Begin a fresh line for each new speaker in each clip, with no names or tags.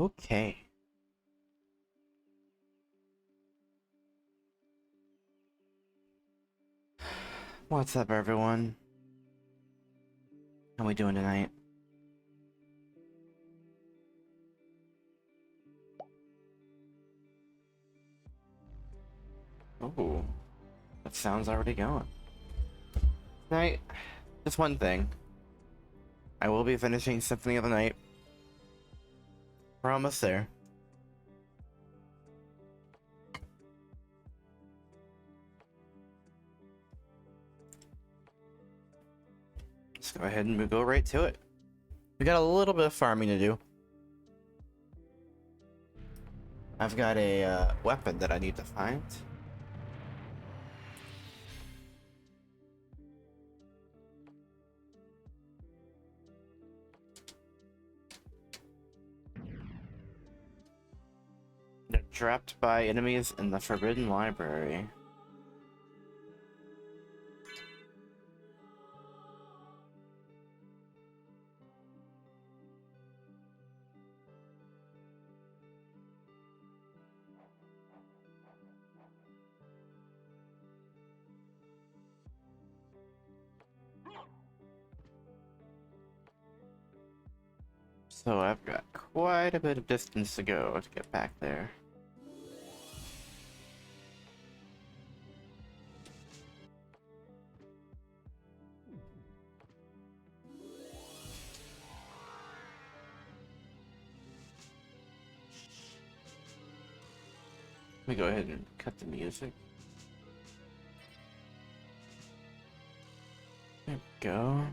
Okay. What's up, everyone? How we doing tonight? Oh, that sound's already going. Tonight, just one thing. I will be finishing Symphony of the Night. We're almost there. Let's go ahead and go right to it. We got a little bit of farming to do. I've got a weapon that I need to find. They're trapped by enemies in the Forbidden Library. So I've got quite a bit of distance to go to get back there. Let me go ahead and cut the music. There we go.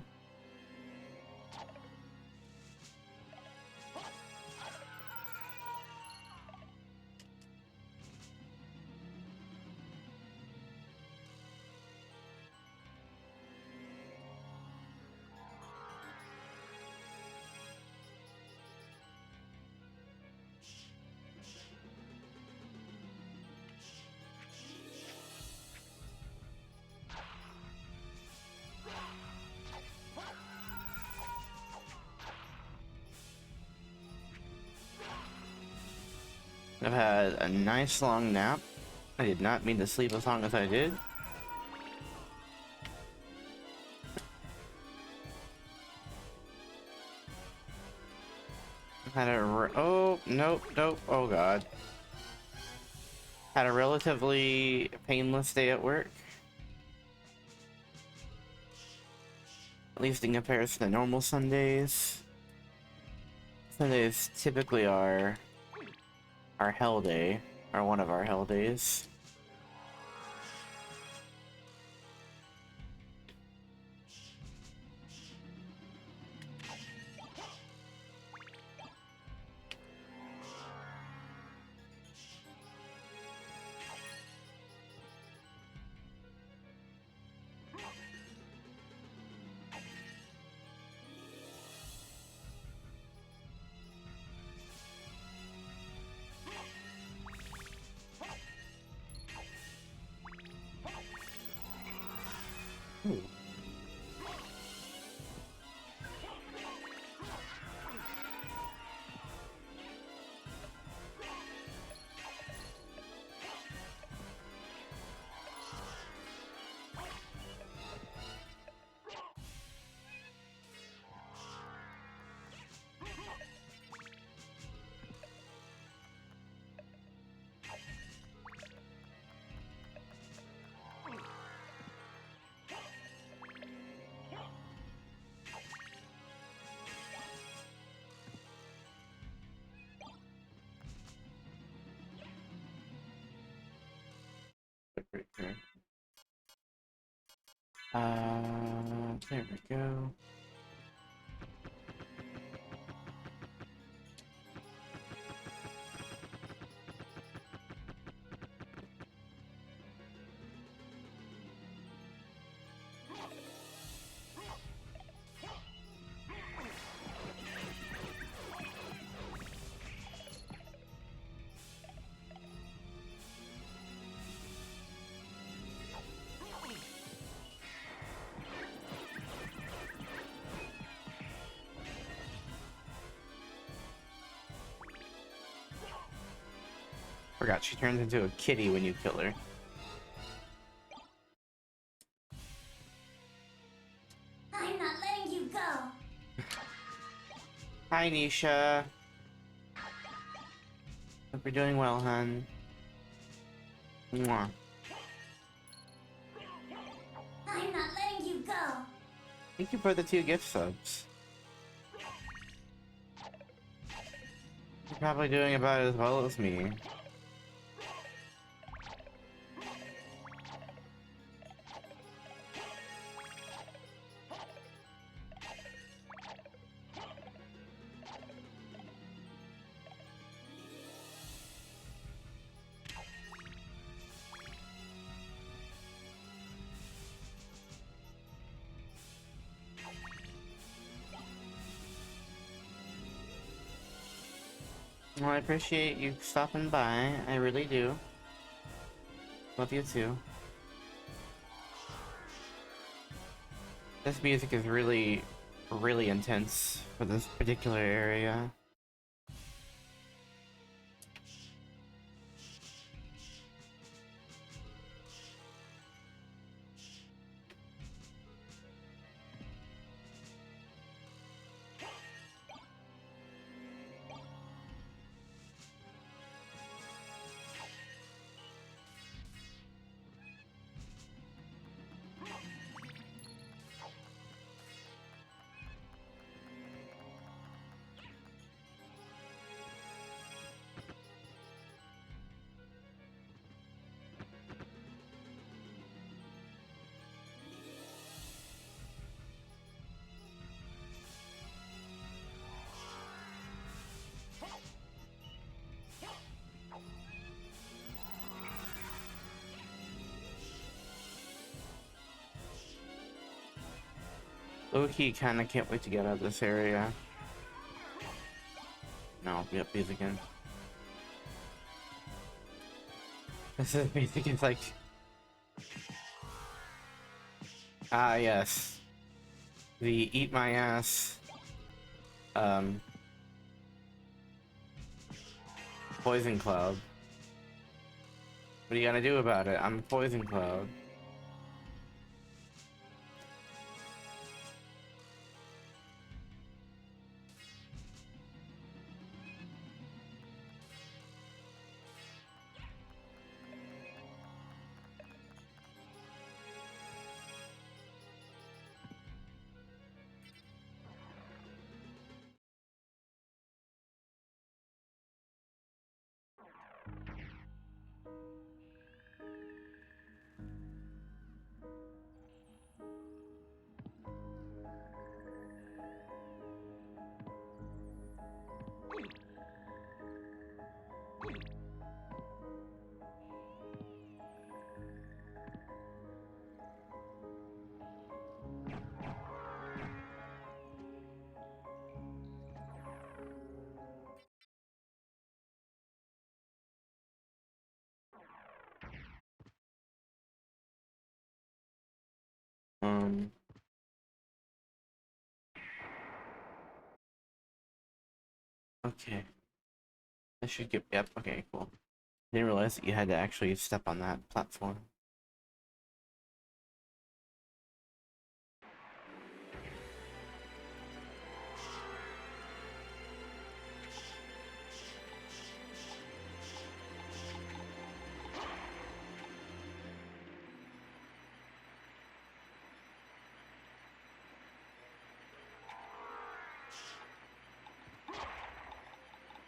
I've had a nice long nap. I did not mean to sleep as long as I did. Had a oh nope, oh god. Had a relatively painless day at work. At least in comparison to normal Sundays. Sundays typically are our hell day, or one of our hell days. Ooh. Right there. There we go. Forgot she turns into a kitty when you kill her.
I'm not letting you go.
Hi, Nisha. Hope you're doing well, hun. Mwah.
I'm not letting you go.
Thank you for the 2 gift subs. You're probably doing about as well as me. Well, I appreciate you stopping by. I really do. Love you too. This music is really, really intense for this particular area. Low-key kinda can't wait to get out of this area. No, yep, these again. This is basically like... Ah, yes. The eat my ass... Poison cloud. What are you gonna do about it? I'm a poison cloud. Okay. I should get... Yep, okay, cool. Didn't realize that you had to actually step on that platform.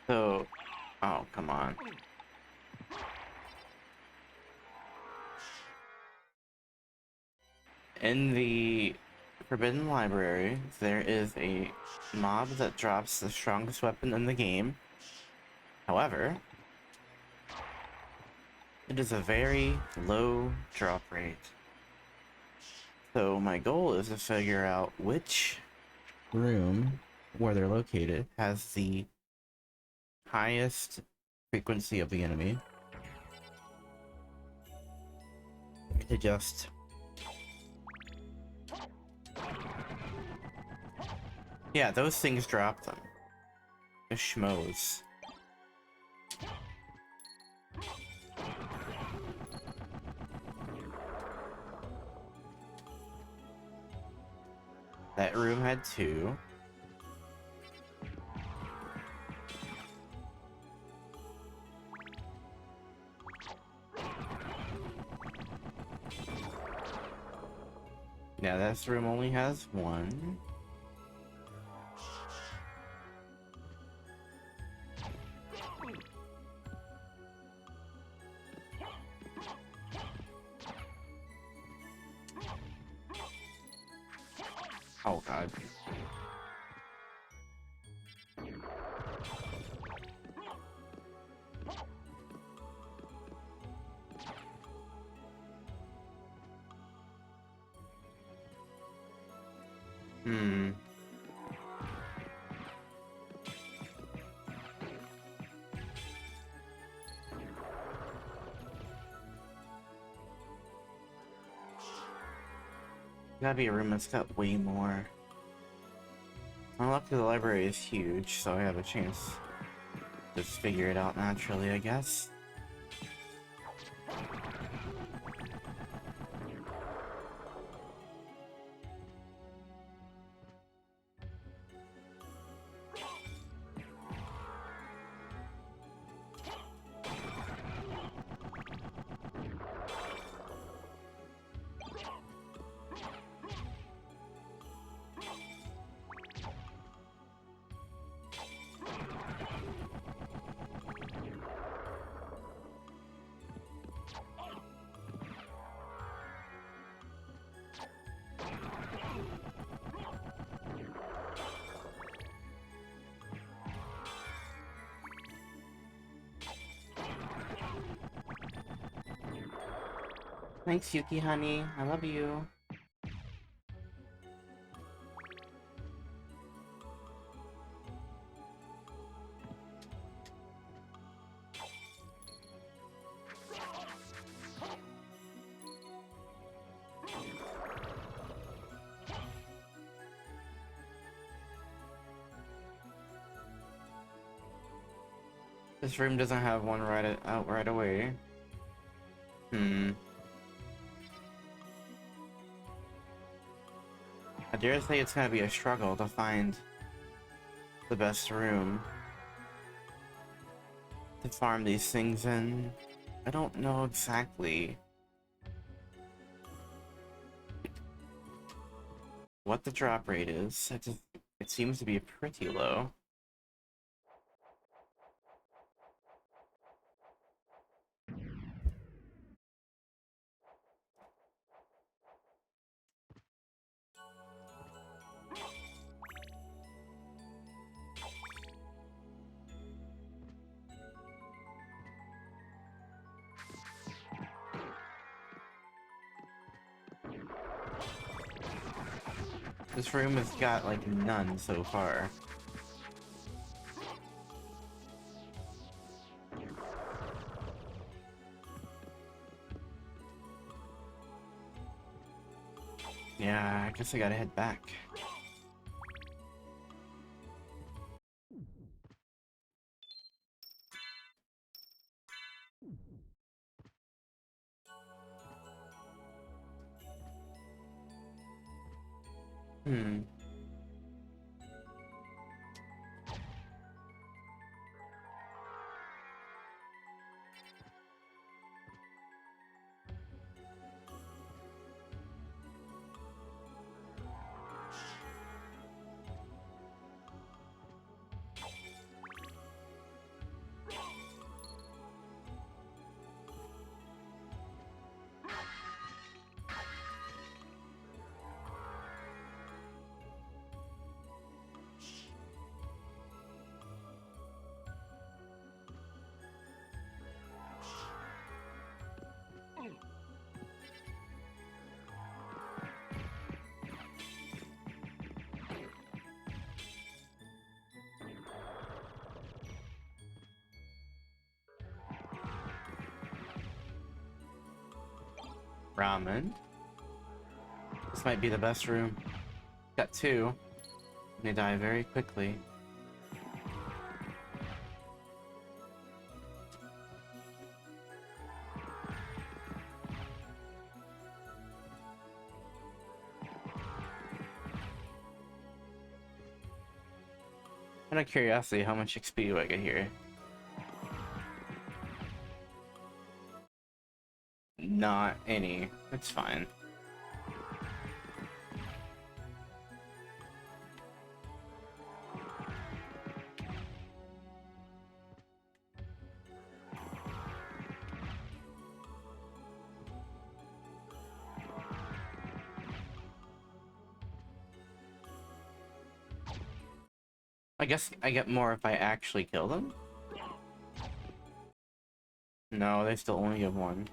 So... Oh, come on. In the Forbidden Library, there is a mob that drops the strongest weapon in the game. However, it is a very low drop rate. So my goal is to figure out which room where they're located has the highest frequency of the enemy. To just... Yeah, those things drop them. The schmoes. That room had 2. Now this room only has 1. Oh god. Hmm. Gotta be a room that's got way more. Well, luckily the library is huge, so I have a chance to just figure it out naturally, I guess. Thanks, Yuki, honey. I love you. This room doesn't have one out right away. Hmm. I dare say it's gonna be a struggle to find the best room to farm these things in. I don't know exactly what the drop rate is. It seems to be pretty low. This room has got like none so far. Yeah, I guess I gotta head back. Hmm. Ramen. This might be the best room. Got 2. They die very quickly. Out of curiosity, how much XP do I get here? Not any. It's fine. I guess I get more if I actually kill them? No, they still only give one.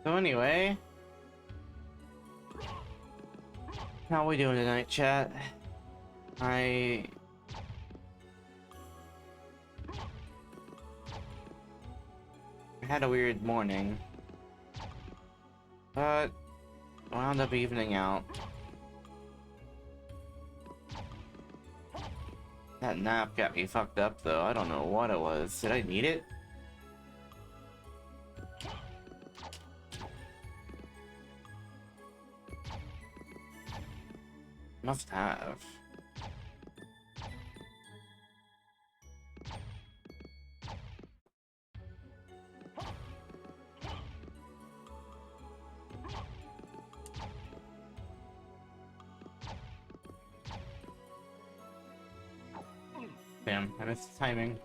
So anyway, how we doing tonight, chat? I had a weird morning, but wound up evening out. That nap got me fucked up though. I don't know what it was. Did I need it? Must have. Damn, I missed the timing.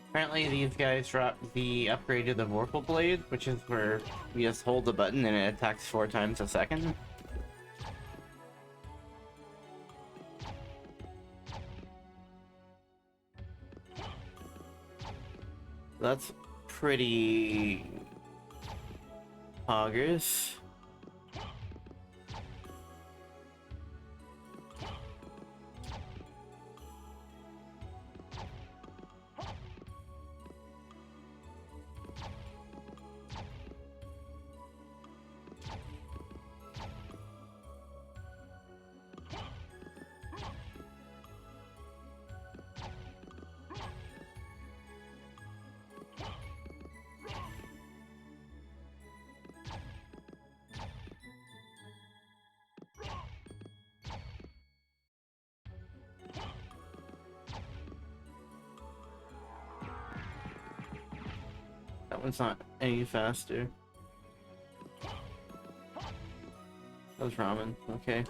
Apparently these guys dropped the upgrade to the Vorpal Blade, which is where we just hold the button and it attacks 4 times a second. That's pretty poggers. That one's not any faster. That was ramen. Okay.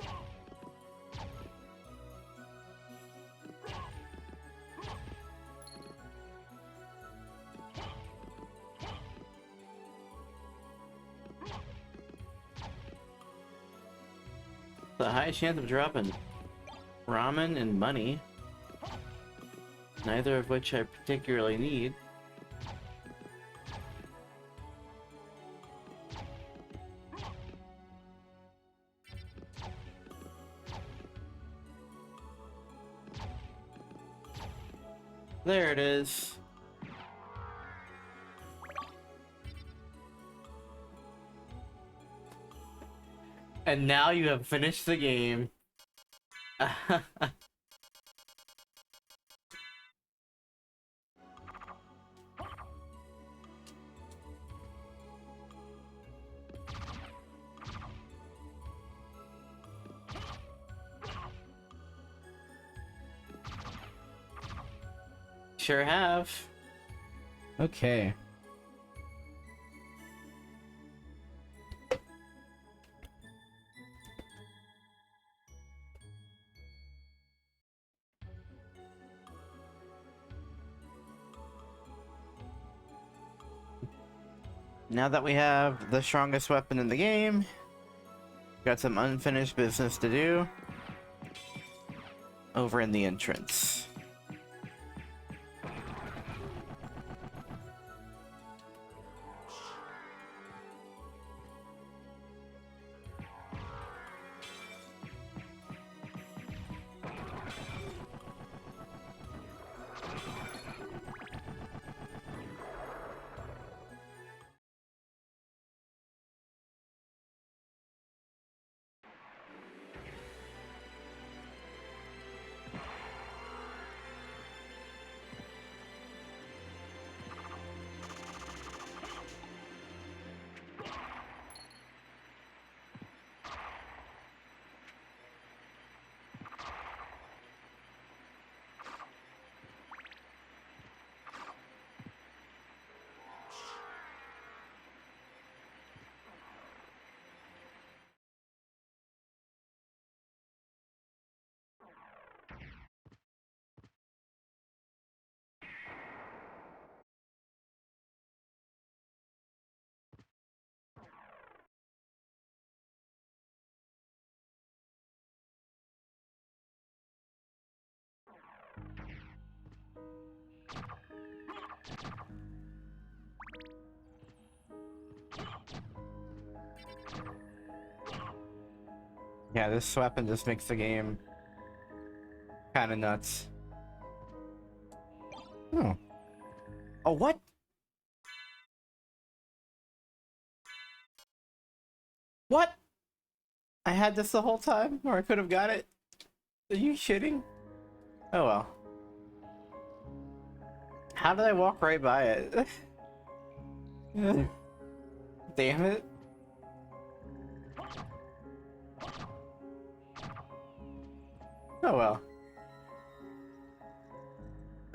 The highest chance of dropping ramen and money, neither of which I particularly need. There it is. And now you have finished the game. Sure have. Okay. Now that we have the strongest weapon in the game, got some unfinished business to do over in the entrance. Yeah, this weapon just makes the game kind of nuts. Oh. Oh, what? What? I had this the whole time, or I could have got it? Are you shitting? Oh well. How did I walk right by it? Damn it. Oh well.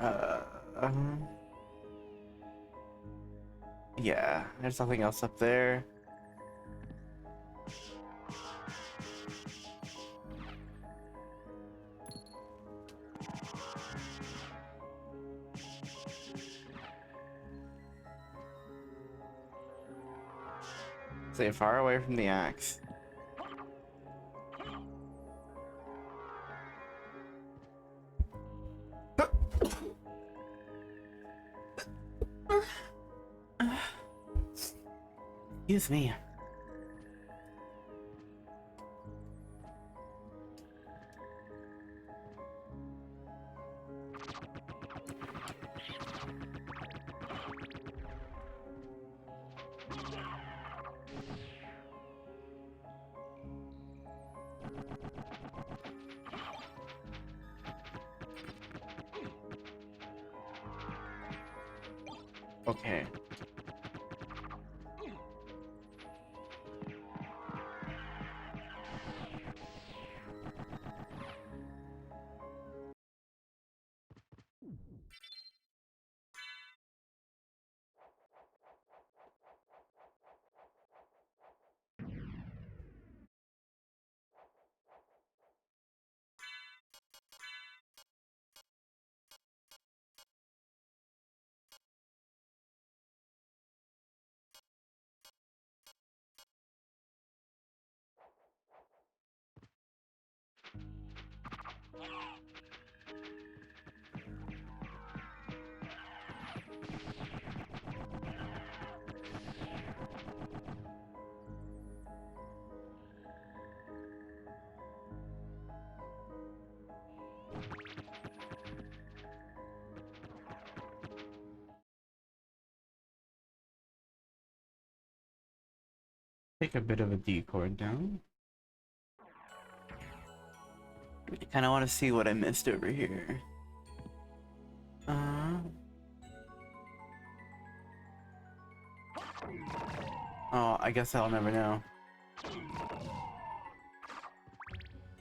Uh, um, yeah, there's nothing else up there. Stay far away from the axe. Excuse me. Okay. Take a bit of a decoy down. I kind of want to see what I missed over here. Oh, I guess I'll never know.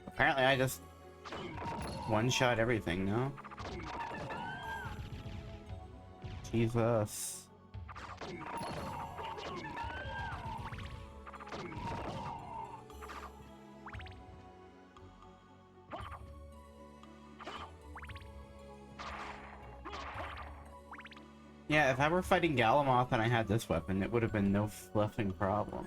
Apparently I just one-shot everything, no? Jesus. Yeah, if I were fighting Galamoth and I had this weapon, it would have been no fluffing problem.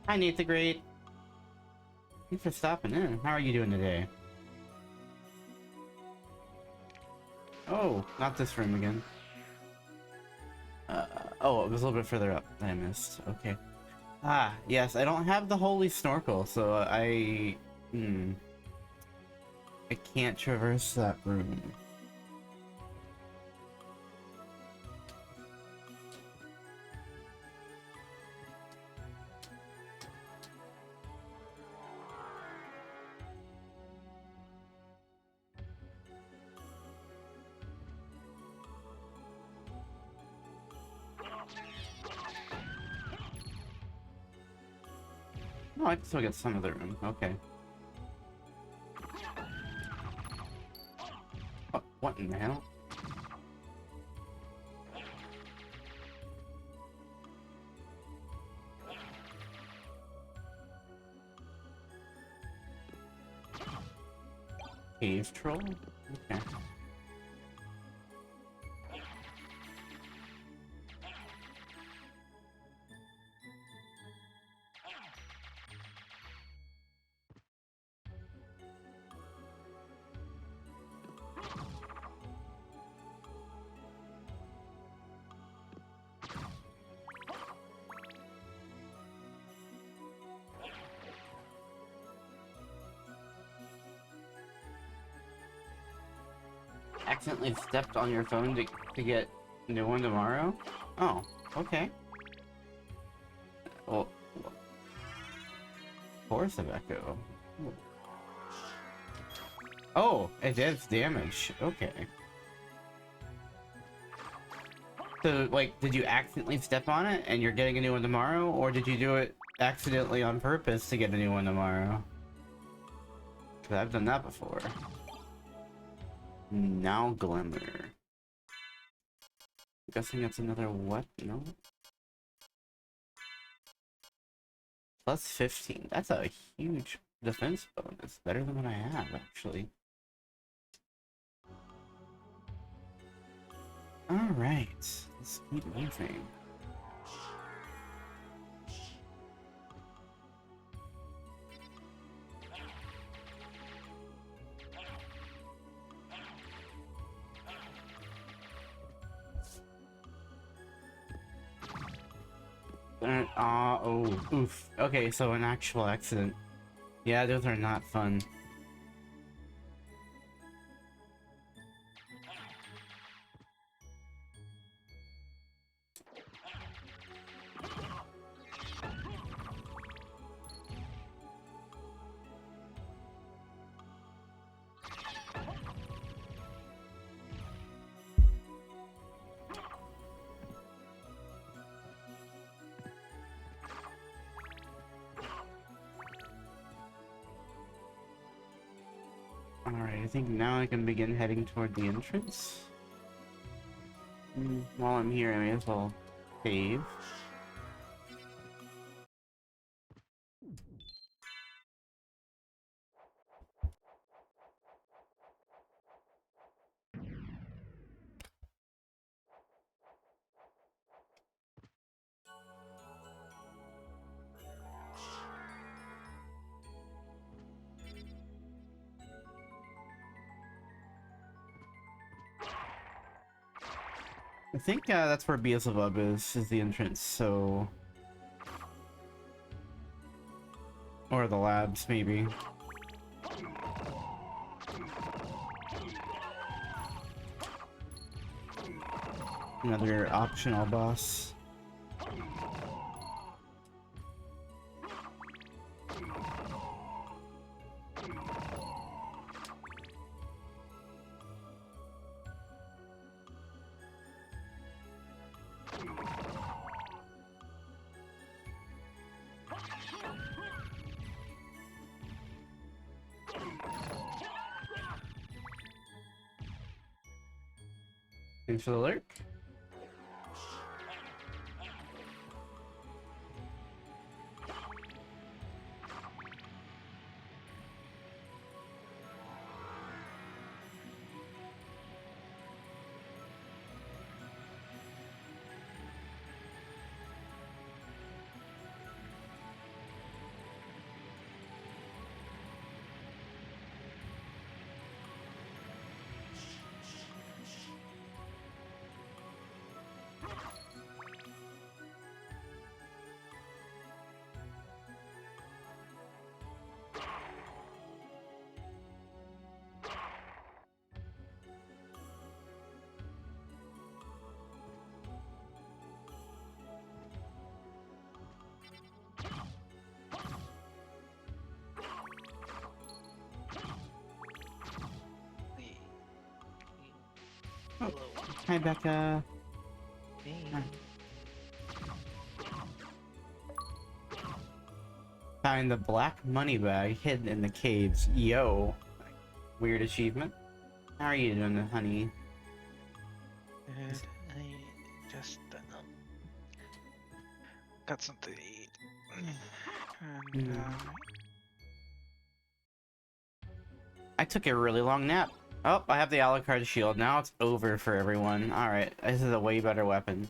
Hi, Nate the Great. Thanks for stopping in. How are you doing today? Oh, not this room again. Oh, it was a little bit further up that I missed. Okay. Ah, yes, I don't have the Holy Snorkel, so I can't traverse that room. No, I can still get some of the room. Okay. What in the hell? Cave troll? Okay. Accidentally stepped on your phone to get a new one tomorrow? Oh, okay. Well, Force of Echo. Oh, it does damage. Okay. So, like, did you accidentally step on it and you're getting a new one tomorrow? Or did you do it accidentally on purpose to get a new one tomorrow? Because I've done that before. Now Glimmer. I'm guessing that's another what? No? Plus 15. That's a huge defense bonus. Better than what I have, actually. Alright. Let's keep moving. Oh, oof. Okay, so an actual accident. Yeah, those are not fun. Alright, I think now I can begin heading toward the entrance. While I'm here, I may as well save. I think that's where Beelzebub is the entrance, so... Or the labs, maybe. Another optional boss. Thanks for the lurk.
Hello.
Hi, Becca.
Hey.
Huh. Find the black money bag hidden in the caves. Yo. Weird achievement. How are you doing, honey?
Good. I just got something to eat. And
I took a really long nap. Oh, I have the Alucard shield. Now it's over for everyone. Alright, this is a way better weapon.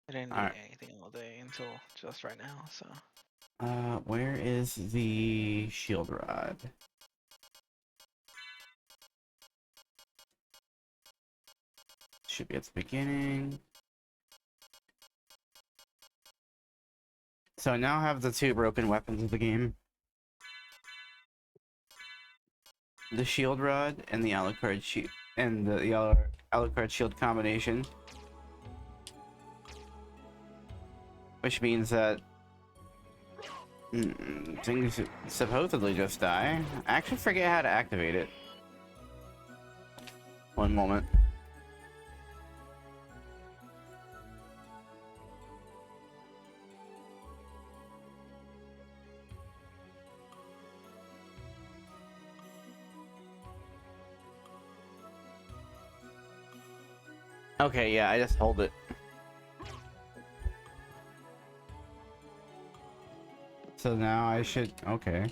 I didn't eat
Alright.
anything all day until just right now, so
Where is the shield rod? Should be at the beginning. So I now have the two broken weapons of the game. The shield rod and the Alucard shield, and the Alucard shield combination. Which means that things supposedly just die. I actually forget how to activate it. One moment. Okay, yeah, I just hold it. So now I should... Okay.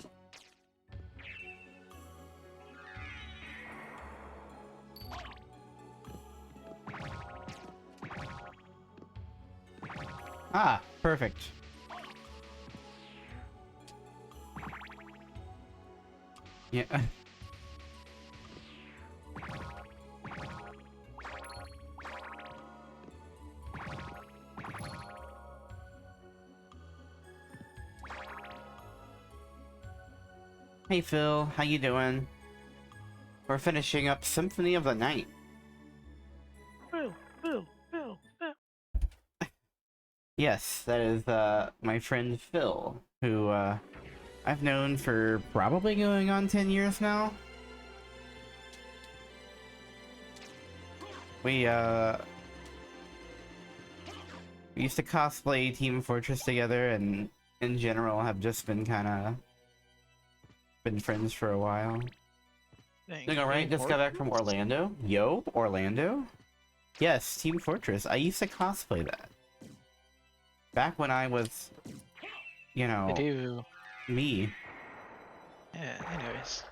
Ah, perfect. Yeah. Hey Phil, how you doing? We're finishing up Symphony of the Night.
Phil.
Yes, that is my friend Phil, who I've known for probably going on 10 years now. We used to cosplay Team Fortress together, and in general have just been been friends for a while.
Dang,
Doing alright, just got back from Orlando. Yo, Orlando? Yes, Team Fortress. I used to cosplay that. Back when I was, you
I
know,
do.
me.
Yeah, anyways.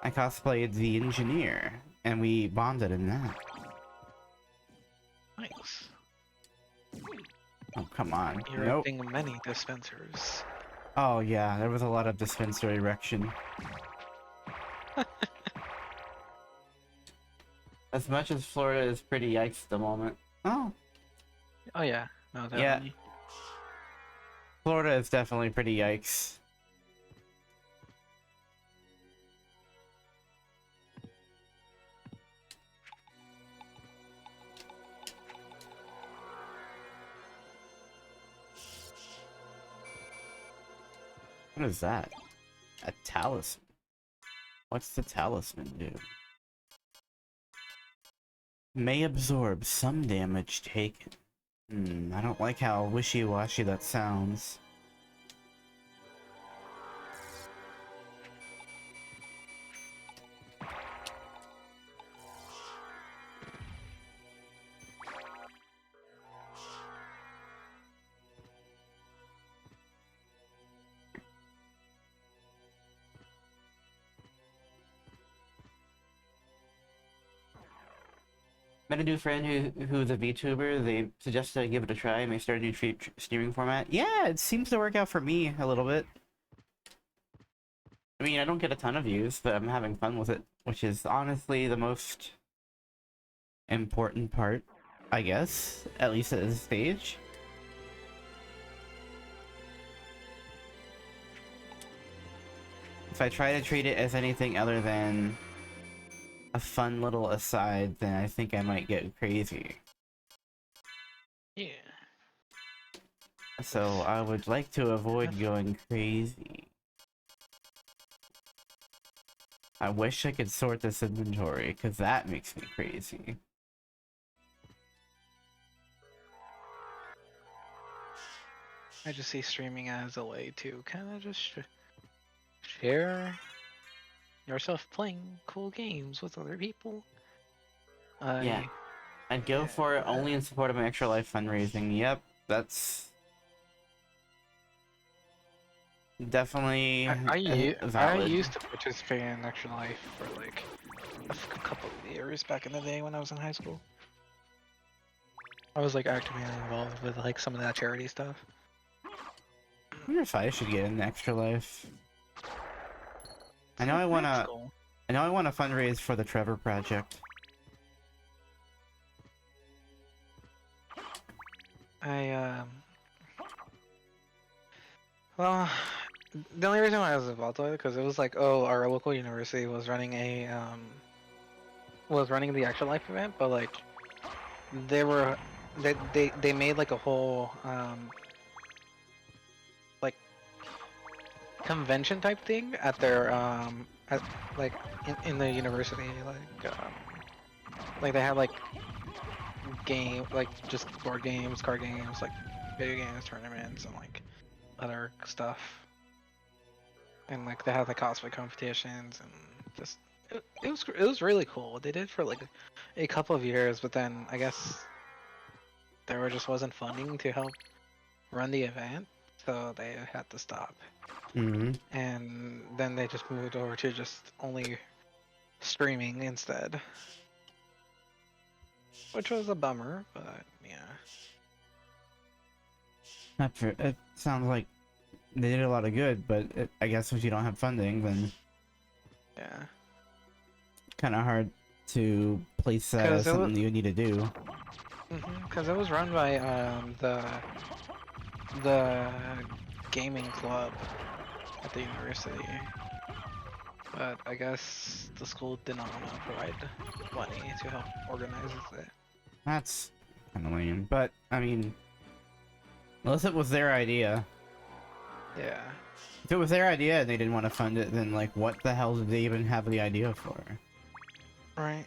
I cosplayed the engineer, and we bonded in that.
Nice.
Oh, come on. Nope.
Erecting many dispensers.
Oh, yeah, there was a lot of dispenser erection. As much as Florida is pretty yikes at the moment. Oh.
Oh yeah, no,
Yeah.
definitely.
Florida is definitely pretty yikes. What is that? A talisman. What's the talisman do? May absorb some damage taken. I don't like how wishy-washy that sounds. met a new friend who's a VTuber. They suggested I give it a try and they started a new streaming format. Yeah, it seems to work out for me a little bit. I mean, I don't get a ton of views, but I'm having fun with it, which is honestly the most important part, I guess, at least at this stage. If I try to treat it as anything other than a fun little aside, then I think I might get crazy.
Yeah.
So I would like to avoid going crazy. I wish I could sort this inventory, because that makes me crazy.
I just see streaming as a way to kind of just share yourself playing cool games with other people.
Yeah. I'd go for it only in support of my Extra Life fundraising. Yep, that's definitely
I
valid.
used to participate in Extra Life for like a couple of years back in the day when I was in high school. I was like actively involved with like some of that charity stuff.
I wonder if I should get an Extra Life. I know I wanna fundraise for the Trevor Project.
Well, the only reason why I was involved with it because it was like, oh, our local university was running the Extra Life event, but like they were they made like a whole like convention type thing at their at like in the university, like they had like just board games, card games, like video games, tournaments, and like other stuff. And like they had like cosplay competitions and just it was really cool. They did for like a couple of years, but then I guess just wasn't funding to help run the event, so they had to stop.
Mm-hmm.
And then they just moved over to just only streaming instead, which was a bummer, but yeah.
It sounds like they did a lot of good, but I guess if you don't have funding, then
Yeah.
kind of hard to place that as something you need to do.
Because it was run by the gaming club at the university, but I guess the school did not want to provide money to help organize it.
That's kind of lame, but I mean, unless it was their idea.
Yeah.
If it was their idea and they didn't want to fund it, then like what the hell did they even have the idea for?
Right.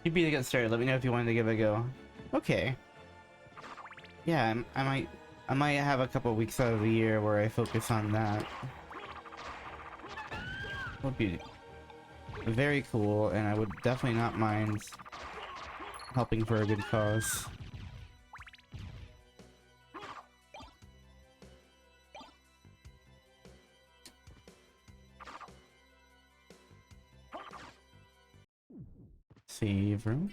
You'd be to get started. Let me know if you wanted to give it a go. Okay. Yeah, I might have a couple weeks out of the year where I focus on that. Would be very cool, and I would definitely not mind helping for a good cause. Save room.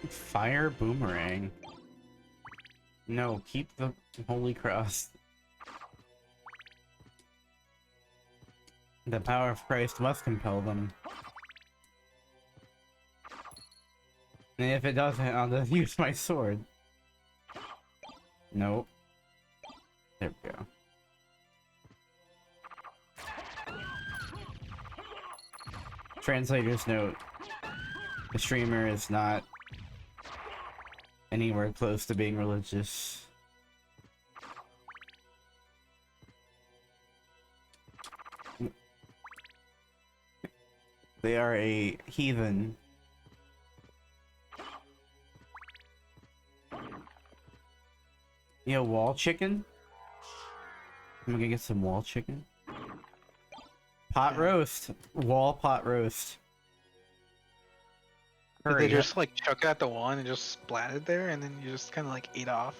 Fire boomerang. No, keep the Holy Cross. The power of Christ must compel them. And if it doesn't, I'll just use my sword. Nope. There we go. Translator's note. The streamer is not an anywhere close to being religious. They are a heathen. Yeah, wall chicken? I'm gonna get some wall chicken. Pot roast. Wall pot roast.
Did they
Hurry up.
just like chuck it at the wall and just splat it there, and then you just kind of like ate off?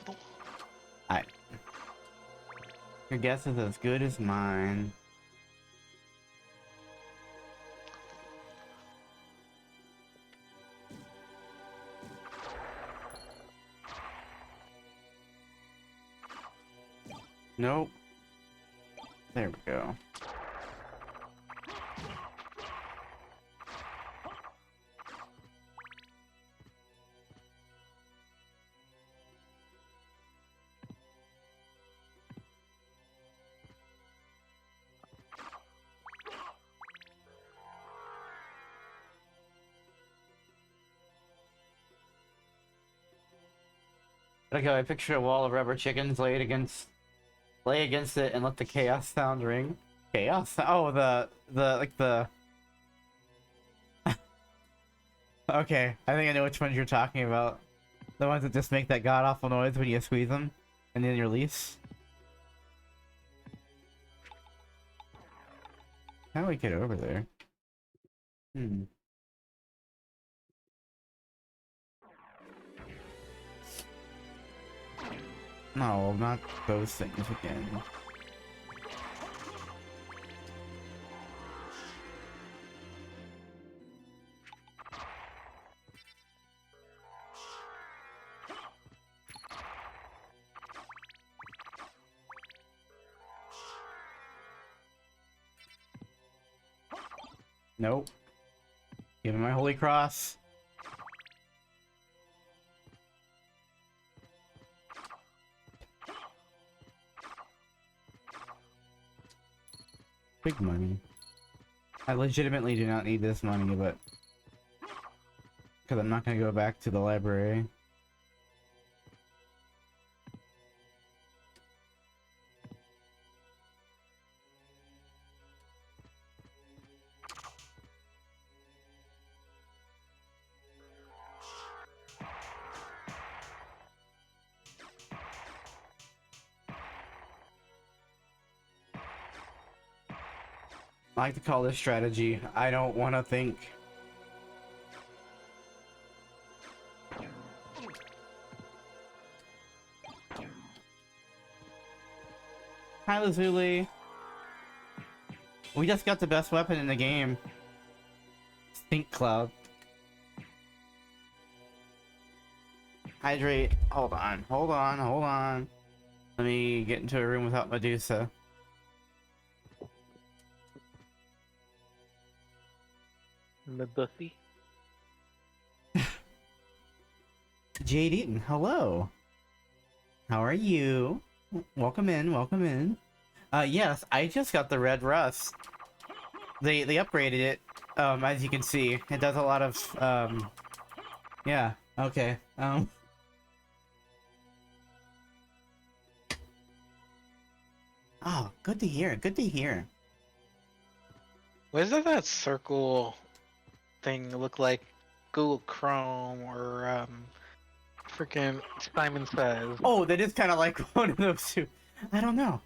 Your guess is as good as mine. Nope. There we go. Okay, I picture a wall of rubber chickens lay against it and let the chaos sound ring. Chaos? Oh, the Okay, I think I know which ones you're talking about. The ones that just make that god-awful noise when you squeeze them and then you release. How do we get over there? No, not those things again. Nope. Give me my holy cross. Big money. I legitimately do not need this money, but because I'm not gonna go back to the library. I like to call this strategy. I don't want to think. Hi, Lazuli. We just got the best weapon in the game. Stink Cloud. Hydrate. Hold on. Hold on. Hold on. Let me get into a room without Medusa.
Medusa.
Jade Eaton, hello. How are you? Welcome in, welcome in. Yes, I just got the red rust. They upgraded it, as you can see. It does a lot of, yeah, okay, Oh, good to hear, good to hear.
What does that circle thing look like? Google Chrome or freaking Simon Says.
Oh, that is kind of like one of those two. I don't know.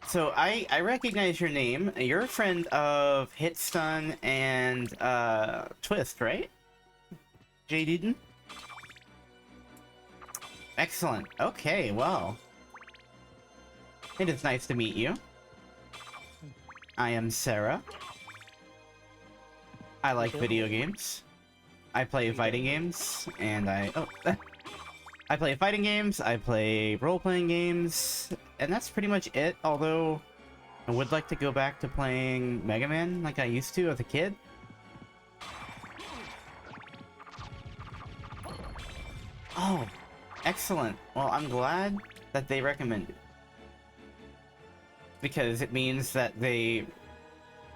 So I recognize your name. You're a friend of Hitstun and Twist, right? Jade Eaton? Excellent. Okay, well. It is nice to meet you. I am Sarah. I like video games. I play fighting games, and I play fighting games, I play role-playing games, and that's pretty much it, although I would like to go back to playing Mega Man like I used to as a kid. Oh, excellent. Well, I'm glad that they recommended. Because it means that they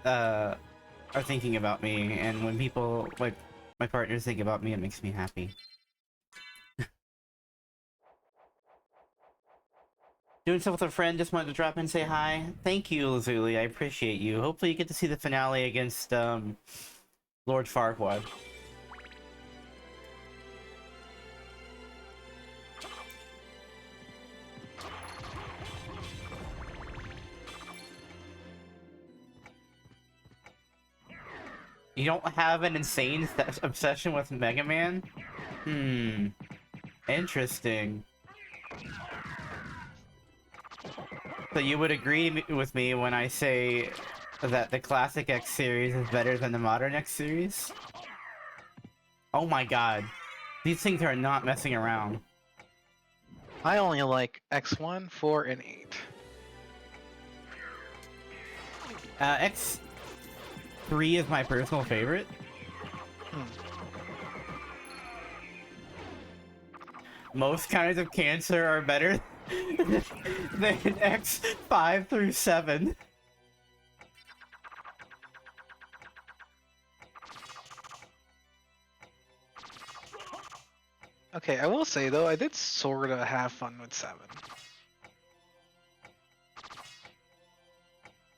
are thinking about me, and when people, like, my partners think about me, it makes me happy. Doing stuff with a friend, just wanted to drop in and say hi. Thank you, Lazuli, I appreciate you. Hopefully you get to see the finale against, Lord Farquaad. You don't have an insane obsession with Mega Man? Interesting. So you would agree with me when I say that the classic X series is better than the modern X series? Oh my god. These things are not messing around.
I only like X1, 4, and 8.
X3 is my personal favorite. Most kinds of cancer are better than X5 through 7.
Okay, I will say though, I did sorta have fun with 7.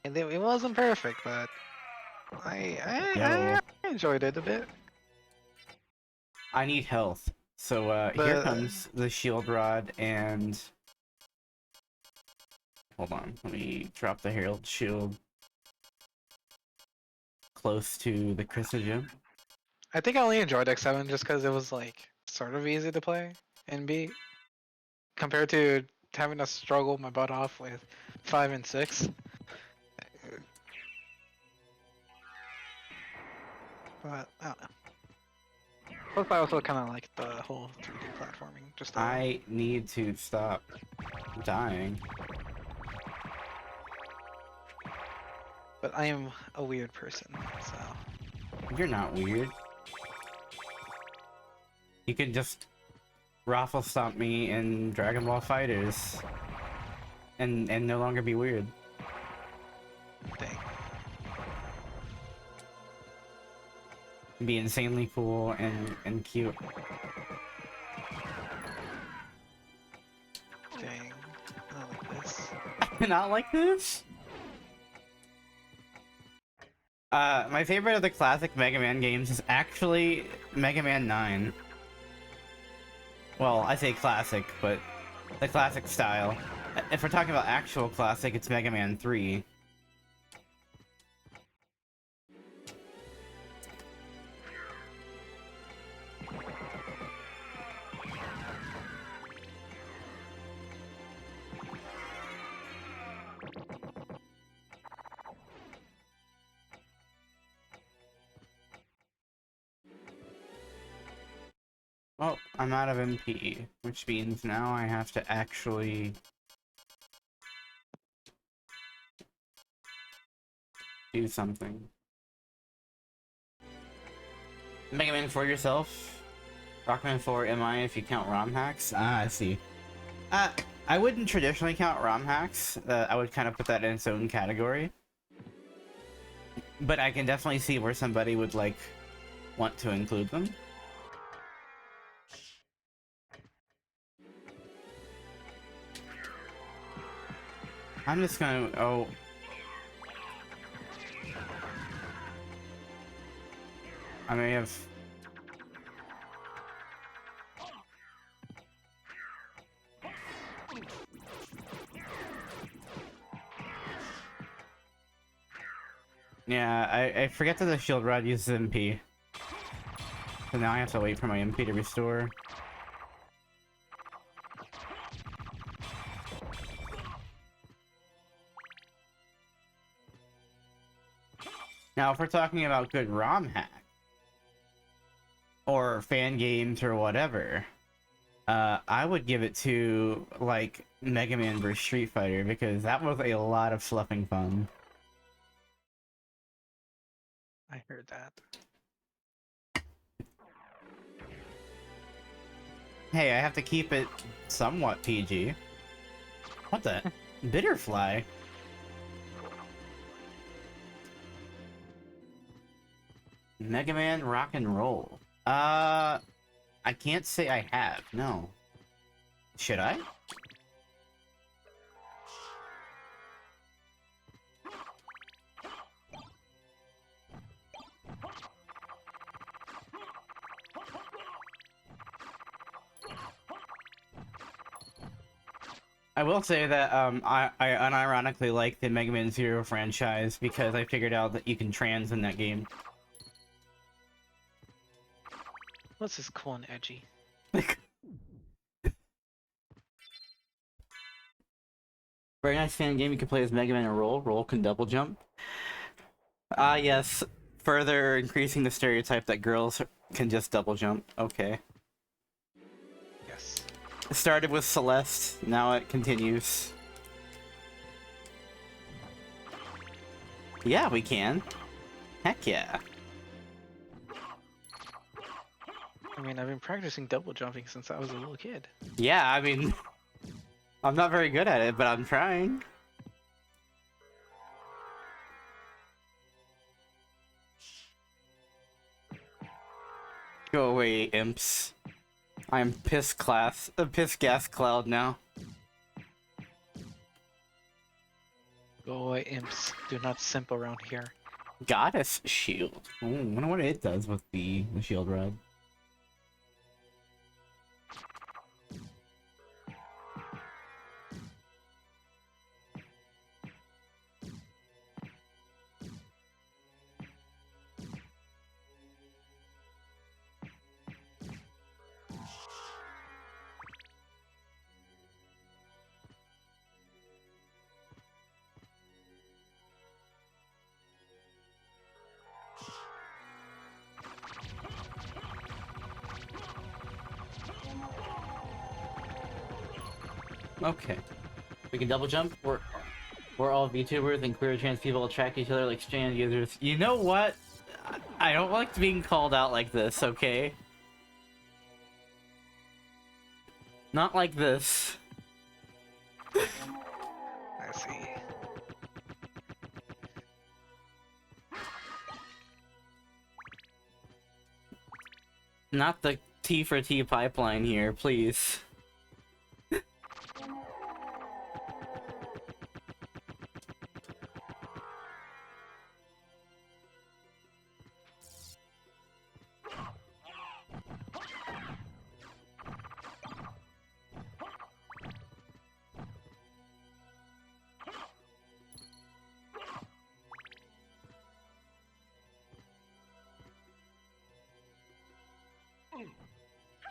And it wasn't perfect, but I enjoyed it a bit.
I need health. So, here comes the shield rod and... Hold on, let me drop the Herald Shield close to the Chrysogem.
I think I only enjoyed X7 just because it was like sort of easy to play and beat compared to having to struggle my butt off with 5 and 6. But I don't know. Plus, I also kind of like the whole 3D platforming. Just
I need to stop dying.
But I am a weird person, so.
You're not weird. You can just raffle stomp me in Dragon Ball Fighters and no longer be weird.
Dang.
Be insanely cool and cute.
Dang. Not like this.
Not like this? My favorite of the classic Mega Man games is actually Mega Man 9. Well, I say classic, but the classic style. If we're talking about actual classic, it's Mega Man 3. Well, I'm out of MP, which means now I have to actually do something. Mega Man 4 yourself? Rockman 4 MI if you count ROM hacks? Ah, I see. I wouldn't traditionally count ROM hacks. I would kind of put that in its own category. But I can definitely see where somebody would, like, want to include them. I'm just gonna... Oh. I may have... Yeah, I forget that the shield rod uses MP. So now I have to wait for my MP to restore. Now, if we're talking about good ROM hack, or fan games or whatever, I would give it to, like, Mega Man vs. Street Fighter, because that was a lot of fluffing fun.
I heard that.
Hey, I have to keep it somewhat PG. What the? Bitterfly? Mega Man Rock and Roll. I can't say I have, no. Should I? I will say that I unironically like the Mega Man Zero franchise because I figured out that you can trans in that game.
What's this cool and edgy?
Very nice fan game. You can play as Mega Man and Roll. Roll can double jump. Ah, yes. Further increasing the stereotype that girls can just double jump. Okay.
Yes.
It started with Celeste. Now it continues. Yeah, we can. Heck yeah.
I mean, I've been practicing double jumping since I was a little kid.
Yeah, I mean, I'm not very good at it, but I'm trying. Go away, imps. I'm piss gas cloud now.
Go away, imps. Do not simp around here.
Goddess shield. Oh, I wonder what it does with the shield rod. Okay. We can double jump. We're all VTubers and queer trans people attract each other like strand users. You know what? I don't like being called out like this, okay? Not like this.
I see.
Not the T for T pipeline here, please.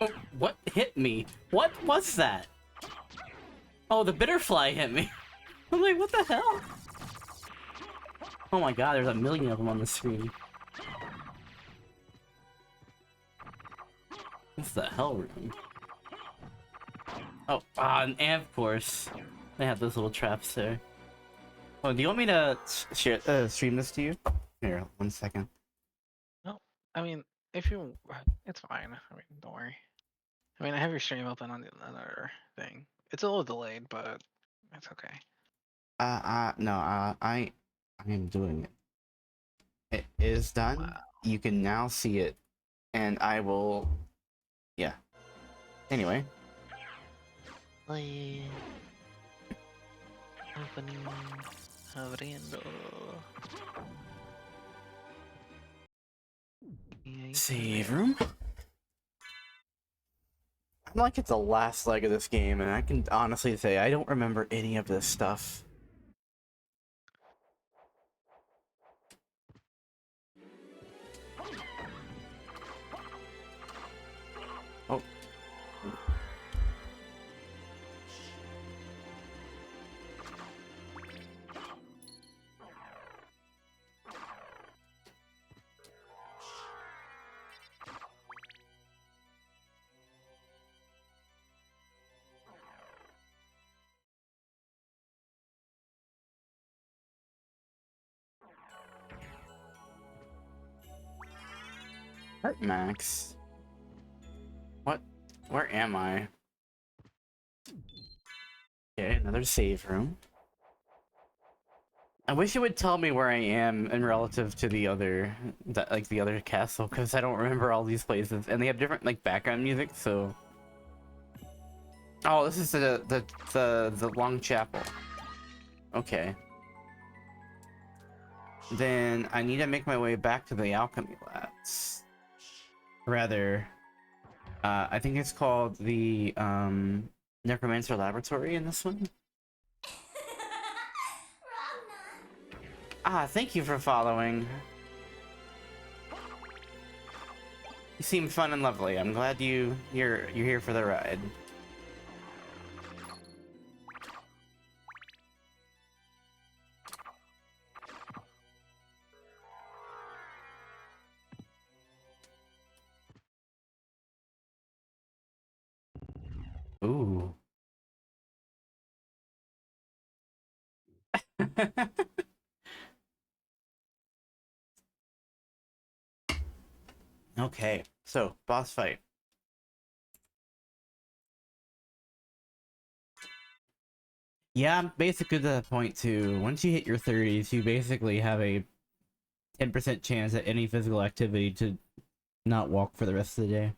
Oh, what hit me? What was that? Oh, the bitterfly hit me. I'm like, what the hell? Oh my god, there's a million of them on the screen. What's the hell room? Oh, and of course, they have those little traps there. Oh, do you want me to stream this to you? Here, 1 second.
No, I mean, if you, it's fine. I mean, don't worry. I mean, I have your stream open on the other thing. It's a little delayed, but it's okay.
No, I am doing it. It is done.
Wow.
You can now see it, and I will, yeah. Anyway.
Play. Opening. Abriendo.
Save room. I'm like at the last leg of this game, and I can honestly say I don't remember any of this stuff. Oh. Heart Max. What? Where am I? Okay, another save room. I wish it would tell me where I am in relative to the other, the other castle, because I don't remember all these places, and they have different like background music. So, oh, this is the Long Chapel. Okay. Then I need to make my way back to the Alchemy Labs. Rather, I think it's called the Necromancer Laboratory in this one. Ah, thank you for following. You seem fun and lovely. I'm glad you're here for the ride. Ooh. Okay, so boss fight. Yeah, I'm basically to the point too. Once you hit your 30s, you basically have a 10% chance at any physical activity to not walk for the rest of the day.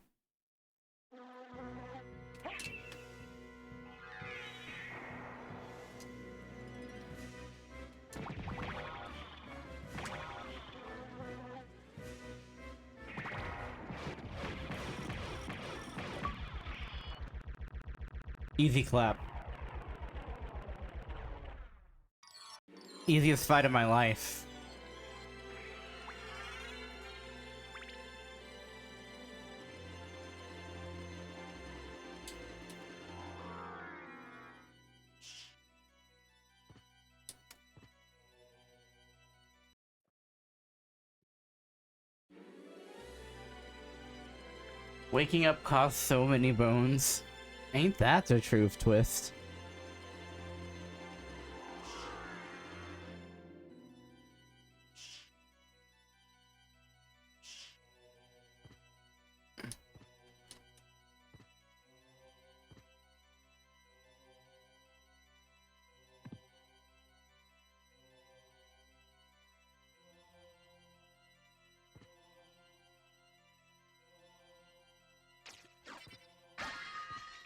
Easy clap. Easiest fight of my life. Waking up costs so many bones. Ain't that a truth twist?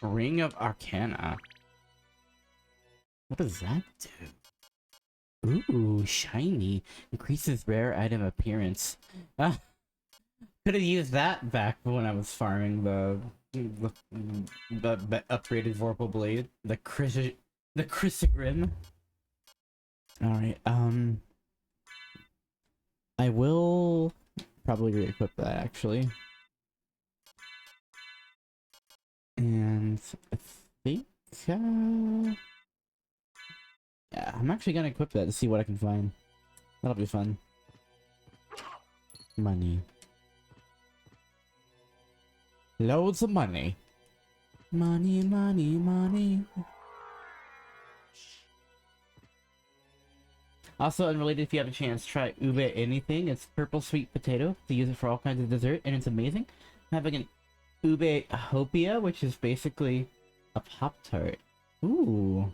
Ring of Arcana. What does that do? Ooh, shiny. Increases rare item appearance. Ah, could have used that back when I was farming the upgraded Vorpal Blade. The Chrysogrim. Alright, I will probably re-equip that actually. And I think yeah, I'm actually gonna equip that to see what I can find. That'll be fun. Money. Loads of money. Money, money, money. Also, unrelated, if you have a chance, try Ube anything. It's purple sweet potato. They use it for all kinds of dessert, and it's amazing. Having an Ube Hopia, which is basically a Pop-Tart. Ooh.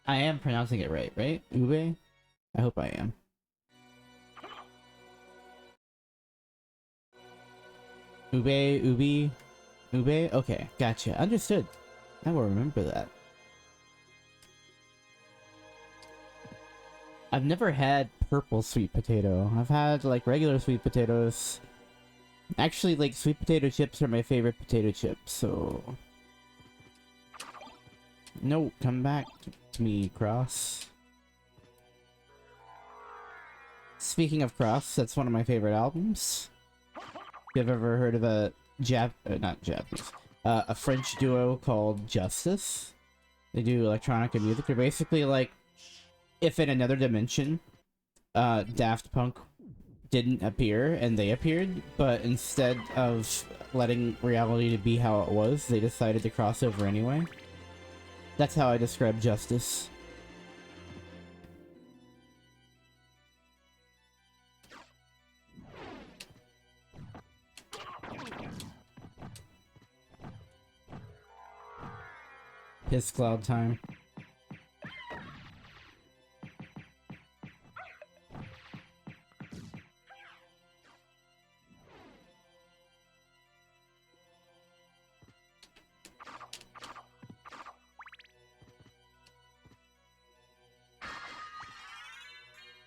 I am pronouncing it right, right? Ube? I hope I am. Ube? Okay, gotcha. Understood. I will remember that. I've never had purple sweet potato. I've had, like, regular sweet potatoes. Actually, like, sweet potato chips are my favorite potato chips, so... No, come back to me, Cross. Speaking of Cross, that's one of my favorite albums. If you've ever heard of a not Japanese, a French duo called Justice. They do electronic and music. They're basically like, if in another dimension, Daft Punk didn't appear and they appeared, but instead of letting reality to be how it was, they decided to cross over anyway. That's how I describe Justice. Piss cloud time.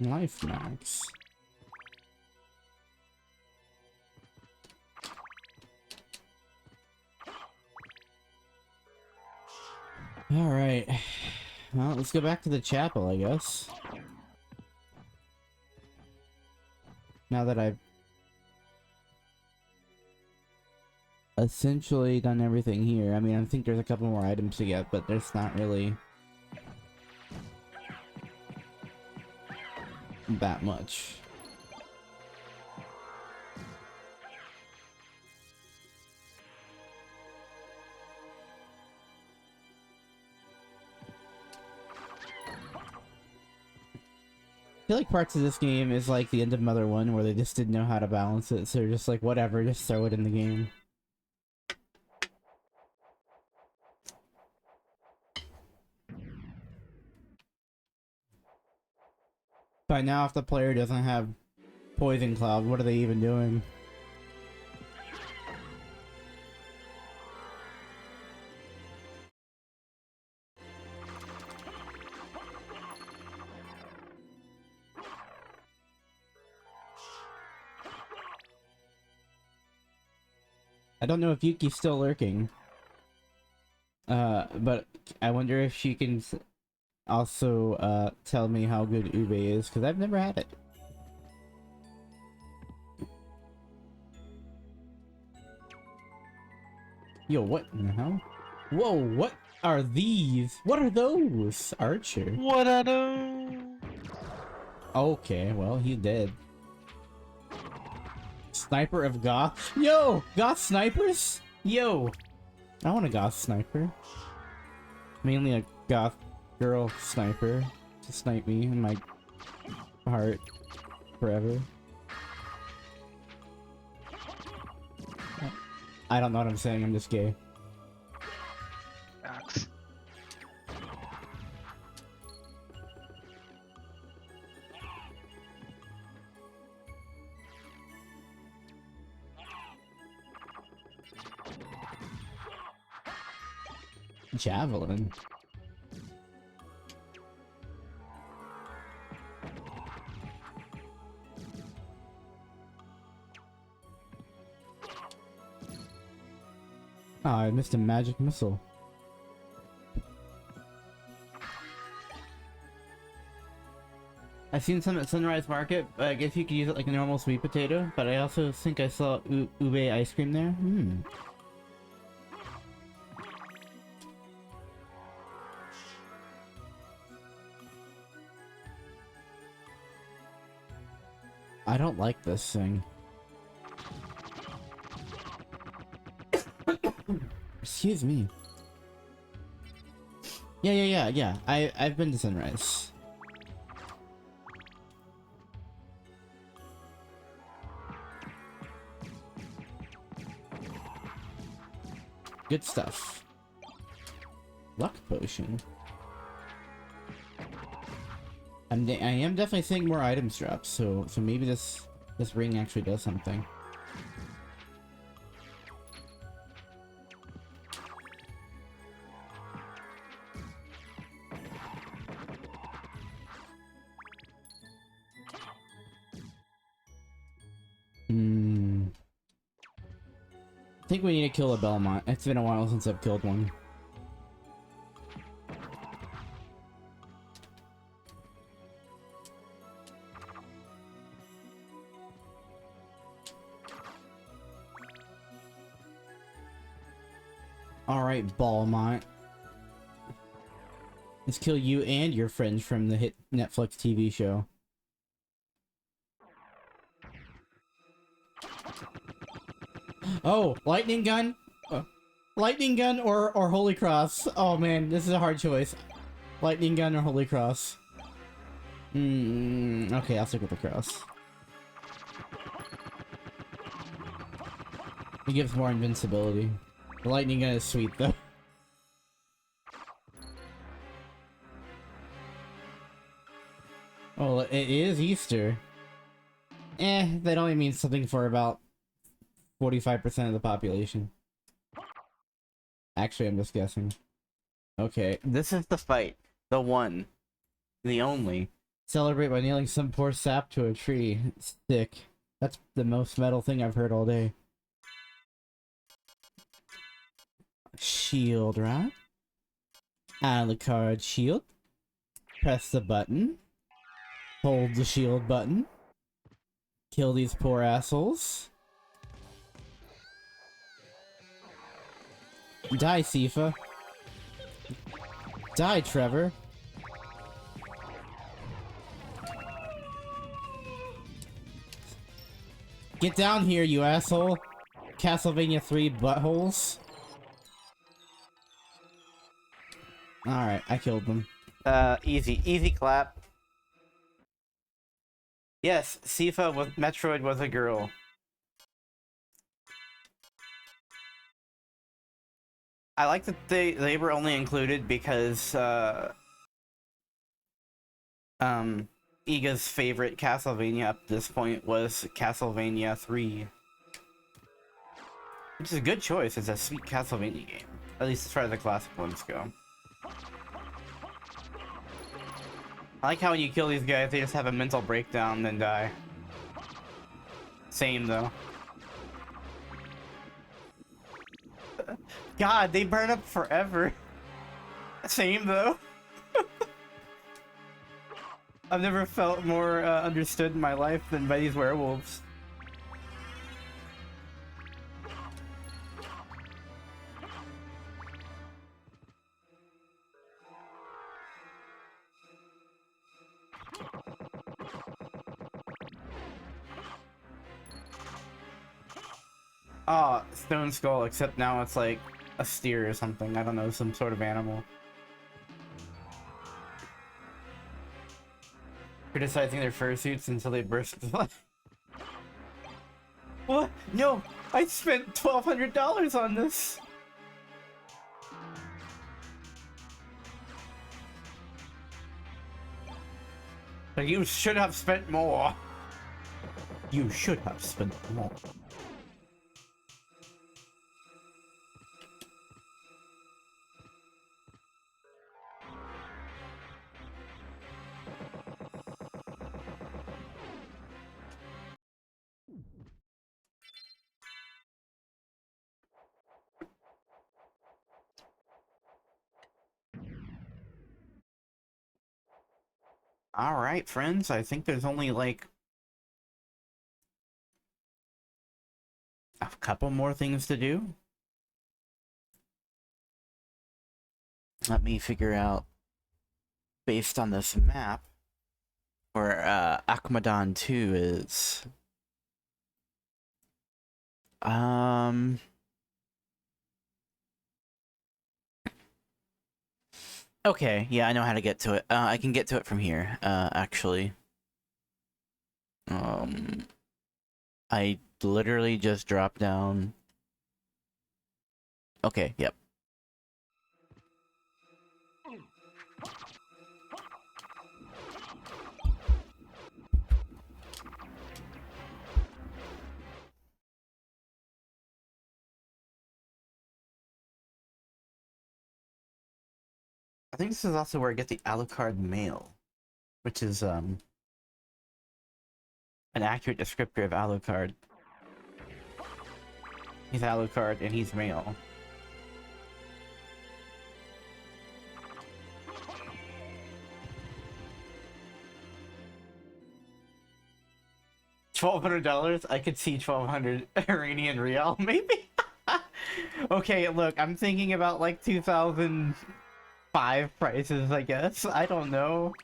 Life max. Alright. Well, let's go back to the chapel, I guess. Now that I've essentially done everything here. I mean, I think there's a couple more items to get, but there's not really that much. I feel like parts of this game is like the end of Mother 1 where they just didn't know how to balance it, so they're just like, whatever, just throw it in the game. By now, if the player doesn't have Poison Cloud, what are they even doing? I don't know if Yuki's still lurking. But I wonder if she can also, tell me how good Ube is, because I've never had it. Yo, what in the hell? Whoa, what are these? What are those? Archer.
What I do?
Okay, well, he's dead. Sniper of Goth? Yo! Goth snipers? Yo! I want a Goth sniper. Mainly a Goth girl sniper to snipe me in my heart forever. I don't know what I'm saying, I'm just gay.
Facts.
Javelin. Oh, I missed a magic missile. I've seen some at Sunrise Market, but I guess you could use it like a normal sweet potato, but I also think I saw ube ice cream there. Hmm. I don't like this thing. Excuse me. Yeah. I've been to Sunrise. Good stuff. Luck potion. I am definitely seeing more items drop, so maybe this ring actually does something. I think we need to kill a Belmont. It's been a while since I've killed one. Alright, Balmont. Let's kill you and your friends from the hit Netflix TV show. Oh, lightning gun? Lightning gun or Holy Cross? Oh man, this is a hard choice. Lightning gun or Holy Cross? Okay, I'll stick with the cross. It gives more invincibility. The lightning gun is sweet though. Oh, it is Easter. That only means something for about 45% of the population. Actually, I'm just guessing. Okay, this is the fight. The one. The only. Celebrate by nailing some poor sap to a tree. Stick. That's the most metal thing I've heard all day. Shield, right? Alucard shield. Press the button. Hold the shield button.
Kill these poor assholes. Die, Sifa. Die, Trevor. Get down here, you asshole. Castlevania 3 buttholes. Alright, I killed them.
Easy clap. Yes, Sifa with Metroid was a girl. I like that they were only included because Iga's favorite Castlevania up to this point was Castlevania 3. Which is a good choice, it's a sweet Castlevania game. At least as far as the classic ones go. I like how when you kill these guys, they just have a mental breakdown and then die. Same though. God, they burn up forever. Same though. I've never felt more understood in my life than by these werewolves. Oh, Stone Skull, except now it's like a steer or something. I don't know, some sort of animal. Criticizing their fursuits until they burst with life. What? No! I spent $1,200 on this! But you should have spent more. You should have spent more. Alright, friends, I think there's only like a couple more things to do. Let me figure out, based on this map, where Akmadon 2 is. Okay, yeah, I know how to get to it. I can get to it from here, actually. I literally just dropped down. Okay, yep. I think this is also where I get the Alucard mail, which is an accurate descriptor of Alucard. He's Alucard and he's male. $1,200? I could see 1,200 Iranian real, maybe? Okay, look, I'm thinking about like 2005 prices, I guess. I don't know.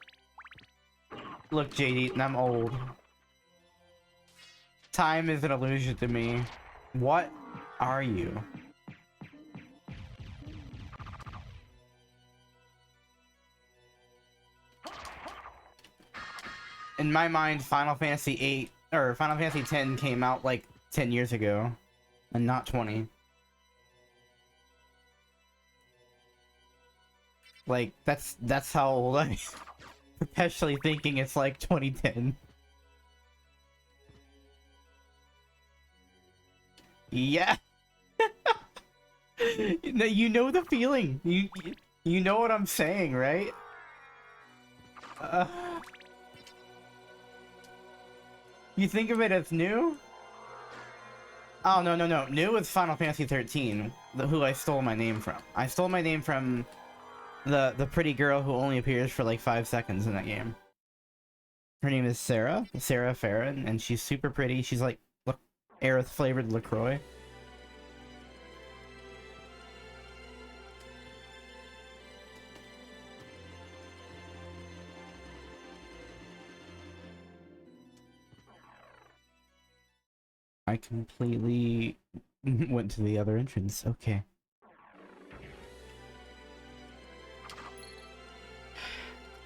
Look, JD, I'm old. Time is an illusion to me. What are you? In my mind, Final Fantasy 8 or Final Fantasy 10 came out like 10 years ago, and not 20. Like that's how old I'm perpetually thinking it's like 2010. Yeah. You know the feeling. You know what I'm saying, right? You think of it as new? Oh, no. New is Final Fantasy 13, who I stole my name from. I stole my name from the pretty girl who only appears for like 5 seconds in that game.
Her name is Sarah Farron, and she's super pretty. She's like Aerith flavored LaCroix. I completely went to the other entrance. Okay.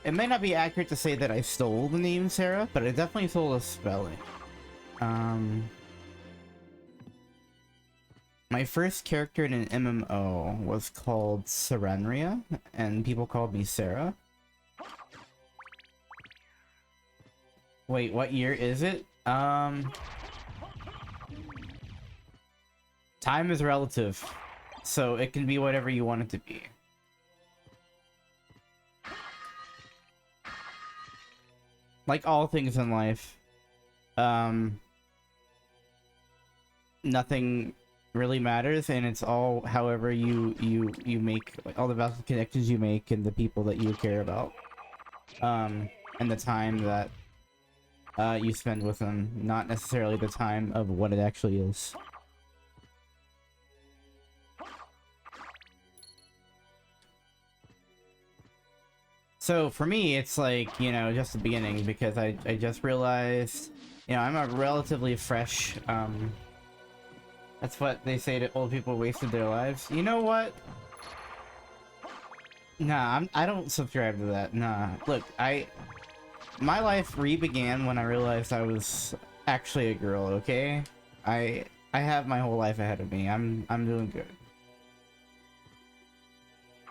It may not be accurate to say that I stole the name Sarah, but I definitely stole the spelling. My first character in an MMO was called Serenria, and people called me Sarah. Wait, what year is it? Time is relative, so it can be whatever you want it to be. Like all things in life, nothing really matters, and it's all however you make, like, all the valuable connections you make and the people that you care about, and the time that you spend with them, not necessarily the time of what it actually is. So for me, it's like, you know, just the beginning, because I just realized, you know, I'm a relatively fresh, that's what they say to old people wasted their lives. You know what? Nah, I don't subscribe to that. Nah. Look, my life re-began when I realized I was actually a girl, okay? I have my whole life ahead of me. I'm doing good.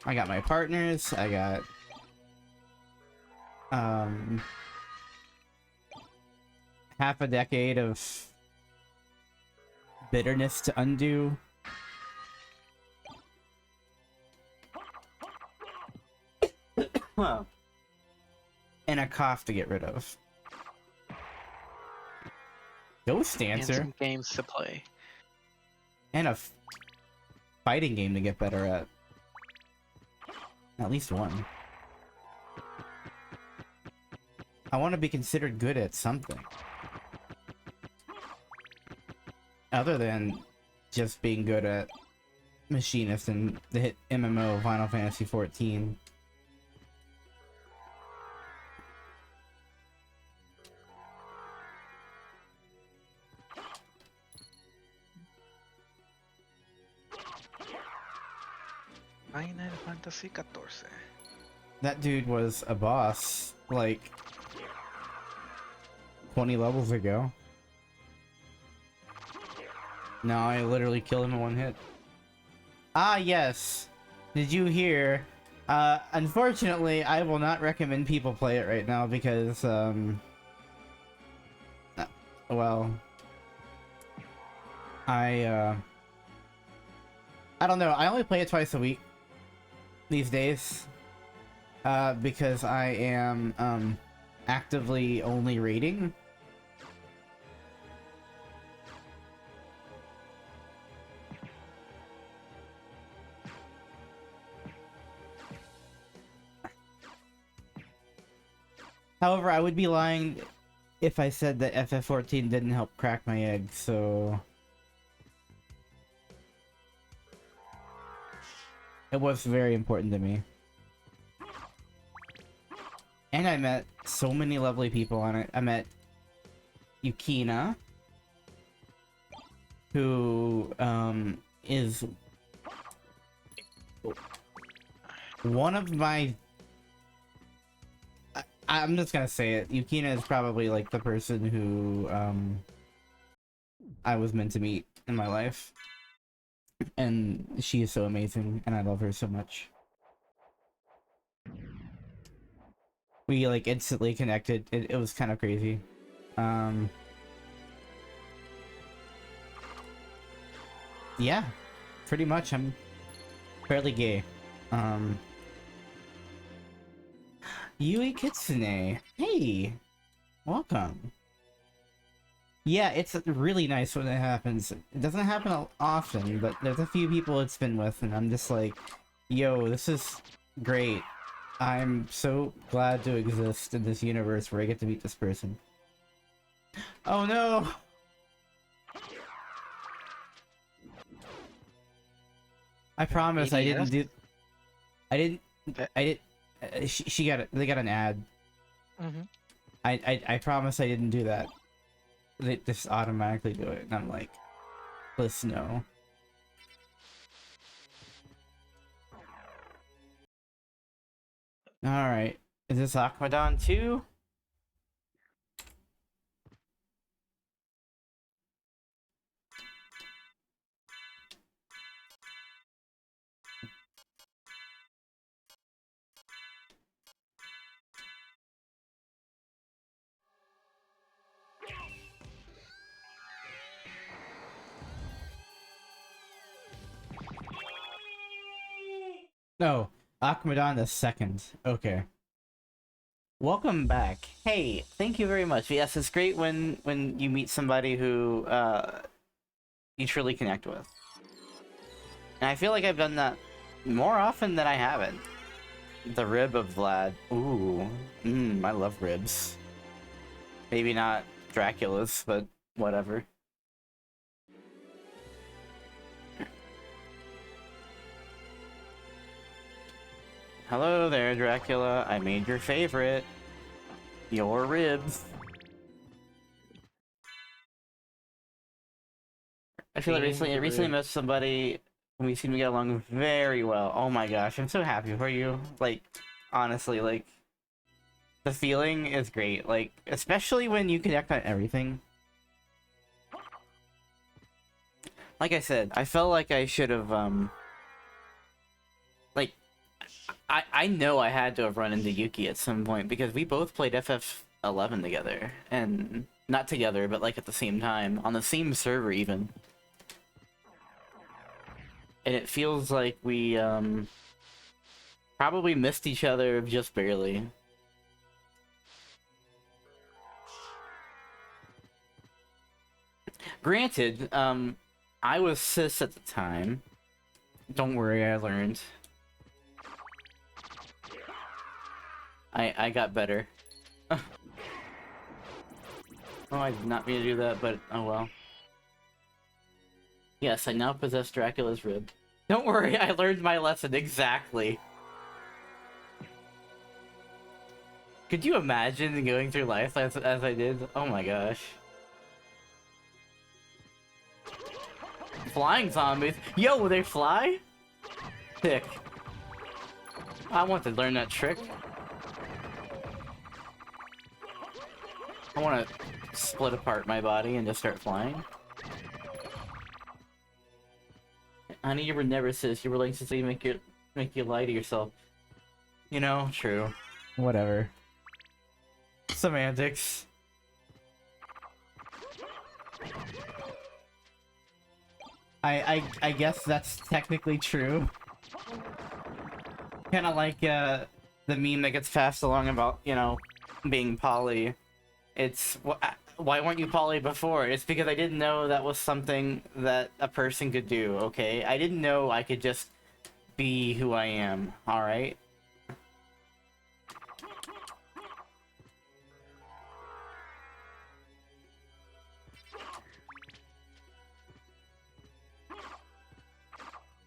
I got my partners, I got half a decade of bitterness to undo. And a cough to get rid of. Ghost
And
Dancer.
some games to play.
And a fighting game to get better at. At least one. I want to be considered good at something. Other than just being good at Machinist and the hit MMO Final Fantasy XIV.
Final Fantasy XIV.
That dude was a boss, like, 20 levels ago. No, I literally killed him in one hit. Ah, yes. Did you hear? Unfortunately, I will not recommend people play it right now because, well, I don't know. I only play it twice a week these days, because I am, actively only raiding. However, I would be lying if I said that FF14 didn't help crack my egg, so... It was very important to me. And I met so many lovely people on it. I met Yukina, who, is one of my... I'm just gonna say it. Yukina is probably like the person who I was meant to meet in my life. And she is so amazing, and I love her so much. We like instantly connected. It was kind of crazy. Yeah, pretty much. I'm fairly gay. Yui Kitsune, hey, welcome. Yeah, it's really nice when it happens. It doesn't happen often, but there's a few people it's been with, and I'm just like, yo, this is great. I'm so glad to exist in this universe where I get to meet this person. Oh no! I promise I didn't
ADS?
do. I didn't.
Okay.
I did. She got it. They got an ad.
Mm-hmm.
I promise I didn't do that. They just automatically do it, and I'm like, please no. All right. Is this Aquadon too? No, Aquadon the second. Okay. Welcome back. Hey, thank you very much. Yes, it's great when you meet somebody who you truly connect with. And I feel like I've done that more often than I haven't. The rib of Vlad. Ooh. I love ribs. Maybe not Dracula's, but whatever. Hello there, Dracula. I made your favorite. Your ribs. I feel like I recently met somebody and we seem to get along very well. Oh my gosh, I'm so happy for you. Like, honestly, like, the feeling is great. Like, especially when you connect on everything. Like I said, I felt like I should have, like, I know I had to have run into Yuki at some point because we both played FF11 together. And, not together, but like at the same time. On the same server, even. And it feels like we, probably missed each other just barely. Granted, I was cis at the time. Don't worry, I learned. I got better. Oh, I did not mean to do that, but oh well. Yes, I now possess Dracula's rib. Don't worry, I learned my lesson exactly. Could you imagine going through life as I did? Oh my gosh. Flying zombies? Yo, will they fly? Sick. I want to learn that trick. I want to split apart my body and just start flying. Honey, you were never cis. You were like, to make you lie to yourself. You know, true. Whatever. Semantics. I guess that's technically true. Kind of like the meme that gets passed along about, you know, being poly. It's why weren't you poly before? It's because I didn't know that was something that a person could do, okay? I didn't know I could just be who I am, alright?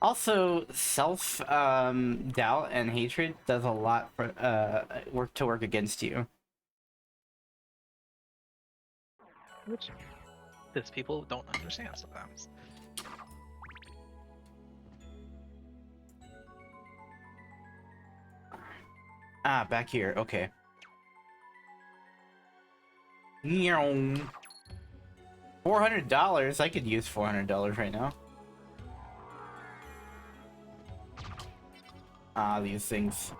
Also, self doubt and hatred does a lot for work against you.
Which this people don't understand sometimes.
Ah, back here. Okay. $400? I could use $400 right now. Ah, these things.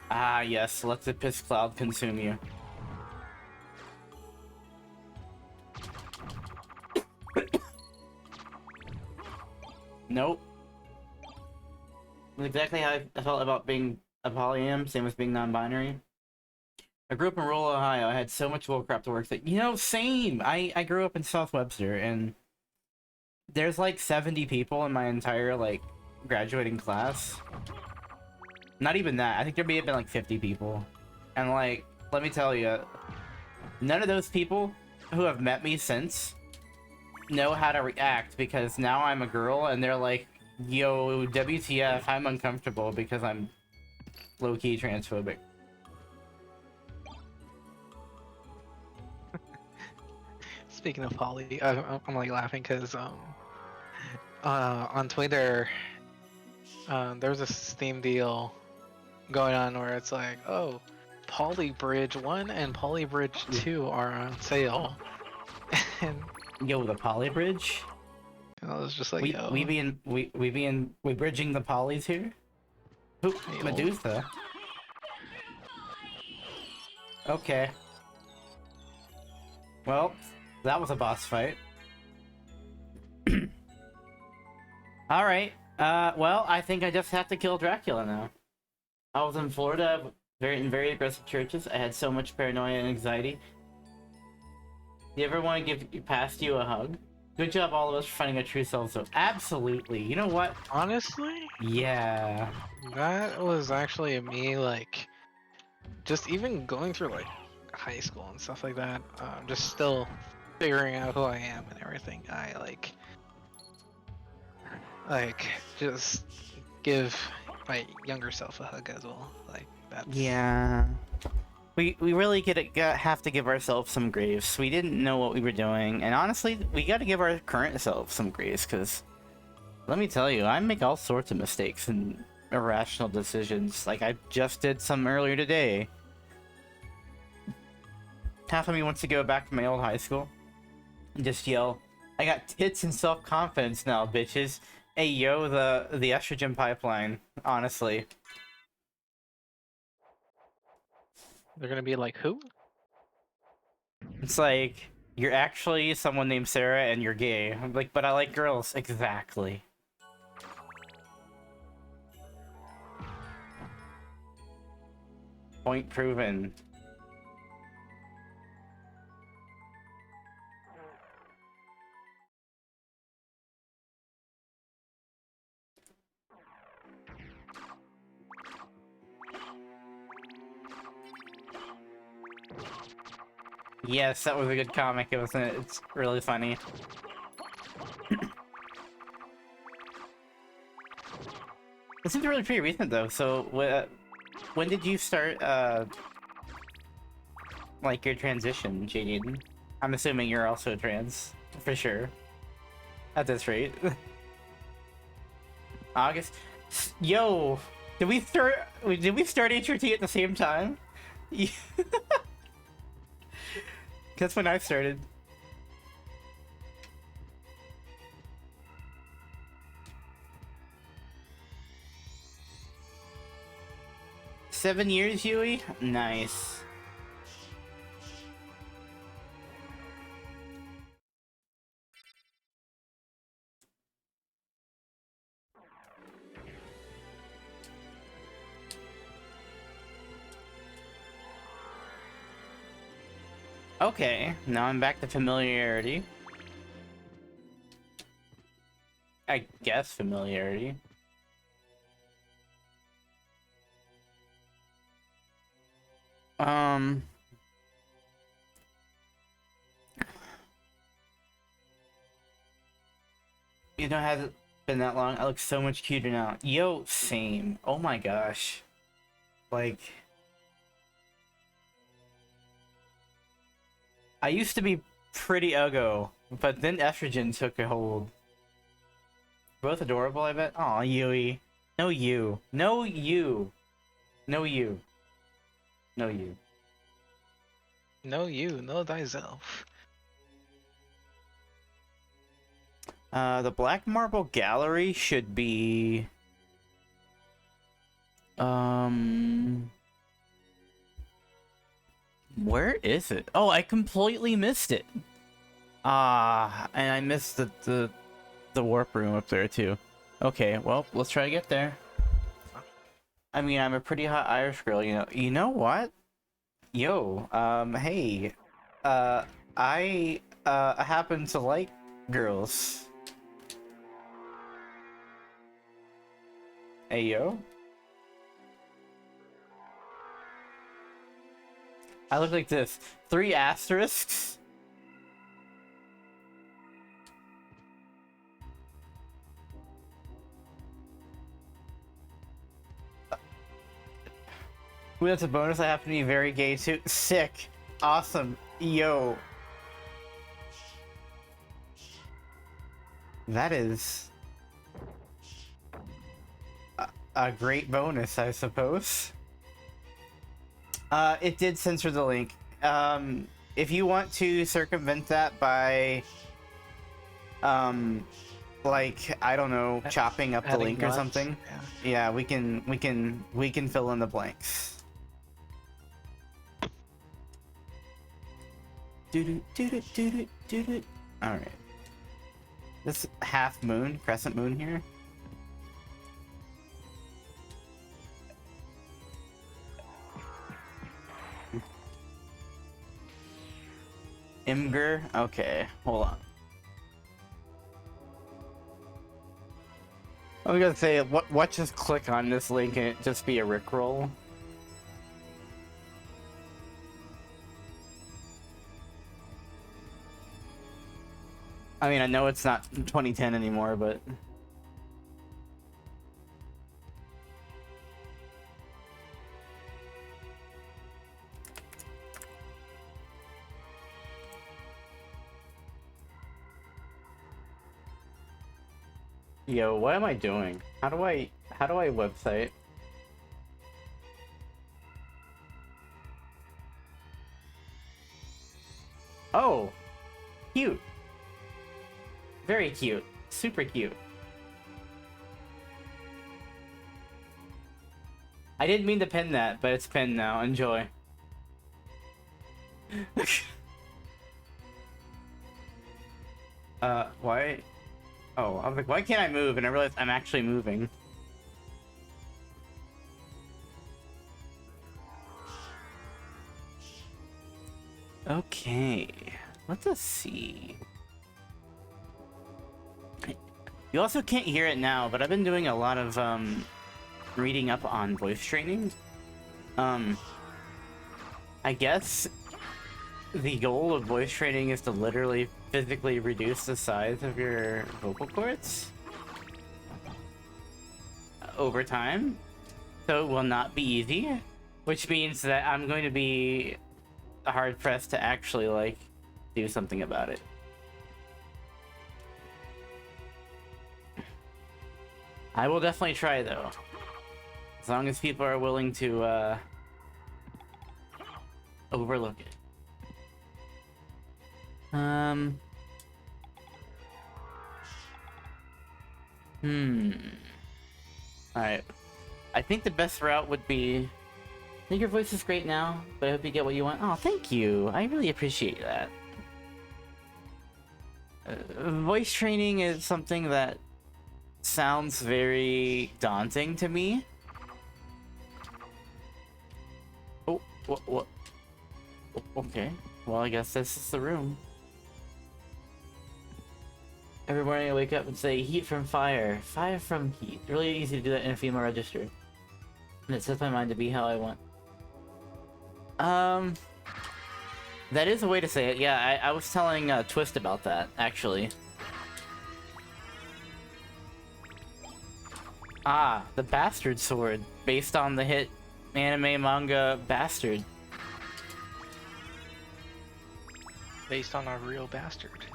Ah, yes. Let the piss cloud consume you. Nope. That's exactly how I felt about being a polyam, same as being non-binary. I grew up in rural Ohio. I had so much bullcrap to work that, you know, same! I grew up in South Webster, and there's like 70 people in my entire, like, graduating class.
Not even that. I think there may have been like 50 people. And like, let me tell you, none of those people who have met me since know how to react because now I'm a girl and they're like, yo, WTF, I'm uncomfortable because I'm low-key transphobic.
Speaking of Holly, I'm like laughing because on Twitter, there's a Steam deal going on where it's like, oh, Poly Bridge 1 and Poly Bridge 2 are on sale. And
Yo, the poly bridge?
I was just like, yo,
We bridging the polys here? Oop,
yo.
Medusa. Okay. Well, that was a boss fight. Alright. Well, I think I just have to kill Dracula now. I was in Florida, in very aggressive churches. I had so much paranoia and anxiety. You ever want to give past you a hug? Good job, all of us, for finding our true selves. So, absolutely. You know what?
Honestly,
Yeah.
that was actually me, like, just even going through like high school and stuff like that. Just still figuring out who I am and everything. I like just give my younger self a hug as well. Like that's
Yeah. We really have to give ourselves some grace. We didn't know what we were doing, and honestly, we got to give our current selves some grace, because let me tell you, I make all sorts of mistakes and irrational decisions. Like, I just did some earlier today. Half of me wants to go back to my old high school and just yell, I got tits and self-confidence now, bitches. Hey, yo, the estrogen pipeline, honestly.
they're gonna be like who?
It's like, you're actually someone named Sarah and you're gay. I'm like, but I like girls. Exactly. Point proven. Yes, that was a good comic. It's really funny. It seems really pretty recent though. So, when did you start, like your transition, Jaden? I'm assuming you're also trans, for sure. At this rate. August. Yo, did we start HRT at the same time? That's when I started. Seven years, Yui? Nice. Okay, now I'm back to familiarity. I guess familiarity. You know, it hasn't been that long. I look so much cuter now. Yo, same. Oh my gosh. Like, I used to be pretty uggo, but then estrogen took a hold. Both adorable, I bet. Aw, Yui. No you. No you. No you. No you.
No, you know thyself.
The Black Marble Gallery should be... Where is it? Oh, I completely missed it. And I missed the warp room up there too. Okay, well, let's try to get there. I mean, I'm a pretty hot Irish girl, you know. You know what? Yo, hey. I happen to like girls. Hey, yo. I look like this. 3 asterisks. Ooh, that's a bonus. I happen to be very gay too. Sick. Awesome. Yo. That is a great bonus, I suppose. It did censor the link. If you want to circumvent that by, like, I don't know, chopping up the
Adding
link or
nuts,
something, yeah, we can fill in the blanks. All right. This half moon, crescent moon here. Imgur? Okay, hold on. I was gonna say, what just click on this link and it just be a rickroll? I mean, I know it's not 2010 anymore, but... Yo, what am I doing? How do I website? Oh, cute. Very cute. Super cute. I didn't mean to pin that, but it's pinned now. Enjoy. Why? Oh, I was like, why can't I move? And I realized I'm actually moving. Okay, let us see. You also can't hear it now, but I've been doing a lot of reading up on voice training. I guess the goal of voice training is to literally physically reduce the size of your vocal cords over time, so it will not be easy, which means that I'm going to be hard pressed to actually like do something about it. I will definitely try though, as long as people are willing to overlook it. Alright. I think the best route would be... I think your voice is great now, but I hope you get what you want. Oh, thank you. I really appreciate that. Voice training is something that sounds very daunting to me. Oh, what? Okay. Well, I guess this is the room. Every morning I wake up and say, heat from fire, fire from heat. Really easy to do that in a female register. And it sets my mind to be how I want. That is a way to say it. Yeah, I was telling Twist about that, actually. Ah, the Bastard Sword, based on the hit anime manga Bastard.
Based on a real bastard.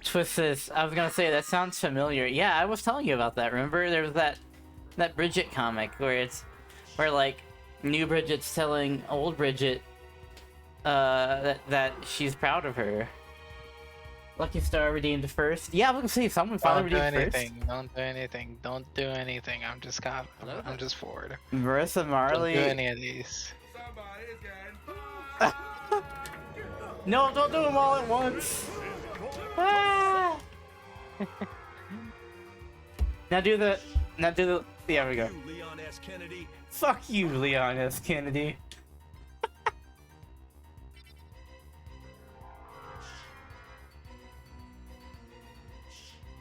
Twist says, I was gonna say, that sounds familiar. Yeah, I was telling you about that, remember? There was that Bridget comic where like, new Bridget's telling old Bridget, that she's proud of her. Lucky Star redeemed first. Yeah, I was gonna say, someone finally redeemed first.
Don't do anything. Don't do anything. I'm just forward.
Marissa Marley.
Don't do any of these.
No, don't do them all at once. Ah! Now do the. There we go.
Leon S. Kennedy.
Fuck you, Leon S. Kennedy.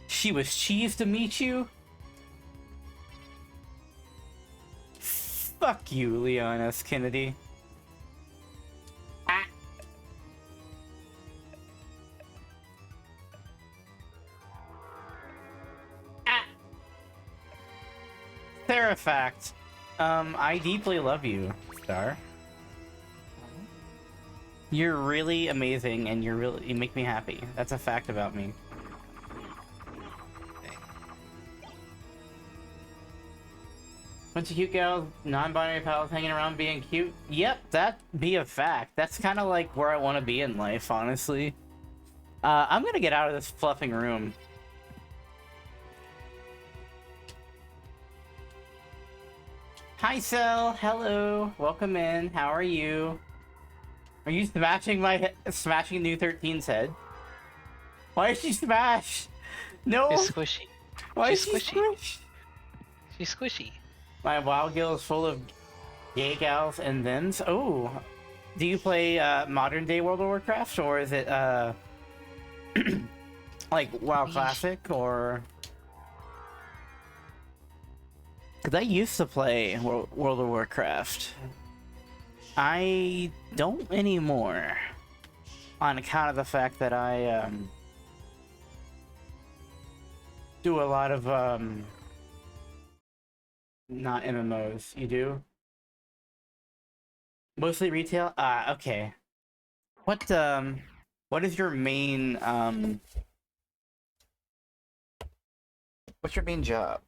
She was cheesed to meet you? Fuck you, Leon S. Kennedy. Therafact. I deeply love you, Star. You're really amazing, and you make me happy. That's a fact about me. Bunch of cute gals, non-binary pals hanging around being cute. Yep, that be a fact. That's kind of like where I want to be in life, honestly. I'm gonna get out of this fluffing room. Hi, Cell. Hello. Welcome in. How are you? Are you smashing New 13's head? Why is she smashed? No.
She's squishy.
Why is
She's
she
squishy.
squished?
She's squishy.
My WoW guild is full of gay gals and thems. Oh, do you play modern day World of Warcraft, or is it like WoW Classic, or? Because I used to play World of Warcraft. I don't anymore, on account of the fact that I do a lot of not MMOs. You do? Mostly retail? Okay. What is your main what's your main job?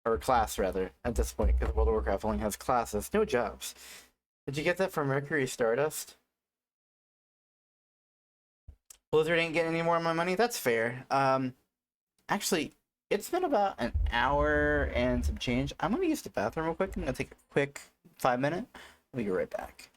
Or class, rather, at this point, because World of Warcraft only has classes, no jobs. Did you get that from Mercury Stardust? Blizzard ain't getting any more of my money? That's fair. Actually, it's been about an hour and some change. I'm gonna use the bathroom real quick. I'm gonna take a quick 5 minute. I'll be right back.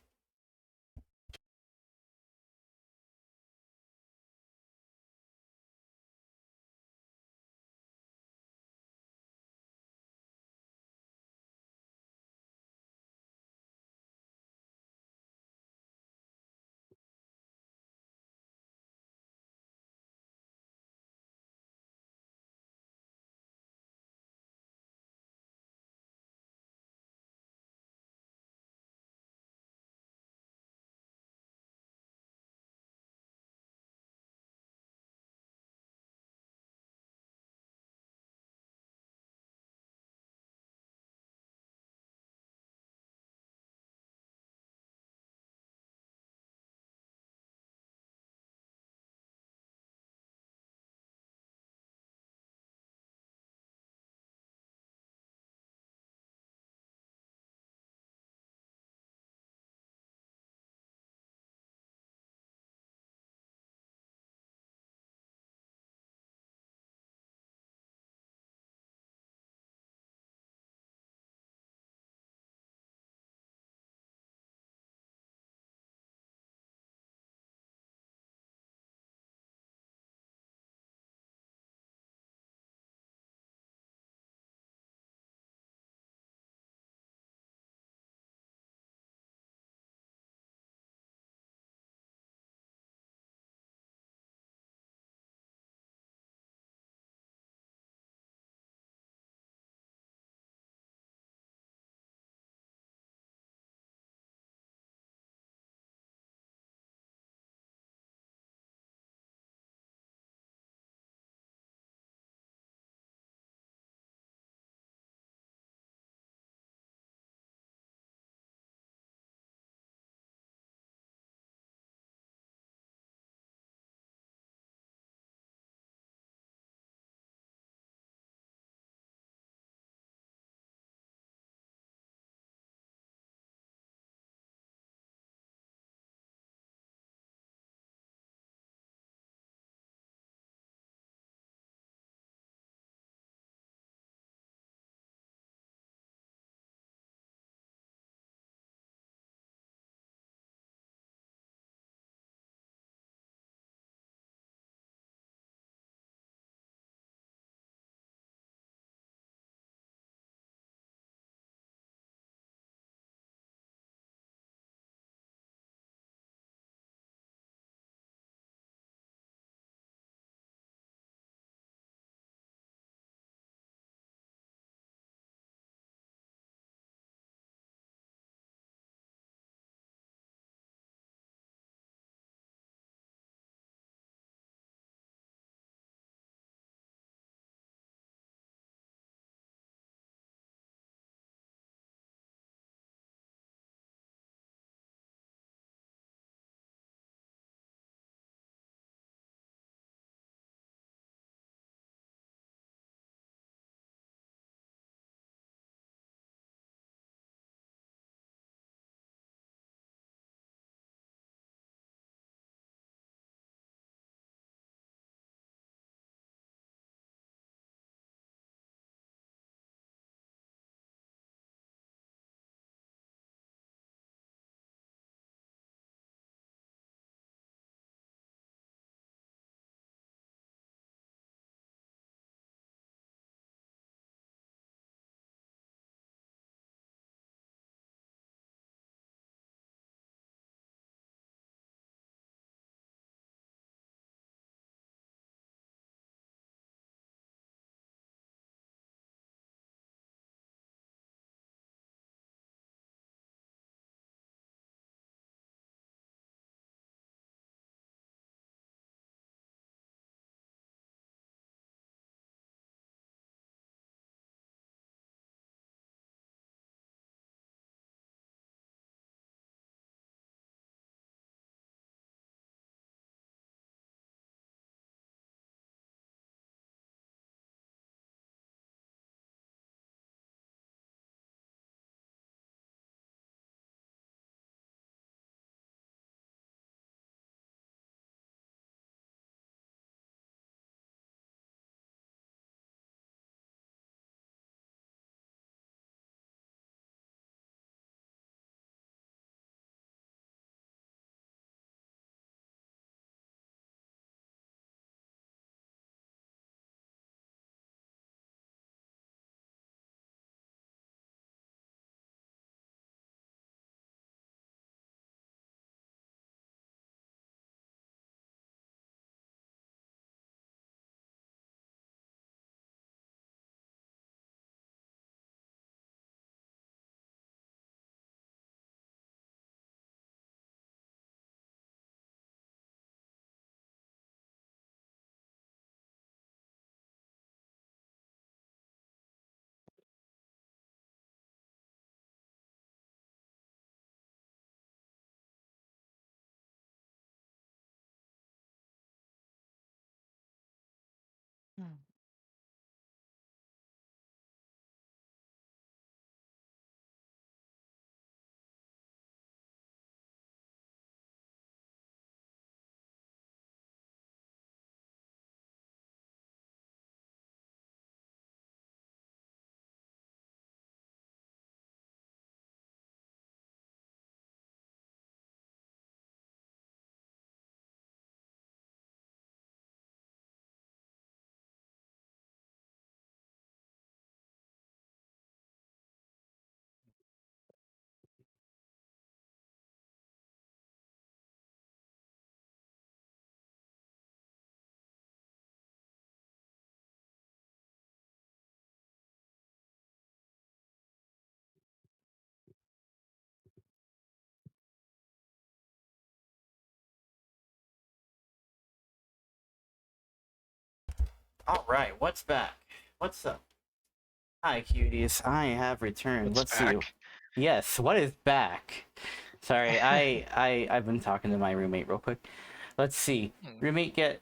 Hmm.
All right, what's back? What's up? Hi, cuties. I have returned.
What's
Let's see.
back?
Yes, what is back? Sorry, I've been talking to my roommate real quick. Let's see.
Hmm.
Roommate get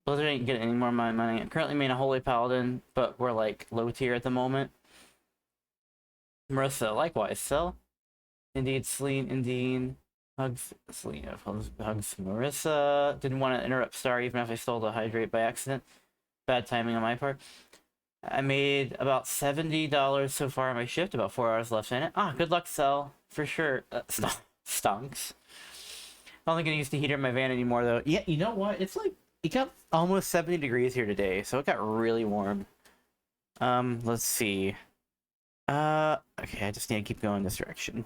Blizzard ain't getting any more of my money. I'm currently main a holy paladin, but we're like low tier at the moment. Marissa, likewise. Sell. Indeed, Celine, indeed. Hugs, Celine, hugs Marissa. Didn't want to interrupt Star even if I stole the hydrate by accident. Bad timing on my part. I made about $70 so far on my shift, about 4 hours left in it. Ah, good luck, Cell. For sure. Stonks. I don't think I use the heater in my van anymore, though. Yeah, you know what? It's like, it got almost 70 degrees here today, so it got really warm. Let's see. Okay, I just need to keep going this direction.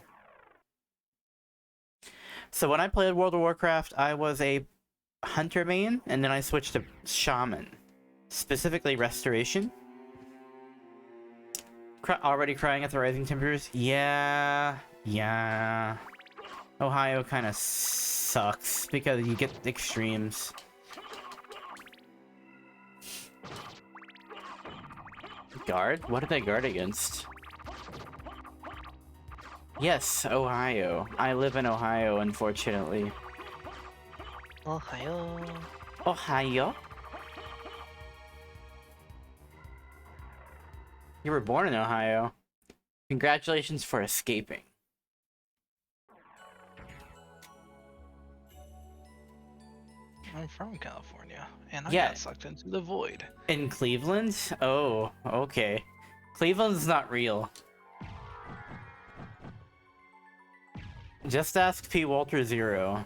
So when I played World of Warcraft, I was a hunter main, and then I switched to shaman. Specifically restoration. Already crying at the rising temperatures? Yeah. Ohio kind of sucks because you get extremes. Guard? What did I guard against? Yes, Ohio. I live in Ohio, unfortunately.
Ohio.
Ohio? You were born in Ohio. Congratulations for escaping.
I'm from California, and I
Yeah.
got sucked into the void.
In Cleveland? Oh, okay. Cleveland's not real. Just ask P. Walter Zero.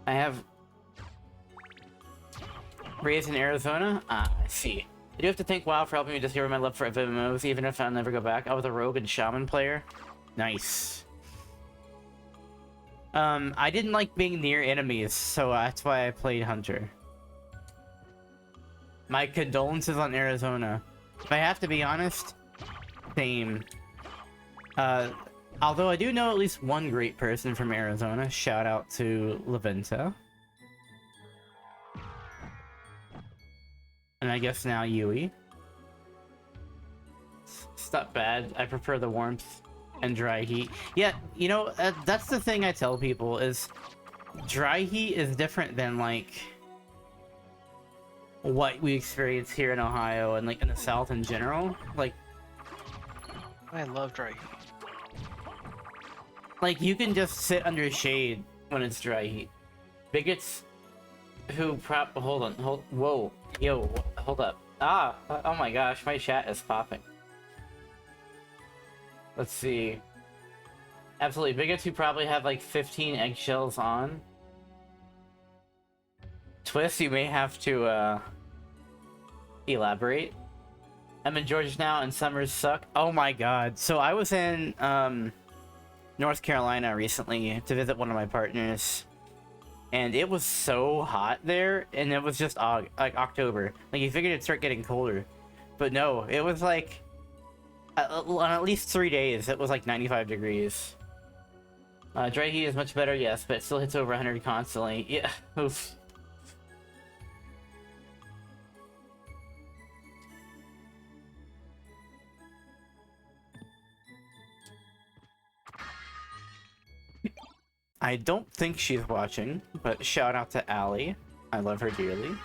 I have raised in Arizona? Ah, I see. I do have to thank WoW for helping me discover my love for MMOs, even if I'll never go back. I was a rogue and shaman player. Nice. I didn't like being near enemies, so that's why I played Hunter. My condolences on Arizona. If I have to be honest, same. Although I do know at least one great person from Arizona. Shout out to Leventa. And I guess now Yui. It's not bad. I prefer the warmth and dry heat. Yeah, you know, that's the thing I tell people is dry heat is different than like what we experience here in Ohio and like in the South in general.
I love dry heat.
Like you can just sit under shade when it's dry heat. Bigots who hold on, whoa, yo, hold up. Oh my gosh, my chat is popping. Let's see. Absolutely, bigots who probably have like 15 eggshells on. Twist, you may have to elaborate. I'm in Georgia now and summers suck. Oh my god. So I was in North Carolina recently to visit one of my partners. And it was so hot there, and it was just like October. Like you figured it'd start getting colder. But no, it was like on at least 3 days it was like 95 degrees. Dry heat is much better, yes, but it still hits over 100 constantly. Yeah. Oof. I don't think she's watching, but shout out to Allie. I love her dearly.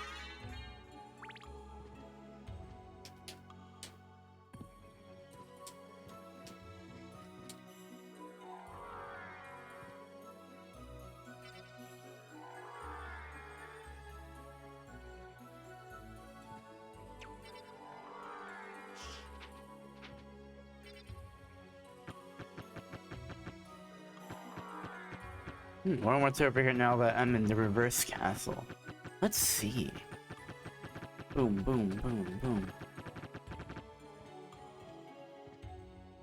Wonder what's over here now that I'm in the reverse castle. Let's see. Boom, boom, boom, boom.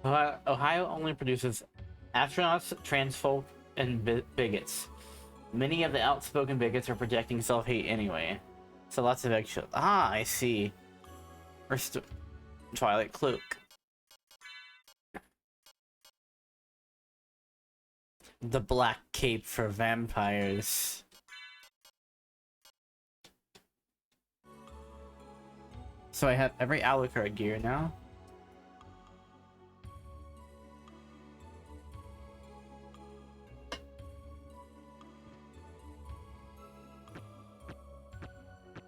Ohio only produces astronauts, transfolk, and bigots. Many of the outspoken bigots are projecting self-hate anyway. So lots of extra. Ah, I see. First, Twilight Cloak. The black cape for vampires. So I have every Alucard gear now.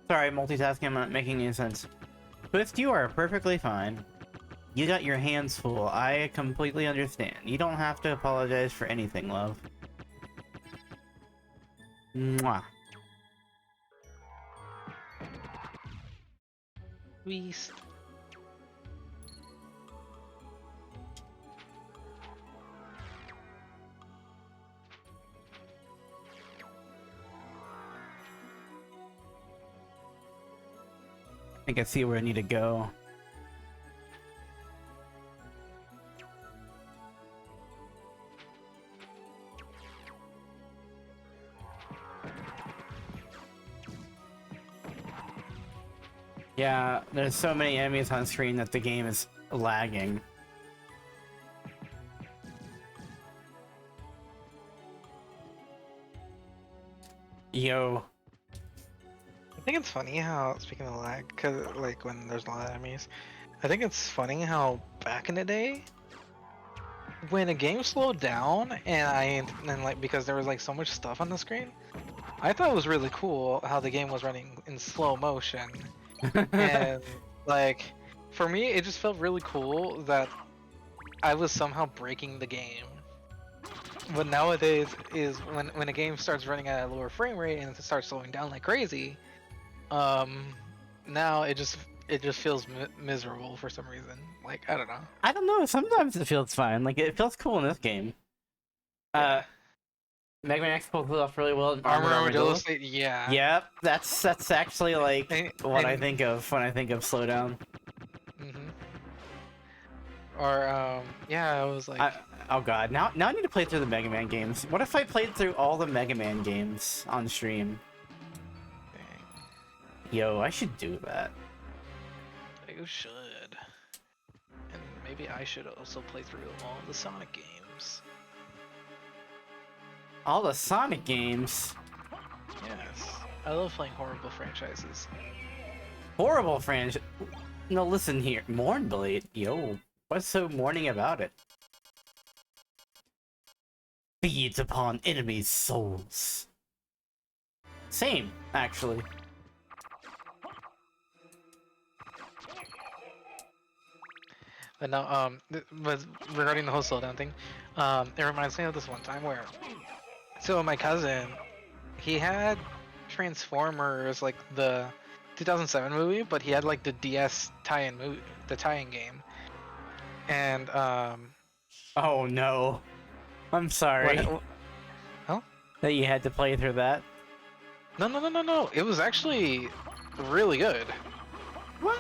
Sorry, multitasking, I'm not making any sense. Twist, you are perfectly fine. You got your hands full. I completely understand. You don't have to apologize for anything, love. Mwah.
Beast.
I think I see where I need to go. Yeah, there's so many enemies on screen that the game is lagging. Yo.
I think it's funny how, speaking of lag, cause like when there's a lot of enemies, I think it's funny how back in the day, when a game slowed down and like because there was like so much stuff on the screen, I thought it was really cool how the game was running in slow motion. And like for me it just felt really cool that I was somehow breaking the game. But nowadays is when a game starts running at a lower frame rate and it starts slowing down like crazy, now it just feels miserable for some reason. Like I don't know.
I don't know, sometimes it feels fine. Like it feels cool in this game.
Yeah.
Mega Man X pulls it off really well in
Armored
Armadillo.
Armadillo State, yeah.
Yep, that's actually like what I
and-
think of when I think of slowdown.
Mhm. Or yeah, I was like,
Oh god, now I need to play through the Mega Man games. What if I played through all the Mega Man games on stream?
dang,
Yo, I should do that.
you should. And maybe I should also play through all the Sonic games.
All the Sonic games.
Yes, I love playing horrible franchises.
Horrible franchise. No, listen here. Mournblade. Yo, what's so mourning about it? Feeds upon enemies' souls. Same, actually.
But now, but regarding the whole slowdown thing, it reminds me of this one time where, so my cousin, he had Transformers, like the 2007 movie, but he had like the DS tie-in movie, the tie-in game, and
Oh no. I'm sorry
Huh?
that you had to play through that.
No, it was actually really good.
What?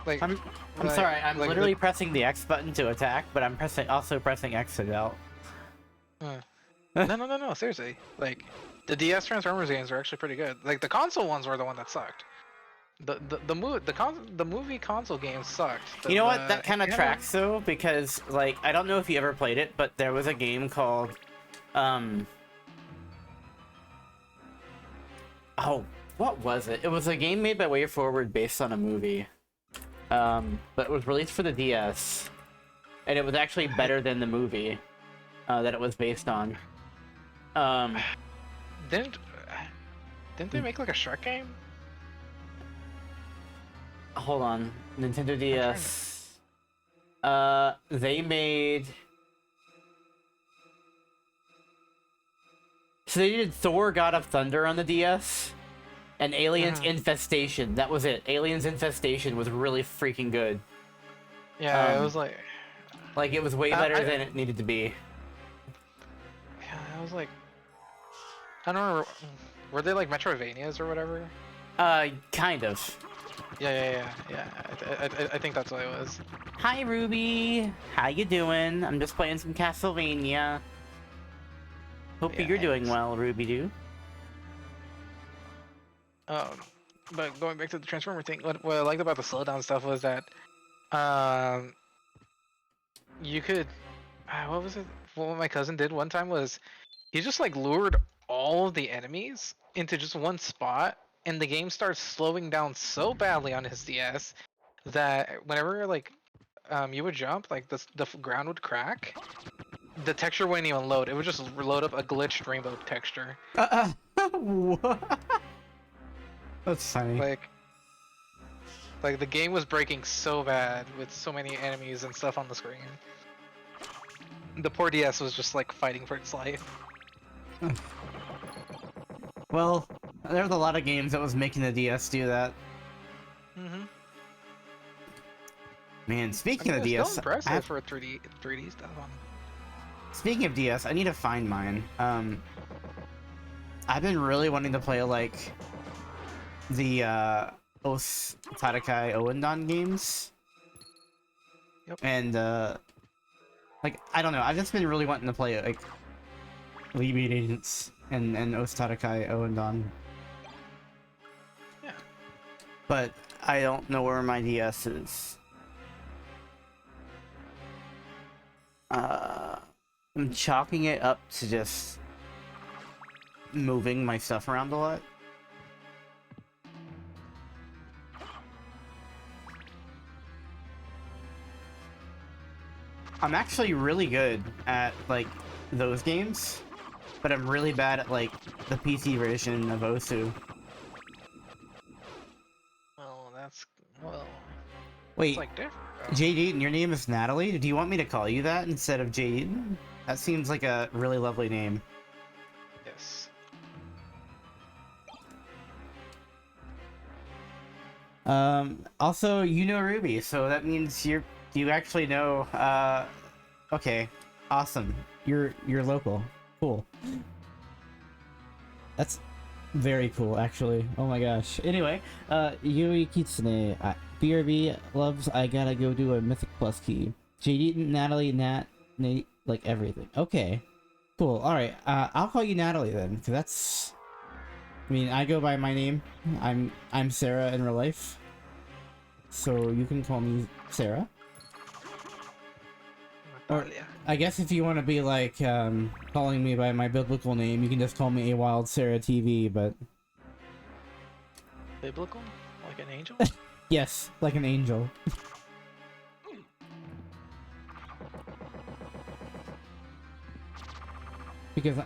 Like,
I'm
like-
sorry, I'm
like
literally pressing the X button to attack, but I'm also pressing X to out.
no, seriously. Like, the DS Transformers games are actually pretty good. Like, the console ones were the one that sucked. The movie console games sucked.
You know what? That kind of
yeah.
tracks though, because like I don't know if you ever played it, but there was a game called oh, what was it? It was a game made by WayForward based on a movie. But it was released for the DS. And it was actually better than the movie that it was based on.
Didn't didn't they make like a Shrek game?
hold on, Nintendo
trying to-
DS. They made. So they did Thor: God of Thunder on the DS, and Aliens Infestation. That was it. Aliens Infestation was really freaking good.
Yeah, it
Um,
was like,
Like it was way better than it needed to be.
yeah, I was like, I don't remember. Were they like Metroidvanias or whatever?
Kind of.
Yeah. I think that's what it was.
Hi Ruby, how you doing? I'm just playing some Castlevania. Hope
Yeah,
you're doing
it's-
well, Ruby Doo.
But going back to the Transformer thing, what I liked about the slowdown stuff was that, um, you could, what was it? What my cousin did one time was, he just like lured all of the enemies into just one spot, and the game starts slowing down so badly on his DS that whenever like, you would jump, like the ground would crack. The texture wouldn't even load. It would just load up a glitched rainbow texture.
What? That's funny.
Like the game was breaking so bad with so many enemies and stuff on the screen. The poor DS was just like fighting for its life.
Well, there's a lot of games that was making the DS do that.
Mm-hmm.
Man,
I
speaking
mean,
of
it's
DS,
still impressive for a 3D stuff on.
speaking of DS, I need to find mine. I've been really wanting to play like the Os Tarakai Owendon games.
Yep.
And like I don't know, I've just been really wanting to play like Lead Agents and Os Tarakai Owendon.
Yeah.
But I don't know where my DS is. I'm chalking it up to just moving my stuff around a lot. I'm actually really good at like those games, but I'm really bad at like the PC version of Osu.
Well, well.
Wait,
It's like different.
Jade Eaton, your name is Natalie? Do you want me to call you that instead of Jade Eaton? That seems like a really lovely name.
Yes.
Also, you know Ruby, so that means you actually know, okay. Awesome. You're local. Cool. That's very cool, actually. Oh my gosh. Anyway, Yui Kitsune, BRB loves I gotta go do a Mythic Plus key. JD, Natalie, Nate, like everything. Okay. Cool. Alright, I'll call you Natalie then, because that's... I mean, I go by my name. I'm Sarah in real life. So you can call me Sarah. Or,
Natalia.
I guess if you want to be like, calling me by my biblical name, you can just call me A Wild Sarah TV, but...
Biblical? Like an angel?
Yes, like an angel. Because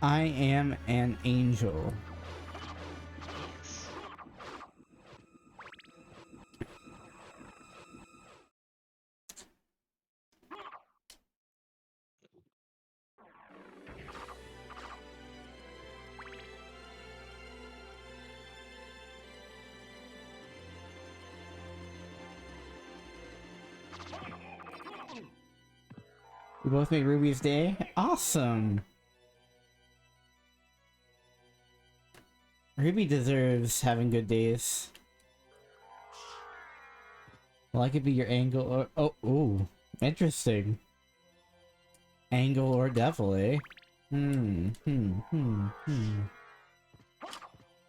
I am an angel.
Yes.
We both made Ruby's day? Awesome! Ruby deserves having good days. Well, I could be your angle or... Oh, ooh. Interesting. Angle or devil, eh?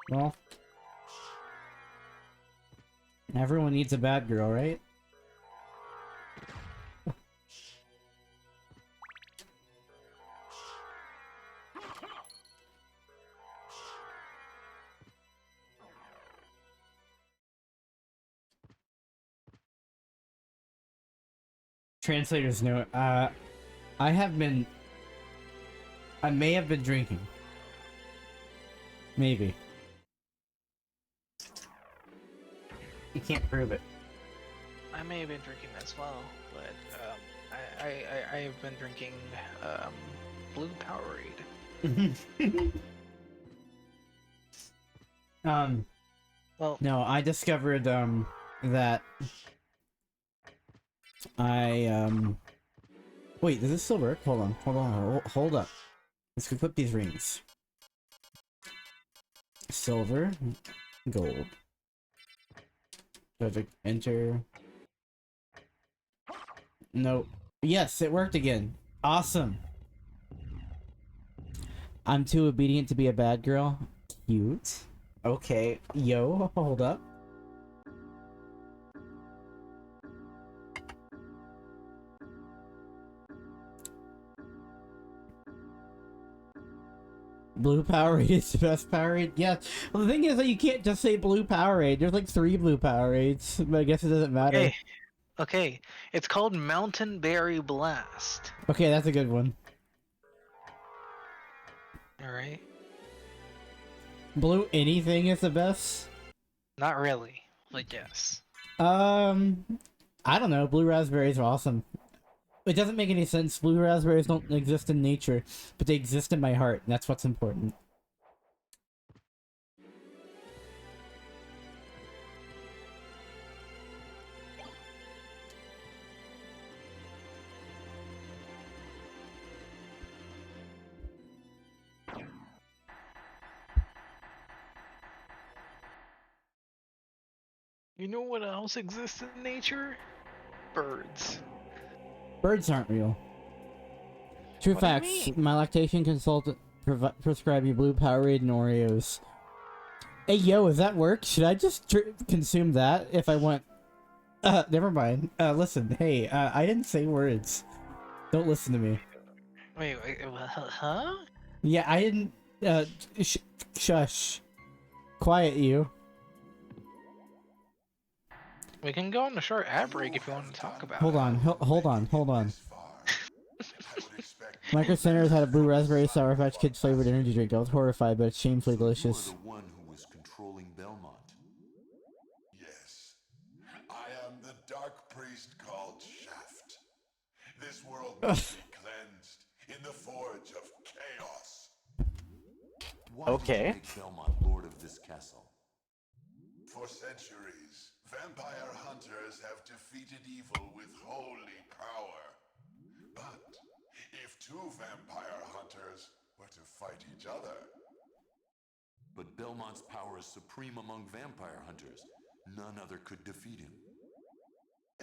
Well... Everyone needs a bad girl, right? Translator's note, I have been I may have been drinking. Maybe. You can't prove it.
I may have been drinking as well, but I have been drinking blue Powerade. Well,
No, I discovered that wait, does this still work? Hold on, hold up. Let's equip these rings. Silver, gold. Perfect. Enter. Nope. Yes, it worked again. Awesome. I'm too obedient to be a bad girl. Cute. Okay. Yo, hold up. Blue Powerade is the best Powerade? Yeah. Well, the thing is that you can't just say blue Powerade. There's like 3 blue Powerades, but I guess it doesn't matter.
okay, okay. It's called Mountain Berry Blast.
Okay, that's a good one.
All right.
Blue anything is the best?
Not really, but yes.
I don't know. Blue raspberries are awesome. It doesn't make any sense. Blue raspberries don't exist in nature, but they exist in my heart, and that's what's important.
You know what else exists in nature? Birds.
Birds aren't real. True
What do you
facts.
mean?
My lactation consultant prescribed me blue Powerade and Oreos. Hey, yo, does that work? Should I just consume that if I want? Never mind. Listen, hey, I didn't say words. Don't listen to me.
Wait, huh?
Yeah, I didn't. Shush. Quiet, you.
We can go on a short ad break if you want to talk about
Hold
it.
on, hold on. Micro Centers had a blue raspberry Sour Patch Kids flavored energy drink. I was horrified, but it's shamefully delicious.
You are the one who was controlling Belmont.
Yes. I am the dark priest called Shaft. This world must be cleansed in the forge of chaos.
Why
Okay.
did you make Belmont lord of this castle?
For centuries, vampire hunters have defeated evil with holy power. But if 2 vampire hunters were to fight each other,
But Belmont's power is supreme among vampire hunters. None other could defeat him.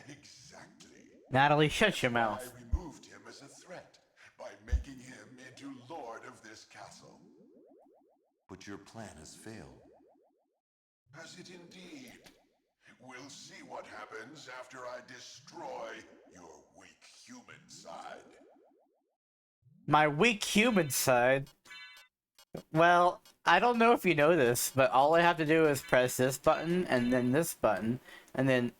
exactly.
Natalie, shut your
I
mouth.
removed him as a threat by making him into lord of this castle.
But your plan has failed.
Has it indeed? We'll see what happens after I destroy your weak human side.
My weak human side? Well, I don't know if you know this, but all I have to do is press this button, and then this button, and then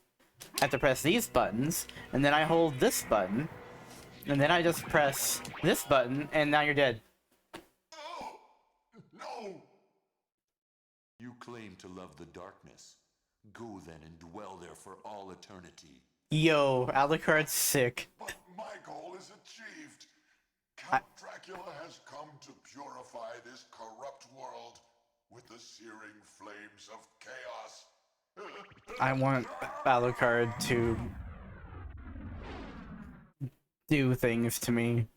I have to press these buttons, and then I hold this button, and then I just press this button, and now you're dead.
Oh! No!
You claim to love the darkness. Go then and dwell there for all eternity.
Yo, Alucard's sick.
But my goal is achieved. Count Dracula has come to purify this corrupt world with the searing flames of chaos.
I want Alucard to do things to me.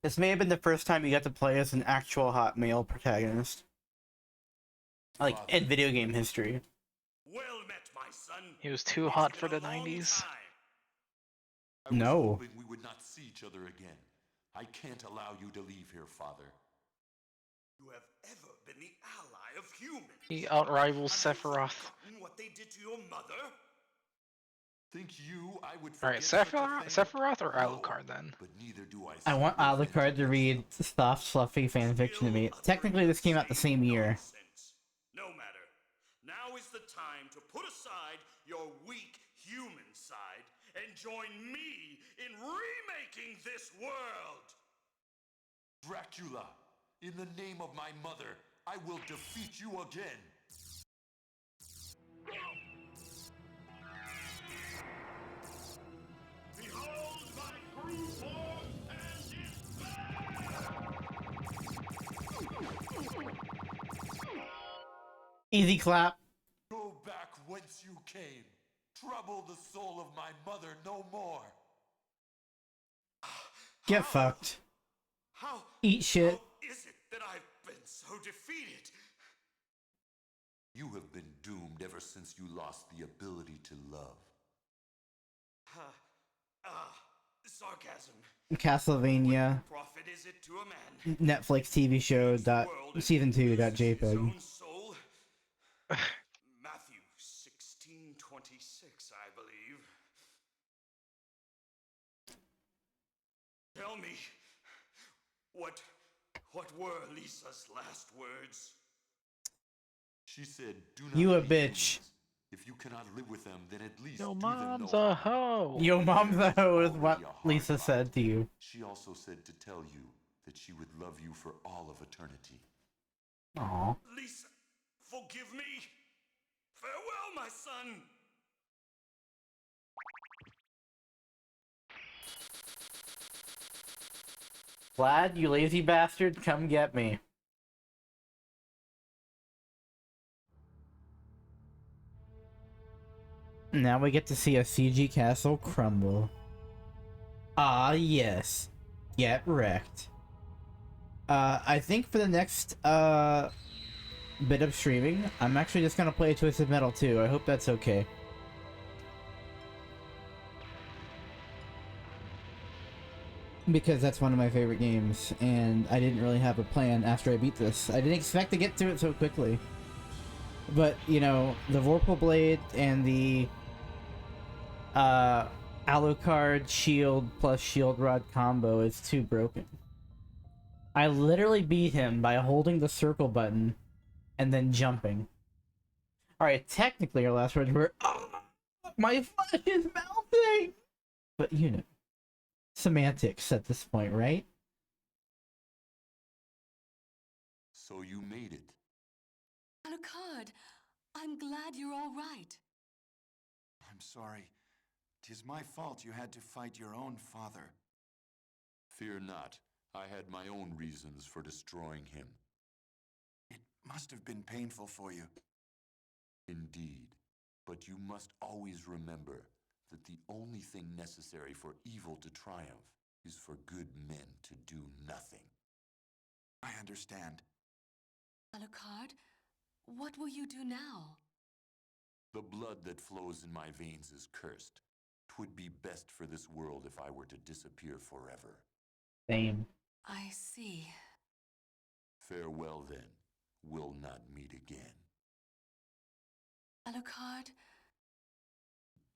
This may have been the first time you got to play as an actual hot male protagonist. Like, in video game history.
Well met, my son.
He was too hot for the 90s.
I was
No.
hoping we would not see each other again. I can't allow you to leave here, Father.
You have ever been the ally of humans.
He outrivals
Have you
Sephiroth.
forgotten what they did to your mother?
Think you I would
Alright,
forget such a
Sephiroth,
thing?
Sephiroth or
No,
Alucard then?
But neither do
I want
think revenge
Alucard to
against
read
them.
soft, fluffy fanfiction to me. Technically, this came out the same year.
Nonsense. No matter. Now is the time to put aside your weak human side and join me in remaking this world.
Dracula, in the name of my mother, I will defeat you again.
Behold my true form and its
Easy clap.
Go back whence you came. Trouble the soul of my mother no more.
Get fucked.
How
Eat shit.
how is it that I've been so defeated?
You have been doomed ever since you lost the ability to love.
Sarcasm.
Castlevania
Profit is it to a man?
Netflix TV show dot season 2 dot
His
JPEG.
own soul? Matthew 16:26, I believe. Tell me, what were Lisa's last words?
She said, do not
You a
hate
bitch.
humans. If you cannot live with them, then at least
Yo,
do them
mom's
no
a
harm.
hoe.
Yo, mom's a hoe is what
Already a hard
Lisa
lot.
said to you.
She also said to tell you that she would love you for all of eternity.
Aw.
Lisa, forgive me. Farewell, my son.
Vlad, you lazy bastard, come get me. Now we get to see a CG castle crumble. Ah, yes. Get wrecked. I think for the next, bit of streaming, I'm actually just gonna play Twisted Metal 2. I hope that's okay. Because that's one of my favorite games, and I didn't really have a plan after I beat this. I didn't expect to get to it so quickly. But, you know, the Vorpal Blade and the Alucard shield plus shield rod combo is too broken. I literally beat him by holding the circle button and then jumping. Alright, technically our last words were, "Oh, my flesh is melting!" But, you know, semantics at this point, right?
So you made it.
Alucard, I'm glad you're all right.
I'm sorry. 'Tis my fault you had to fight your own father.
Fear not. I had my own reasons for destroying him.
It must have been painful for you.
Indeed. But you must always remember that the only thing necessary for evil to triumph is for good men to do nothing.
I understand.
Alucard, what will you do now?
The blood that flows in my veins is cursed. 'Twould be best for this world if I were to disappear forever.
Same.
I see.
Farewell then. We'll not meet again.
Alucard,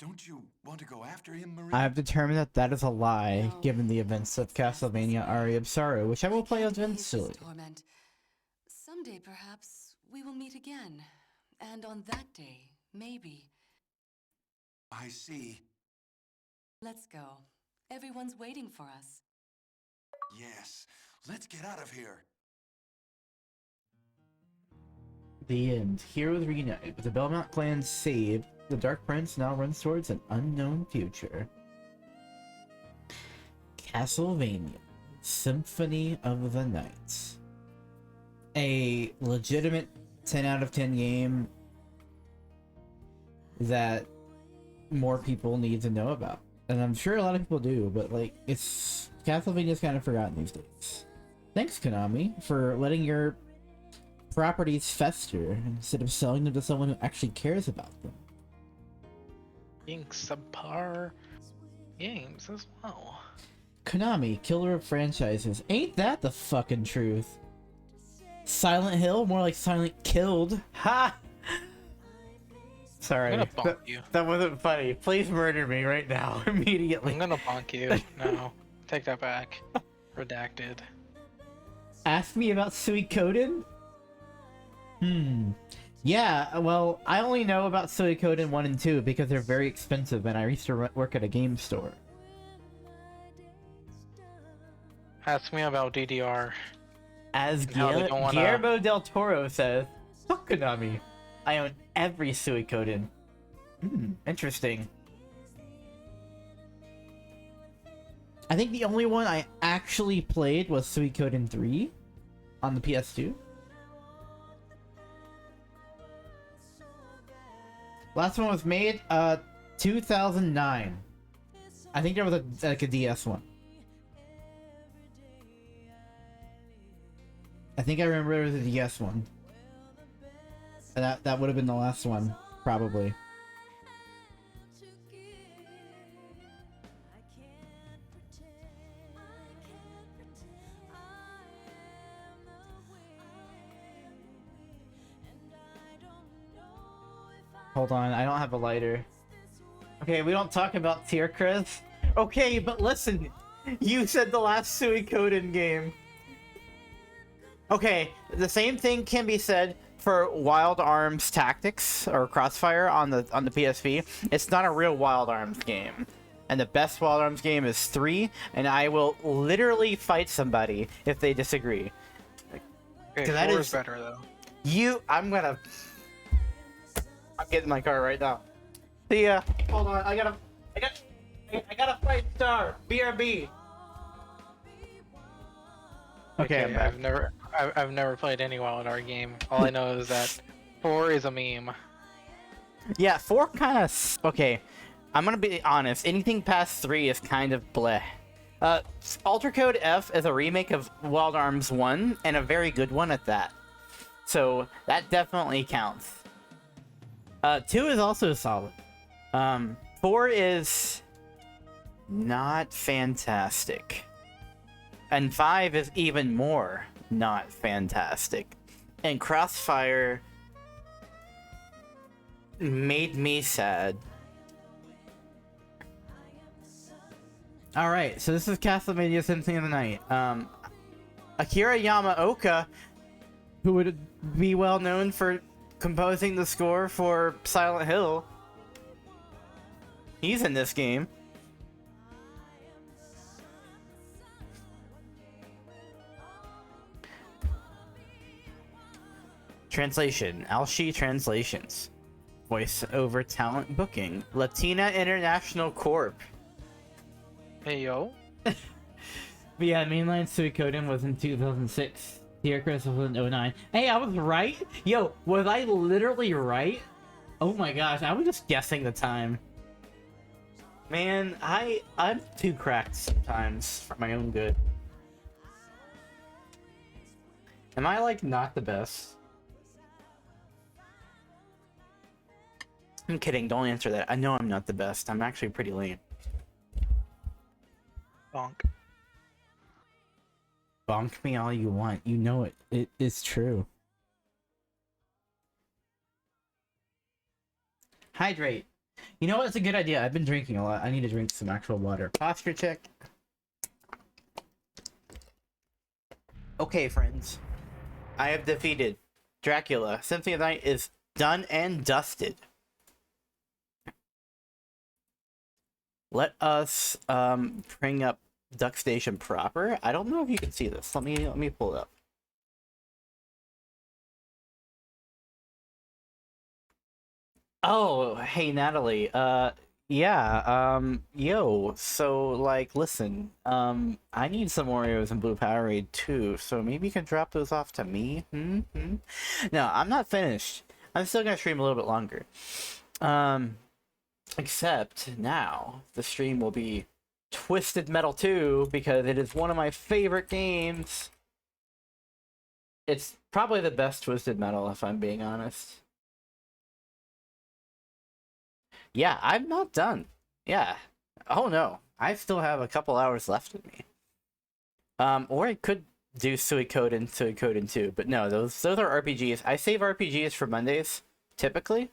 Don't you want to go after him, Marie?
I have determined that that is a lie,
No,
given the events of
it's best this
Castlevania
way.
Aria of Sorrow, which I will play
can't face this
eventually.
torment. Someday, perhaps, we will meet again. And on that day, maybe.
I see.
Let's go. Everyone's waiting for us.
Yes. Let's get out of here.
The end. Heroes reunite. With the Belmont clan saved, the Dark Prince now runs towards an unknown future. Castlevania Symphony of the Night. A legitimate 10 out of 10 game that more people need to know about. And I'm sure a lot of people do, but like, it's Castlevania's kind of forgotten these days. Thanks, Konami, for letting your properties fester instead of selling them to someone who actually cares about them.
Being subpar games as well.
Konami, killer of franchises. Ain't that the fucking truth? Silent Hill? More like Silent Killed. Ha! Sorry.
I'm gonna bonk you.
That wasn't funny. Please murder me right now, immediately.
I'm gonna bonk you. No, take that back. Redacted.
Ask me about Suikoden? Yeah, well, I only know about Suikoden 1 and 2 because they're very expensive, and I used to work at a game store.
Ask me about DDR.
As
And how they don't wanna-
Guillermo del Toro says, "Fuck Konami. I own every Suikoden." Interesting. I think the only one I actually played was Suikoden 3 on the PS2. Last one was made 2009. I think there was a DS one. I think I remember it was a DS one. And that would have been the last one, probably. Hold on, I don't have a lighter. Okay, we don't talk about tier, Chris. Okay, but listen, you said the last Suikoden game. Okay, the same thing can be said for Wild Arms Tactics or Crossfire on the PSP. It's not a real Wild Arms game. And the best Wild Arms game is 3, and I will literally fight somebody if they disagree.
Okay,
that
4
is
is better though.
I'm getting in my car right now. See ya. Hold on, I got a fight star. BRB. Okay, I'm back.
I've never played any Wild Art game. All I know is that 4 is a meme.
Yeah, 4 kind of... Okay, I'm gonna be honest. Anything past 3 is kind of bleh. Alter Code F is a remake of Wild Arms 1, and a very good one at that. So, that definitely counts. 2 is also solid. 4 is... not fantastic. And 5 is even more not fantastic. And Crossfire made me sad. Alright, so this is Castlevania Symphony of the Night. Akira Yamaoka, who would be well known for composing the score for Silent Hill, he's in this game. Translation, Alshi Translations. Voice over talent booking, Latina International Corp.
Hey yo.
But yeah, mainline Suikoden was in 2006. Theocris was in 2009. Hey, I was right? Yo, was I literally right? Oh my gosh, I was just guessing the time. Man, I'm too cracked sometimes for my own good. Am I, like, not the best? I'm kidding, don't answer that. I know I'm not the best. I'm actually pretty lame.
Bonk.
Bonk me all you want. You know it. It is true. Hydrate. You know what? It's a good idea. I've been drinking a lot. I need to drink some actual water. Posture check. Okay, friends. I have defeated Dracula. Symphony of the Night is done and dusted. Let us bring up Duck Station proper. I don't know if you can see this. Let me pull it up. Oh, hey Natalie. Yo, so like listen, I need some Oreos and Blue Powerade too, so maybe you can drop those off to me? No, I'm not finished. I'm still gonna stream a little bit longer. Except now the stream will be Twisted Metal 2 because it is one of my favorite games. It's probably the best Twisted Metal if I'm being honest. Yeah, I'm not done. Yeah. Oh no. I still have a couple hours left in me. Or I could do Suikoden 2, but no, those are RPGs. I save RPGs for Mondays, typically.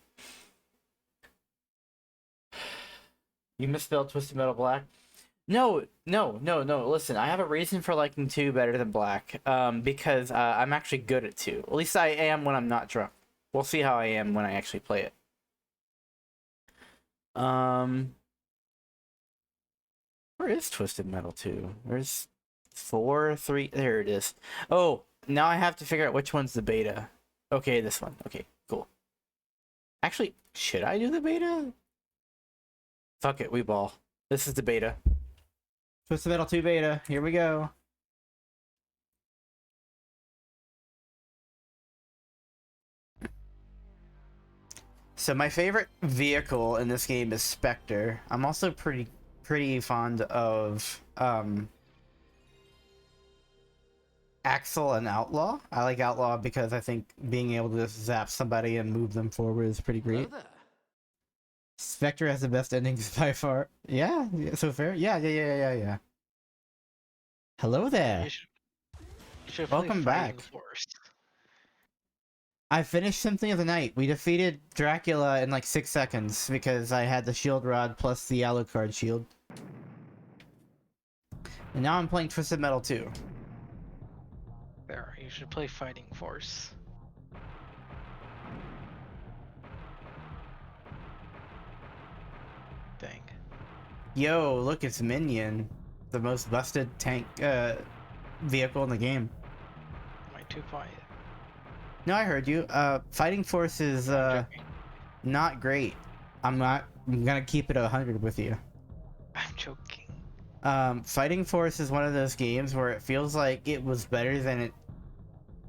You misspelled Twisted Metal Black? No. Listen, I have a reason for liking 2 better than Black. Because I'm actually good at 2. At least I am when I'm not drunk. We'll see how I am when I actually play it. Where is Twisted Metal 2? There's 4, 3. There it is. Oh, now I have to figure out which one's the beta. Okay, this one. Okay, cool. Actually, should I do the beta? Fuck it, we ball. This is the beta. Twisted Metal 2 beta. Here we go. So my favorite vehicle in this game is Spectre. I'm also pretty fond of Axel and Outlaw. I like Outlaw because I think being able to just zap somebody and move them forward is pretty great. Spectre has the best endings by far. Yeah, so fair. Yeah. Hello there.
You should
Welcome
play Fighting
back.
Force.
I finished Symphony of the Night. We defeated Dracula in like 6 seconds because I had the shield rod plus the Alucard shield. And now I'm playing Twisted Metal 2.
There, you should play Fighting Force. Dang.
Yo, look, it's Minion. The most busted tank vehicle in the game.
Am I too quiet?
No, I heard you. Fighting Force is not great. I'm gonna keep it 100 with you.
I'm joking.
Fighting Force is one of those games where it feels like it was better than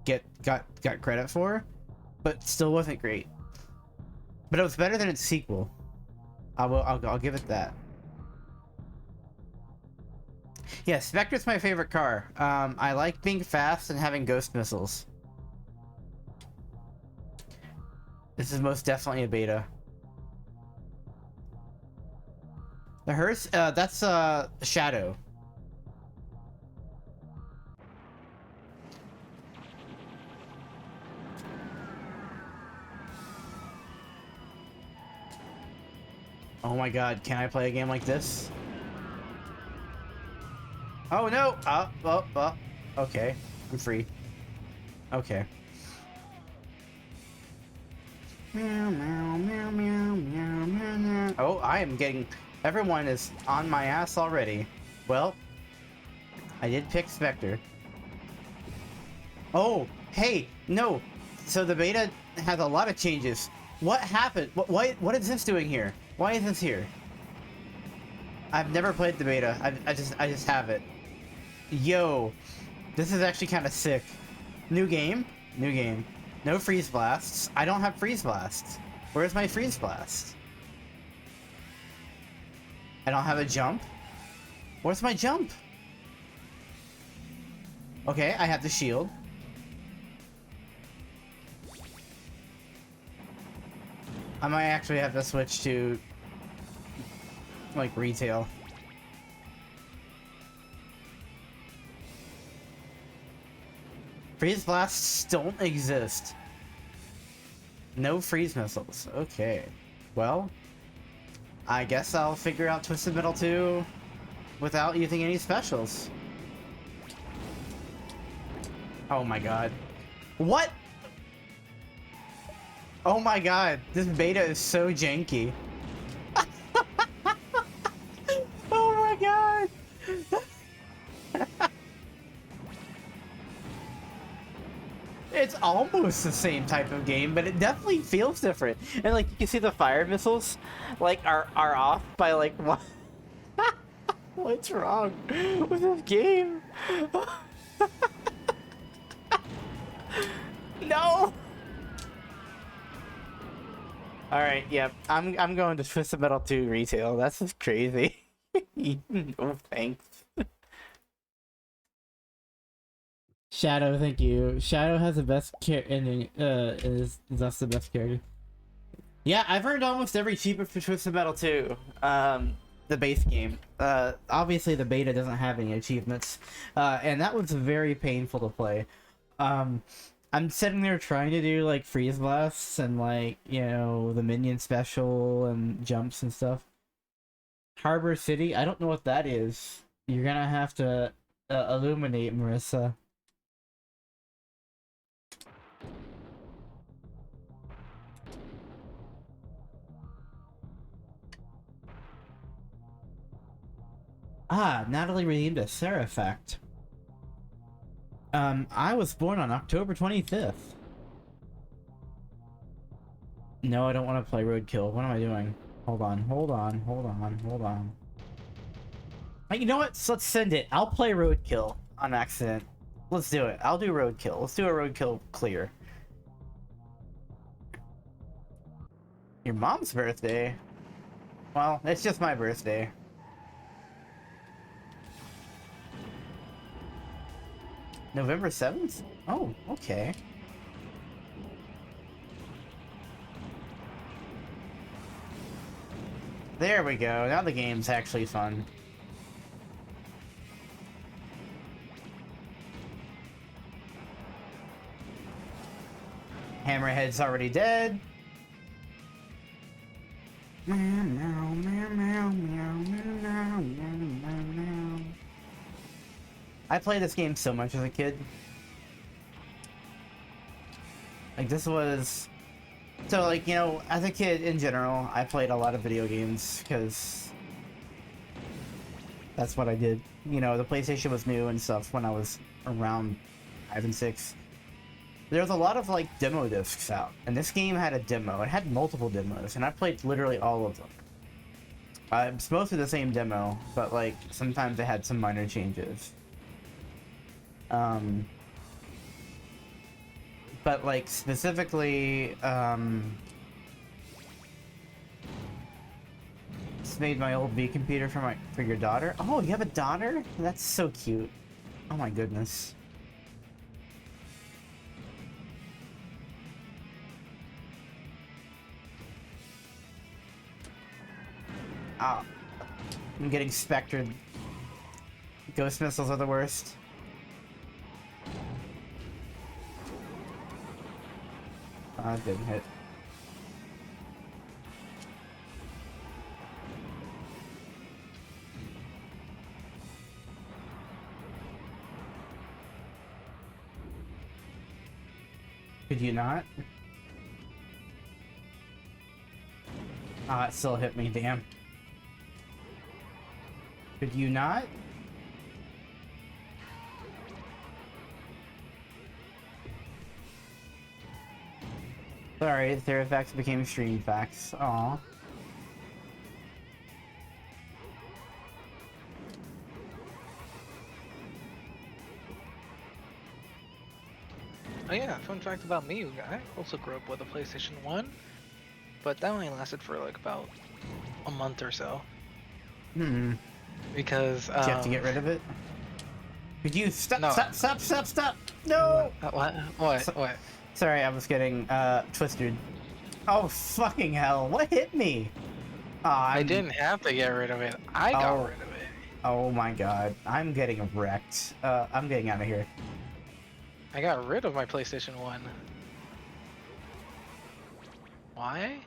it got credit for, but still wasn't great. But it was better than its sequel. I'll give it that. Yeah, Spectre's my favorite car. I like being fast and having ghost missiles. This is most definitely a beta. The hearse, that's Shadow. Oh my god, can I play a game like this? Oh no! Okay, I'm free. Okay. Meow, meow, meow, meow, meow, meow, meow. Oh, I am getting... Everyone is on my ass already. Well, I did pick Spectre. Oh, hey, no. So the beta has a lot of changes. What happened? What is this doing here? Why is this here? I've never played the beta. I just have it. Yo, this is actually kind of sick. New game? New game. No freeze blasts. I don't have freeze blasts. Where's my freeze blast? I don't have a jump. Where's my jump? Okay, I have the shield. I might actually have to switch to like retail. Freeze blasts don't exist. No freeze missiles. Okay. Well, I guess I'll figure out Twisted Metal 2 without using any specials. Oh my god. What? Oh my god, this beta is so janky. Oh my god. It's almost the same type of game, but it definitely feels different. And like you can see the fire missiles like are off by like what? What's wrong with this game? No. All right, yep. I'm going to Twisted Metal 2 retail. That's just crazy. No thanks. Shadow, thank you. Shadow has the best ending. Is that's the best character. Yeah, I've earned almost every achievement for Twisted Metal 2. The base game. Obviously the beta doesn't have any achievements, and that was very painful to play. I'm sitting there trying to do like freeze blasts and like, you know, the minion special and jumps and stuff. Harbor City, I don't know what that is. You're gonna have to illuminate, Marissa. Ah, Natalie redeemed a Serafact. I was born on October 25th. No, I don't want to play Roadkill. What am I doing? Hold on. You know what? Let's send it. I'll play Roadkill on accident. Let's do it. I'll do Roadkill. Let's do a Roadkill clear. Your mom's birthday? Well, it's just my birthday. November 7th? Oh, okay. There we go. Now the game's actually fun. Hammerhead's already dead. I played this game so much as a kid. Like, this was... So, like, you know, as a kid in general, I played a lot of video games, because... that's what I did. You know, the PlayStation was new and stuff when I was around 5 and 6. There was a lot of, like, demo discs out, and this game had a demo. It had multiple demos, and I played literally all of them. It's mostly the same demo, but, like, sometimes it had some minor changes. But, like, specifically, just made my old V computer for your daughter. Oh, you have a daughter? That's so cute. Oh my goodness. Ah, I'm getting spectered. Ghost missiles are the worst. Ah, didn't hit. Could you not? Ah, it still hit me, damn. Could you not? Sorry, their effects became stream facts. Aw.
Oh yeah, fun fact about me, I also grew up with a PlayStation 1, but that only lasted for like about a month or so.
Hmm.
Because
Did you have to get rid of it? Could you stop?
No.
Stop! No!
What?
Sorry, I was getting twisted. Oh fucking hell! What hit me?
I didn't have to get rid of it. I got rid of it.
Oh my god, I'm getting wrecked. I'm getting out of here.
I got rid of my PlayStation 1. Why?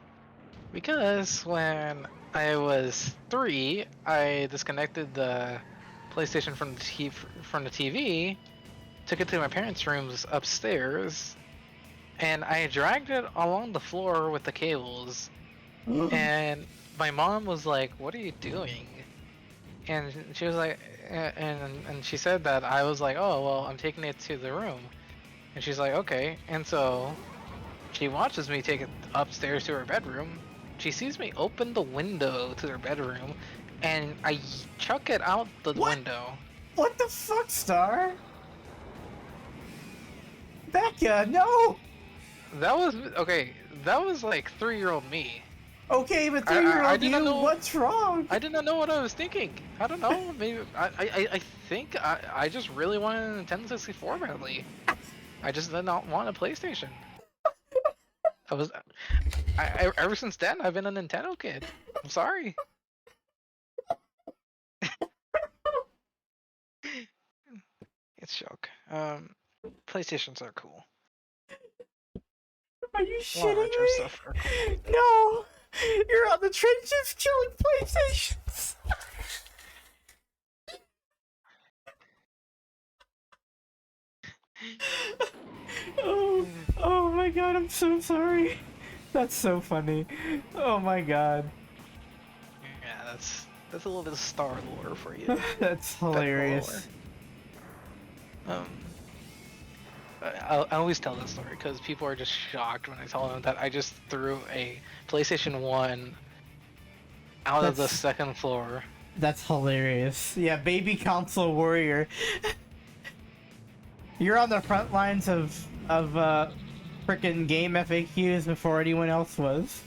Because when I was 3, I disconnected the PlayStation from the TV, took it to my parents' rooms upstairs, and I dragged it along the floor with the cables. And my mom was like, "What are you doing?" And she was like, and she said that I was like, "Oh well, I'm taking it to the room." And she's like, "Okay." And so she watches me take it upstairs to her bedroom. She sees me open the window to her bedroom, and I chuck it out the window.
What the fuck, Star? Becca, no!
That was okay. That was like 3-year-old me.
Okay, but
I
3-year-old
did not
you,
know-
what's wrong?
I did not know what I was thinking. I don't know. Maybe I think I just really wanted a Nintendo 64 badly. I just did not want a PlayStation. I ever since then I've been a Nintendo kid. I'm sorry. It's joke. PlayStations are cool.
Are you
More
shitting
retro
me?
stuff are cool.
No! You're on the trenches killing PlayStations! Oh my god, I'm so sorry. That's so funny. Oh my god.
Yeah, That's a little bit of Star lore for you.
That's hilarious.
Um, I always tell this story because people are just shocked when I tell them that I just threw a PlayStation 1 out of the
That's-
second floor.
That's hilarious. Yeah, baby console warrior. You're on the front lines of frickin' game FAQs before anyone else was.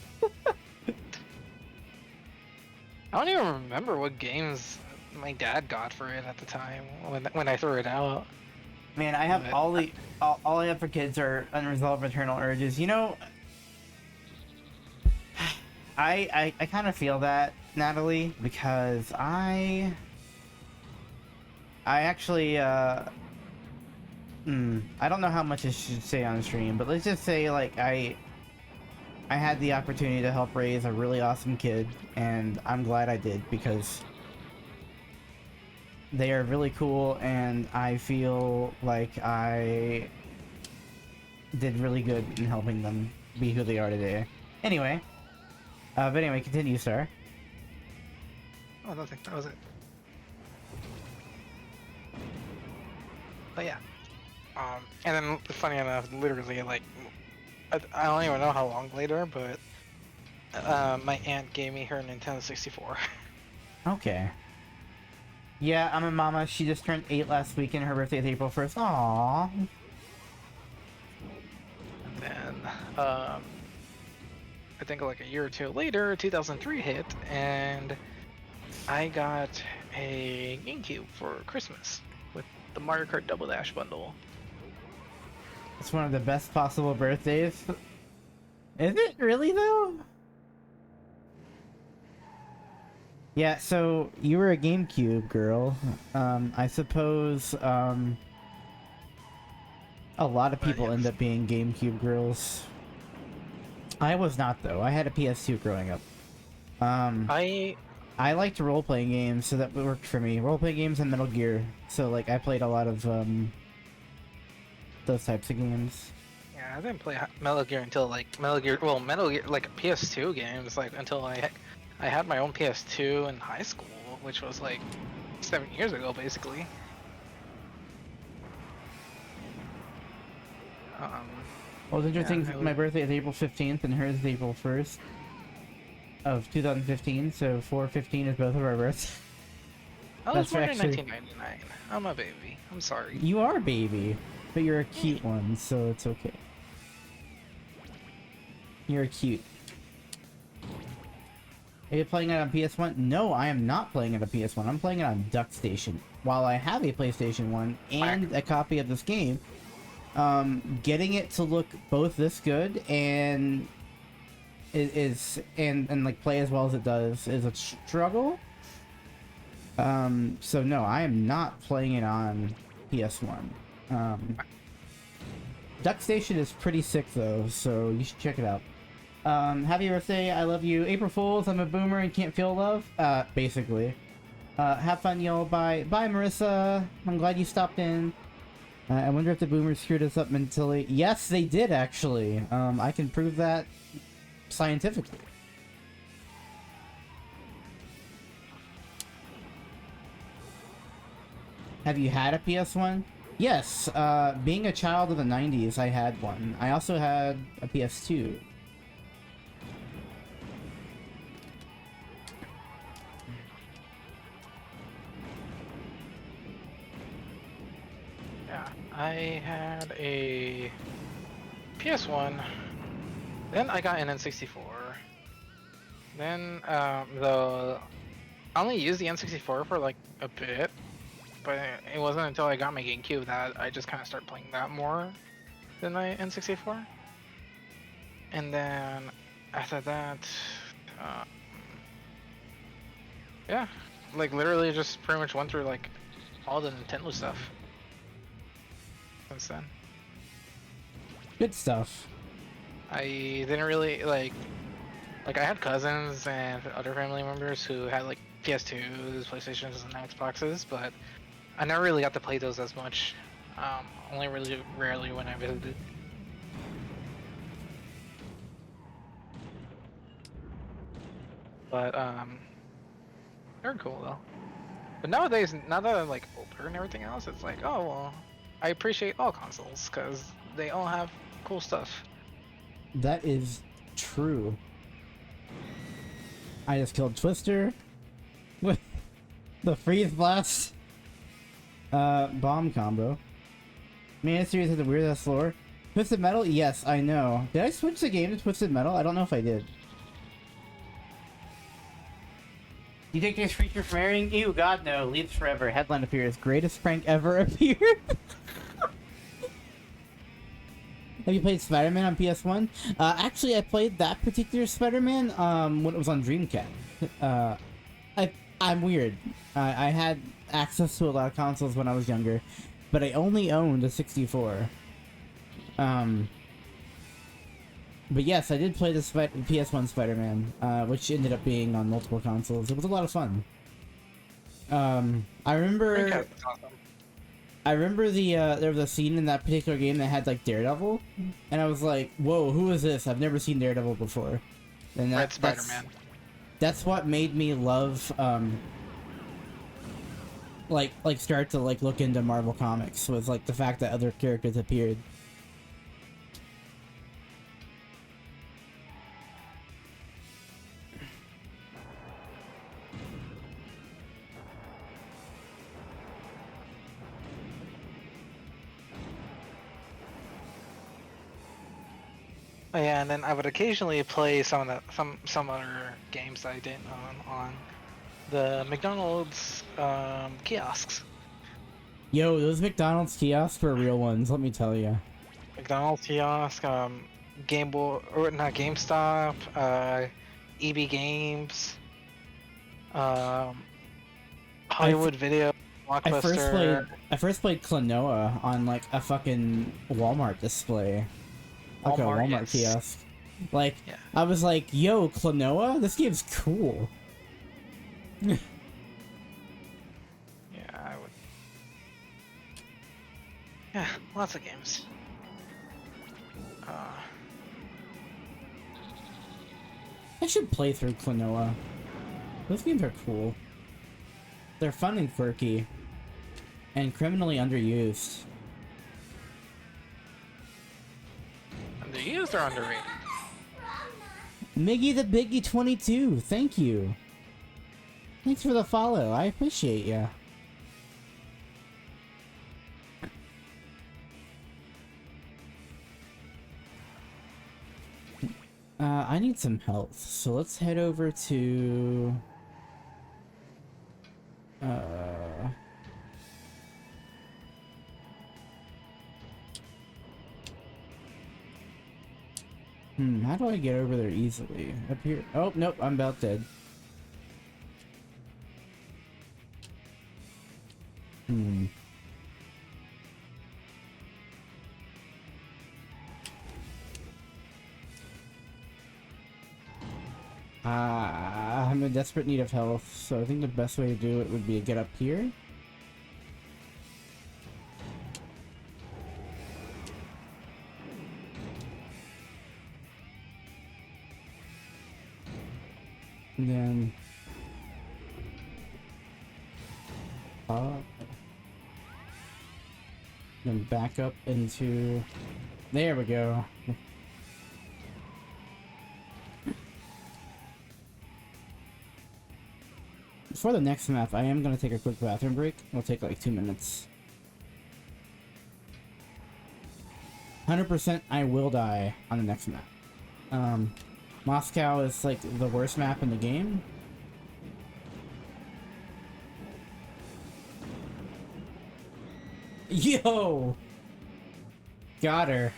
I don't even remember what games my dad got for it at the time when I threw it out.
Man, I have
But-
all I have for kids are unresolved maternal urges. You know, I kind of feel that, Natalie, because I actually I don't know how much I should say on stream, but let's just say like I had the opportunity to help raise a really awesome kid, and I'm glad I did because they are really cool, and I feel like I did really good in helping them be who they are today. Anyway, but anyway, continue, sir.
Oh, nothing. That was it. But yeah. And then funny enough, literally like I don't even know how long later, but my aunt gave me her Nintendo 64.
Okay. Yeah, I'm a mama. She just turned 8 last week, and her birthday is April 1st. Aww.
And then I think like a year or two later, 2003 hit, and I got a GameCube for Christmas with the Mario Kart Double Dash bundle.
It's one of the best possible birthdays. Is it really, though? Yeah, so you were a GameCube girl. I suppose, a lot of people end up being GameCube girls. I was not, though. I had a PS2 growing up. I liked role-playing games, so that worked for me. Role-playing games and Metal Gear. So, like, I played a lot of, those types of games.
Yeah, I didn't play Metal Gear until like Metal Gear, like PS2 games, like until I had my own PS2 in high school, which was like 7 years ago, basically.
Well, it's interesting.
Yeah,
My birthday is April 15th, and hers is April 1st of 2015. So 4/15 is both of our birthdays.
I was
That's
born in
actually-
1999. I'm a baby. I'm sorry.
You are a baby, but you're a cute one, so it's okay. You're cute. Are you playing it on PS1? No, I am not playing it on PS1. I'm playing it on Duck Station. While I have a PlayStation 1 and a copy of this game, getting it to look both this good and like play as well as it does is a struggle. So no, I am not playing it on PS1. Duck Station is pretty sick though, so you should check it out. Happy birthday, I love you. April Fools, I'm a boomer and can't feel love. Basically. Have fun, y'all. Bye. Bye, Marissa. I'm glad you stopped in. I wonder if the boomers screwed us up mentally. Yes, they did, actually. I can prove that scientifically. Have you had a PS1? Yes, being a child of the 90s, I had one. I also had a PS2.
Yeah, I had a PS1. Then I got an N64. Then I only used the N64 for like a bit, but it wasn't until I got my GameCube that I just kind of started playing that more than my N64. And then after that, yeah, like literally just pretty much went through like all the Nintendo stuff since then.
Good stuff.
I didn't really like I had cousins and other family members who had like PS2s, PlayStations, and Xboxes, but I never really got to play those as much. Only really rarely when I visited. But They're cool though. But nowadays, now that I'm like older and everything else, it's like, oh well, I appreciate all consoles because they all have cool stuff.
That is true. I just killed Twister with the freeze blast bomb combo. Man, series has the weirdest lore. Twisted Metal? Yes, I know. Did I switch the game to Twisted Metal? I don't know if I did. Do you think there's creature from airing? Ew, God no. Leaves forever. Headline appears. Greatest prank ever appeared. Have you played Spider-Man on PS1? Actually, I played that particular Spider-Man when it was on Dreamcast. I'm weird. I had access to a lot of consoles when I was younger, but I only owned a 64. But yes, I did play the PS1 Spider-Man, which ended up being on multiple consoles. It was a lot of fun. I remember there was a scene in that particular game that had like Daredevil, and I was like, "Whoa, who is this? I've never seen Daredevil before." And
Red Spider-Man.
That's what made me love like start to like look into Marvel Comics, was like the fact that other characters appeared.
Oh, yeah, and then I would occasionally play some other games that I didn't own on the McDonald's kiosks.
Yo, those McDonald's kiosks were real ones, let me tell you.
McDonald's kiosk, Game Boy, or not GameStop, EB Games, Hollywood Video, Blockbuster.
I first played Klonoa on like a fucking Walmart display. Like a Walmart kiosk. Like,
yeah.
I was like, yo, Klonoa? This game's cool.
Yeah, I would. Yeah, lots of games.
I should play through Klonoa. Those games are cool. They're fun and quirky. And criminally underused.
Underused or underrated?
Miggy the Biggie 22, thank you. Thanks for the follow, I appreciate ya. I need some health, so let's head over to... how do I get over there easily? Up here? Oh, nope, I'm about dead. I'm in desperate need of health, so I think the best way to do it would be to get up here. And then back up into... There we go. For the next map, I am going to take a quick bathroom break. It'll take like 2 minutes. 100% I will die on the next map. Moscow is like the worst map in the game. Yo! Got her.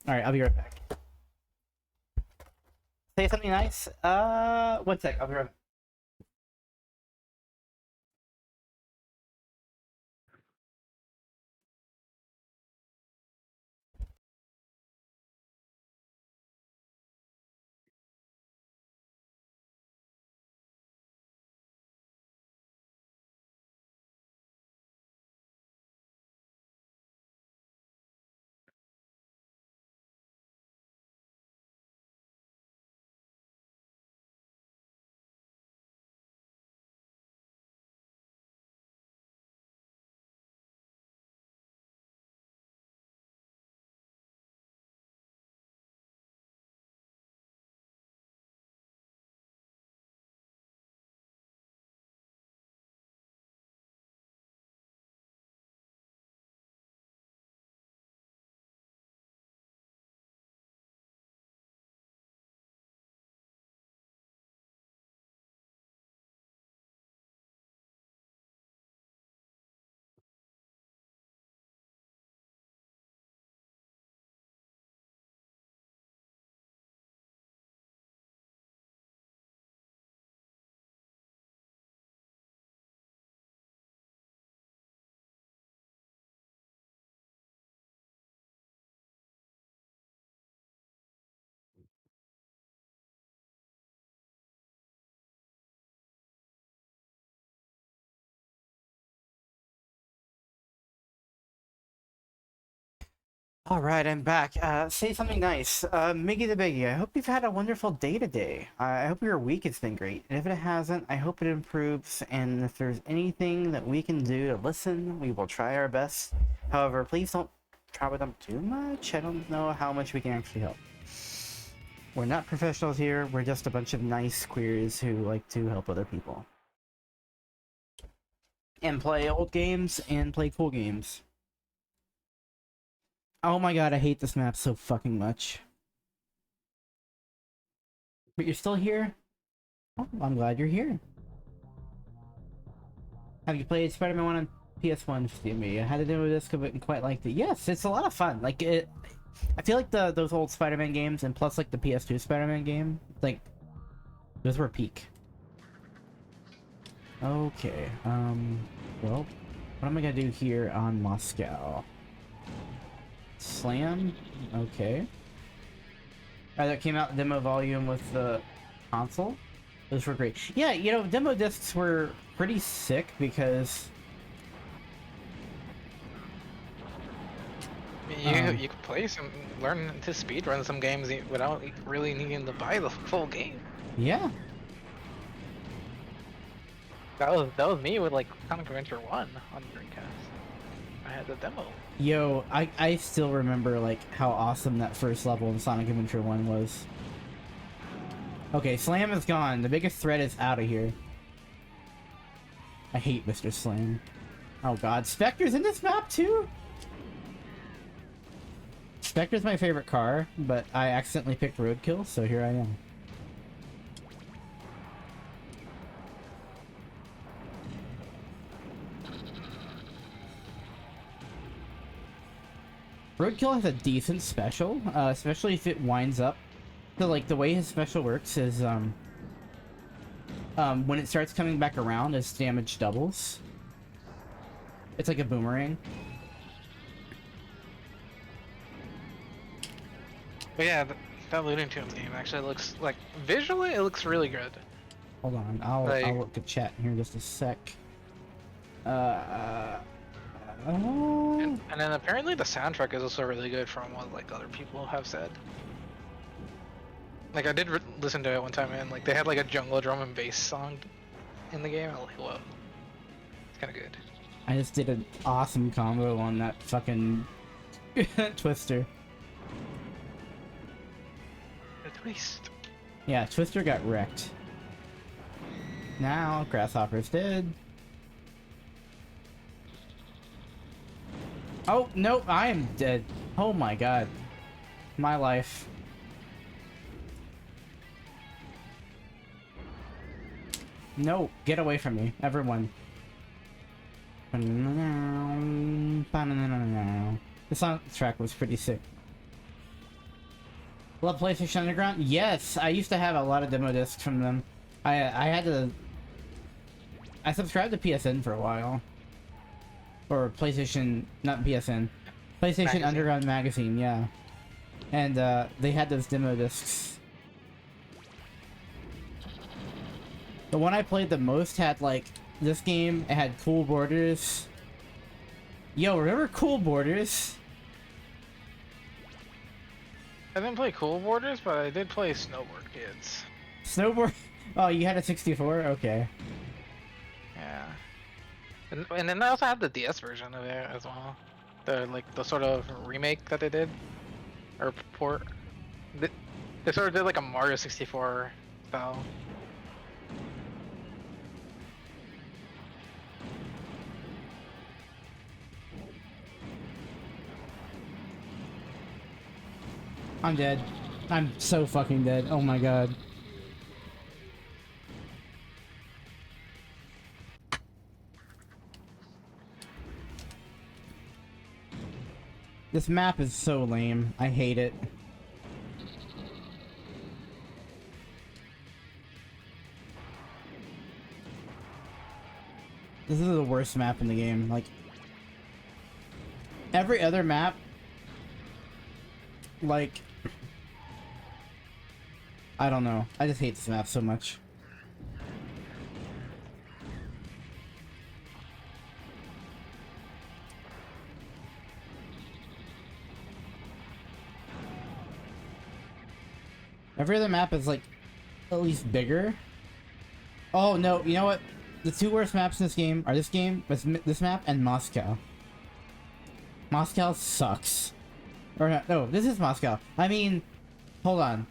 Alright, I'll be right back. Say something nice? 1 sec, I'll be right back. Alright, I'm back. Say something nice. Miggy the Biggie, I hope you've had a wonderful day today. I hope your week has been great. And if it hasn't, I hope it improves. And if there's anything that we can do to listen, we will try our best. However, please don't try with them too much. I don't know how much we can actually help. We're not professionals here. We're just a bunch of nice queers who like to help other people. And play old games and play cool games. Oh my god, I hate this map so fucking much. But you're still here? Oh, I'm glad you're here. Have you played Spider-Man 1 on PS1? I had a demo disc of it and quite liked it. Yes, it's a lot of fun. Like, I feel like those old Spider-Man games, and plus like the PS2 Spider-Man game, like, those were peak. Okay, well, what am I gonna do here on Moscow? Slam? Okay. That came out in demo volume with the console. Those were great. Yeah, you know, demo discs were pretty sick because...
You could play some, learn to speedrun some games without really needing to buy the full game.
Yeah.
That was me with like Sonic Adventure 1 on Dreamcast. I had the demo.
Yo, I still remember like how awesome that first level in Sonic Adventure 1 was. Okay, Slam is gone. The biggest threat is out of here. I hate Mr. Slam. Oh god, Spectre's in this map too? Spectre's my favorite car, but I accidentally picked Roadkill, so here I am. Roadkill has a decent special, especially if it winds up. So, like, the way his special works is, when it starts coming back around, his damage doubles. It's like a boomerang.
But yeah, that Looney Tunes game actually looks like, visually, it looks really good.
Hold on, I'll look at chat here in just a sec.
And then apparently the soundtrack is also really good from what like other people have said. Like I did listen to it one time and like they had like a jungle drum and bass song in the game. I was like, whoa, it's kind of good.
I just did an awesome combo on that fucking Twister.
The twist.
Yeah, Twister got wrecked. Now Grasshopper's dead. Oh, nope, I am dead. Oh my god. My life. No, get away from me, everyone. The soundtrack was pretty sick. Love PlayStation Underground? Yes, I used to have a lot of demo discs from them. I subscribed to PSN for a while. Or PlayStation, not PSN. PlayStation Magazine. Underground Magazine, yeah. And they had those demo discs. The one I played the most had like, this game, it had Cool Borders. Yo, remember Cool Borders?
I didn't play Cool Borders, but I did play Snowboard Kids.
Snowboard? Oh, you had a 64? Okay.
Yeah. And then I also had the DS version of it as well. The sort of remake that they did, or port. They sort of did like a Mario 64 style.
I'm dead. I'm so fucking dead. Oh my god. This map is so lame. I hate it. This is the worst map in the game. Like, every other map, like, I don't know. I just hate this map so much. Every other map is like at least bigger. Oh no, you know what? The two worst maps in this game are this map and Moscow. Moscow sucks. Or no, this is Moscow. I mean, hold on.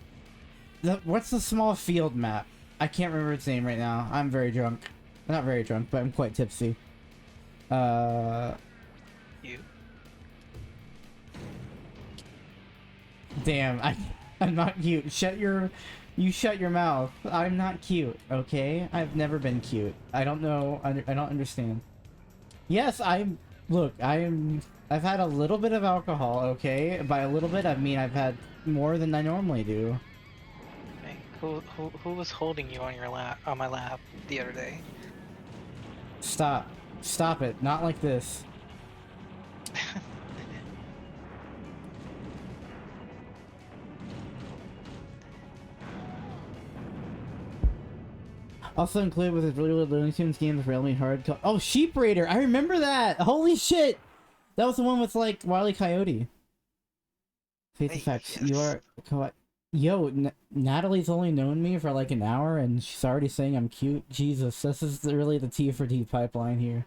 What's the small field map? I can't remember its name right now. I'm very drunk. Not very drunk, but I'm quite tipsy.
You.
Damn, I'm not cute. You shut your mouth. I'm not cute, okay? I've never been cute. I don't know. I don't understand. Yes, look, I've had a little bit of alcohol, okay? By a little bit, I mean I've had more than I normally do.
Hey, who was holding you on your lap, on my lap the other day?
Stop. Stop it. Not like this. Also included with his really Looney Tunes games really hard. Oh, Sheep Raider! I remember that! Holy shit! That was the one with like Wile E. Coyote. Faith Effects.
Yes.
You are. Yo, Natalie's only known me for like an hour and she's already saying I'm cute. Jesus, this is really the T for T pipeline here.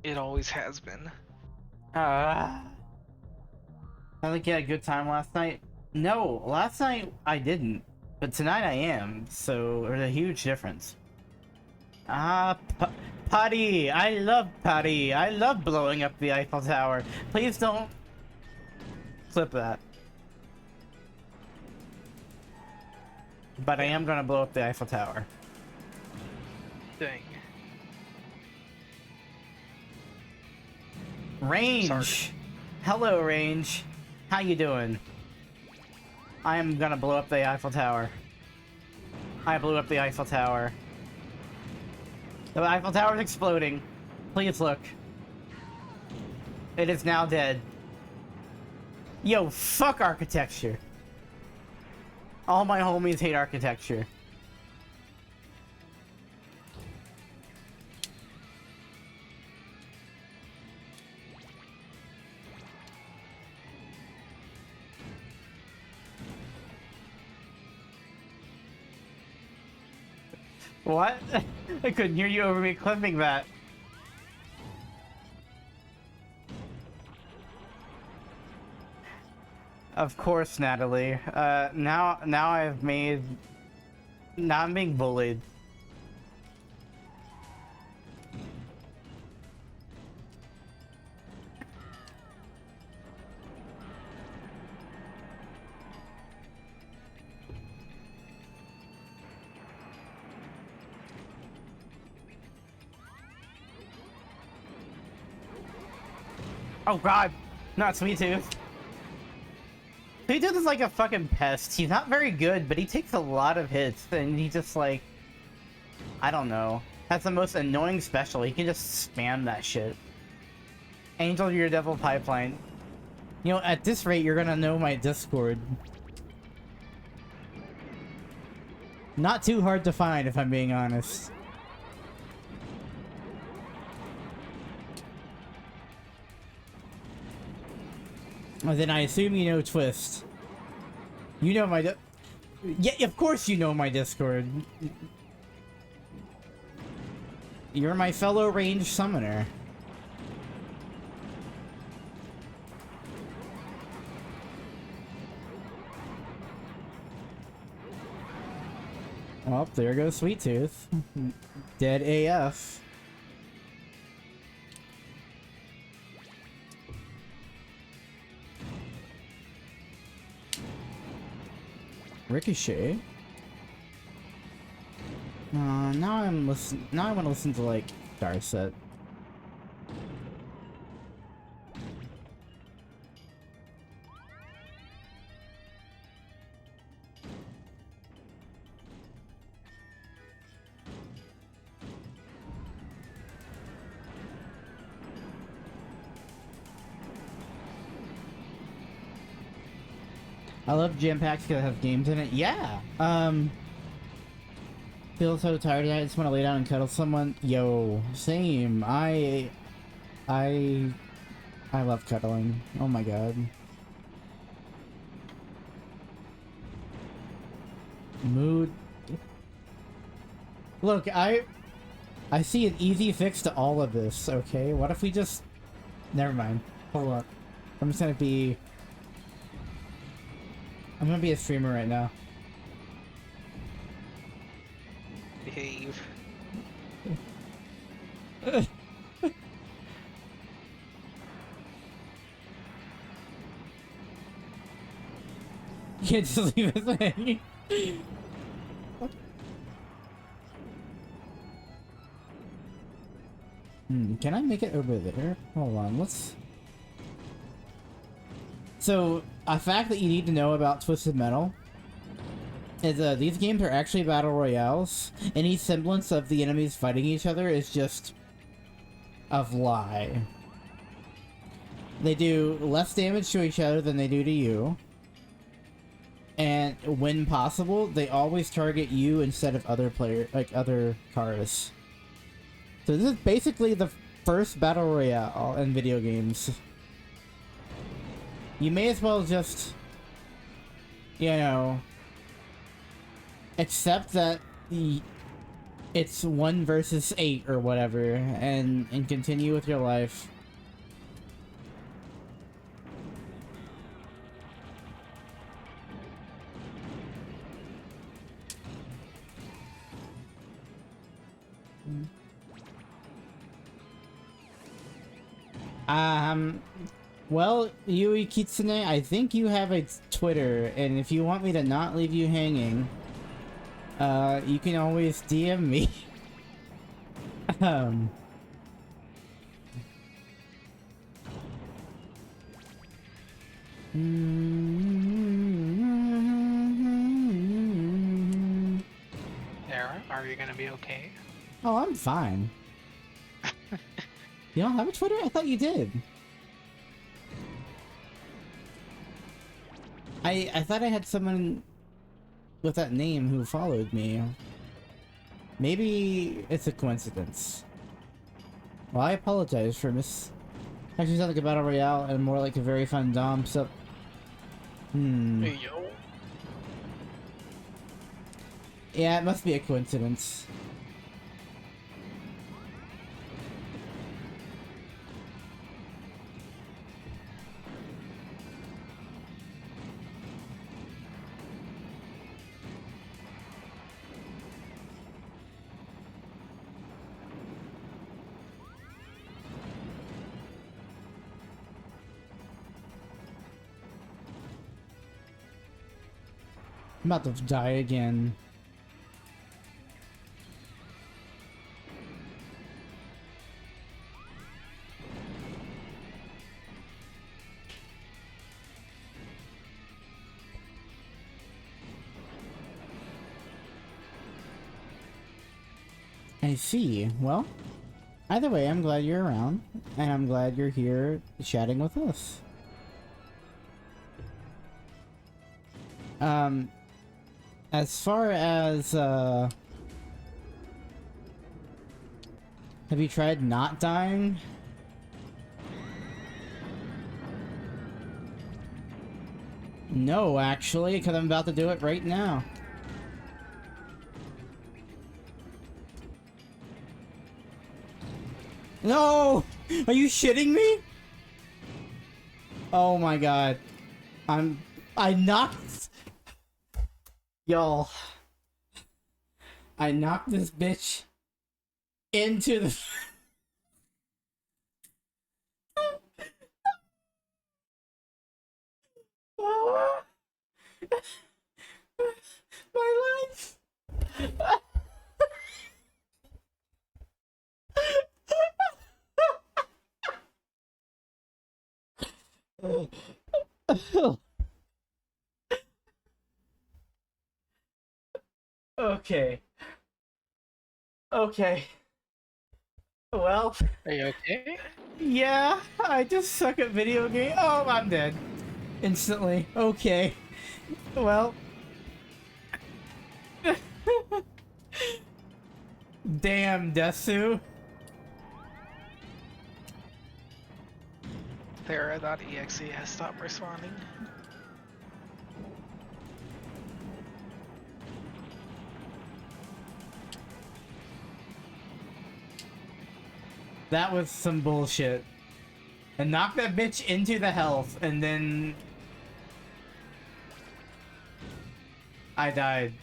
It always has been.
I think you had a good time last night. No, last night I didn't, but tonight I am. So there's a huge difference. Putty! I love Putty! I love blowing up the Eiffel Tower. Please don't clip that. But I am gonna blow up the Eiffel Tower.
Dang.
Range!
Sorry.
Hello, Range. How you doing? I am gonna blow up the Eiffel Tower. I blew up the Eiffel Tower. The Eiffel Tower is exploding. Please look. It is now dead. Yo, fuck architecture. All my homies hate architecture. What? I couldn't hear you over me clipping that. Of course, Natalie. Now I'm being bullied. Oh god, not Sweet Tooth. Sweet Tooth is like a fucking pest. He's not very good, but he takes a lot of hits, and he just like, I don't know, has the most annoying special. He can just spam that shit. Angel, your devil pipeline. You know, at this rate, you're gonna know my Discord. Not too hard to find, if I'm being honest. And then I assume you know Twist. You know my yeah, of course you know my Discord. You're my fellow range summoner. Oh, there goes Sweet Tooth. Dead AF. Ricochet. Now I want to listen to like Darset. I love jam packs because it has games in it. Yeah. Feel so tired tonight. I just want to lay down and cuddle someone. Yo, same. I I love cuddling. Oh my god. Mood. Look, I see an easy fix to all of this, okay? What if we just... Never mind. Hold on. I'm just gonna be... I'm gonna be a streamer right now.
Behave.
You can't just leave us hanging. Can I make it over there? Hold on, let's... So, a fact that you need to know about Twisted Metal is these games are actually battle royales. Any semblance of the enemies fighting each other is just a lie. They do less damage to each other than they do to you. And when possible, they always target you instead of other other cars. So this is basically the first battle royale in video games. You may as well just, you know, accept that it's 1 versus 8 or whatever, and continue with your life. Well, Yui Kitsune, I think you have a Twitter, and if you want me to not leave you hanging, you can always DM me.
Sarah, are you gonna be okay?
Oh, I'm fine. You don't have a Twitter? I thought you did. I thought I had someone with that name who followed me. Maybe it's a coincidence. Well, I apologize for actually sounds like a battle royale and more like a very fun dom, so...
Hey, yo.
Yeah, it must be a coincidence. I'm about to die again. I see. Well, either way, I'm glad you're around, and I'm glad you're here chatting with us. As far as, have you tried not dying? No, actually, because I'm about to do it right now. No! Are you shitting me? Oh my god. I knocked... Y'all. I knocked this bitch into the... My life. Okay. Okay. Well.
Are you okay?
Yeah, I just suck at video game. Oh, I'm dead. Instantly. Okay. Well. Damn, Desu.
Thera.exe has stopped responding.
That was some bullshit. And knock that bitch into the health, and then I died.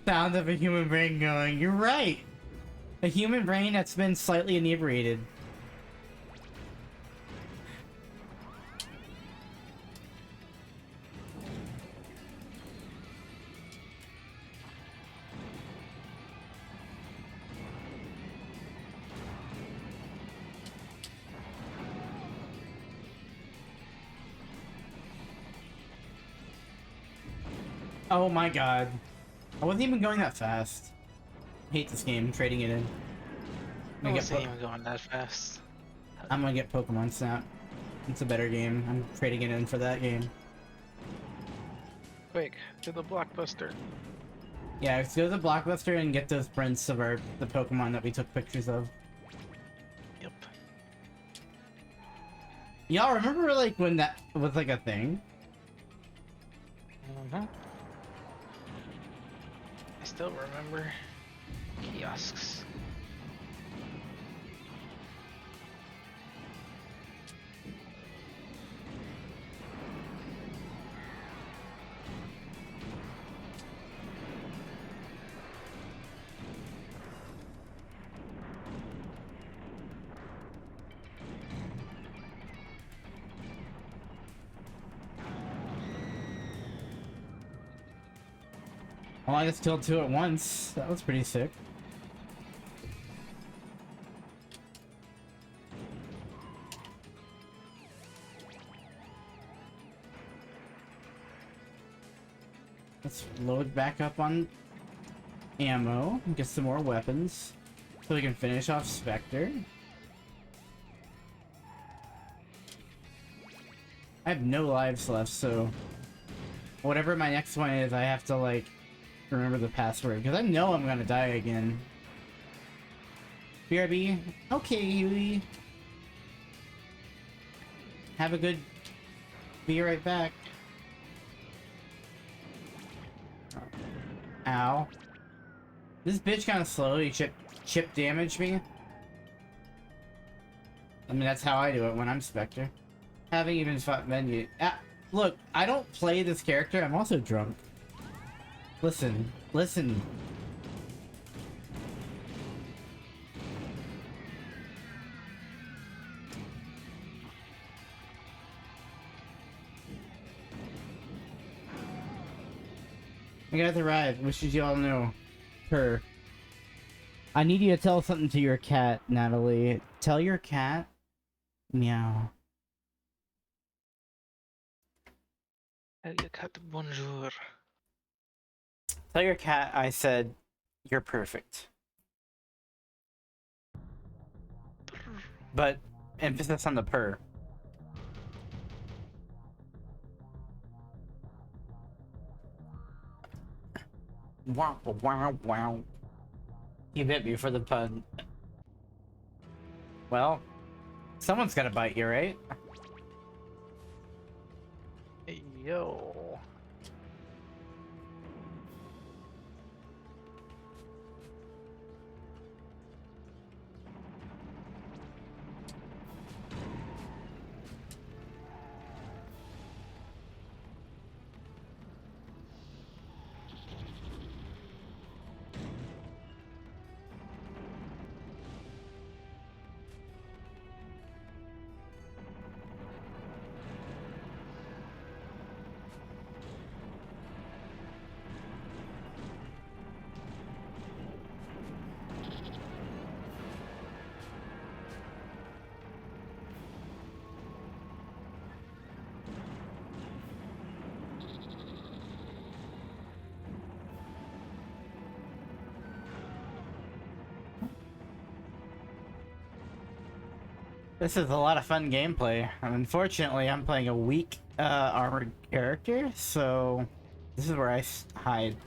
Sound of a human brain going, you're right! A human brain that's been slightly inebriated. Oh my god. I wasn't even going that fast. I hate this game, trading it in.
I wasn't even going that fast.
I'm gonna get Pokemon Snap. It's a better game. I'm trading it in for that game.
Quick, to the Blockbuster.
Yeah, let's go to the Blockbuster and get those prints of the Pokemon that we took pictures of.
Yep.
Y'all remember like when that was like a thing?
Mm-hmm. I still remember kiosks.
Well, I just killed two at once. That was pretty sick. Let's load back up on ammo and get some more weapons so we can finish off Spectre. I have no lives left, so whatever my next one is, I have to like remember the password because I know I'm gonna die again. BRB, okay, Yui. Have a good. Be right back. Ow. This bitch kind of slowly chip damage me. I mean, that's how I do it when I'm Spectre. Haven't even fought menu. Look, I don't play this character. I'm also drunk. Listen, listen. I got the ride. Wishes you all knew. Her. I need you to tell something to your cat, Natalie. Tell your cat. Meow.
Tell your cat bonjour.
Tell your cat I said you're perfect. But emphasis on the purr. Wow, wow, wow. You bit me for the pun. Well, someone's gotta bite you, right?
Hey, yo.
This is a lot of fun gameplay. Unfortunately, I'm playing a weak armored character, so this is where I hide.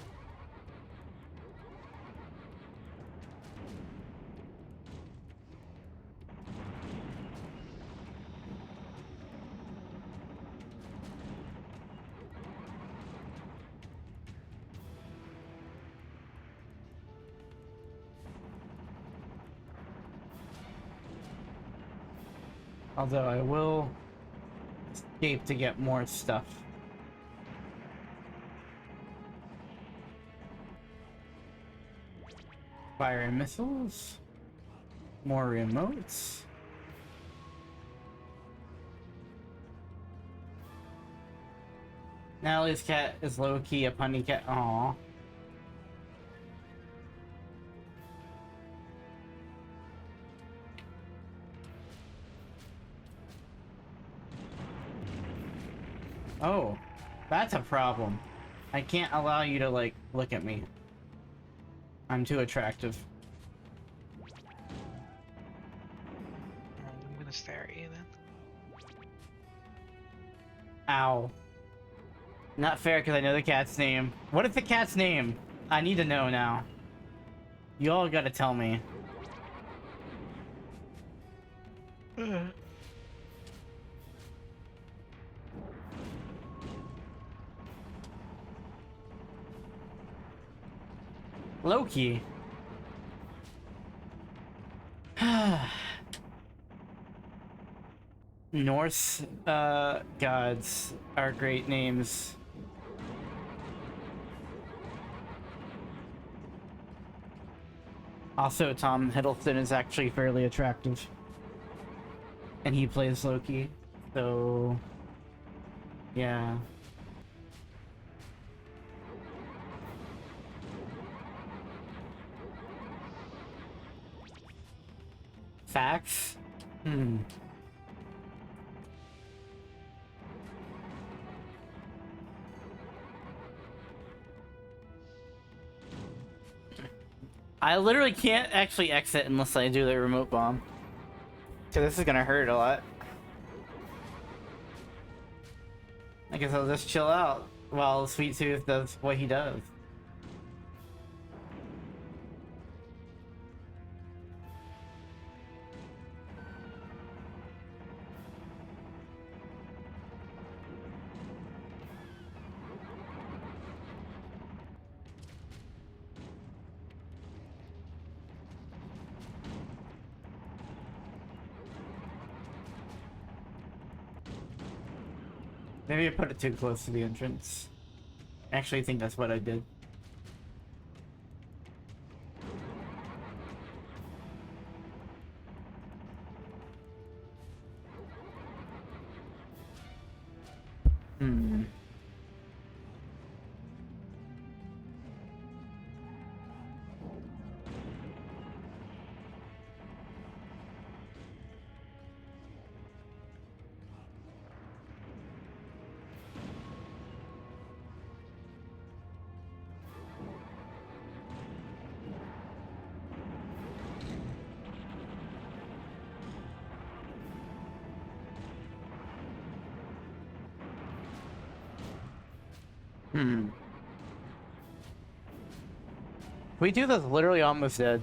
Although I will escape to get more stuff. Fire and missiles. More remotes. Natalie's cat is low-key a punny cat. Aww. Oh, that's a problem. I can't allow you to, like, look at me. I'm too attractive.
I'm gonna stare at you then.
Ow. Not fair because I know the cat's name. What is the cat's name? I need to know now. You all gotta tell me. Loki. Norse gods are great names. Also, Tom Hiddleston is actually fairly attractive. And he plays Loki. So, yeah. Facts? Hmm. I literally can't actually exit unless I do the remote bomb. So this is gonna hurt a lot. I guess I'll just chill out while Sweet Tooth does what he does. Maybe I put it too close to the entrance. I actually think that's what I did. Hmm. Hmm. We do this literally almost dead.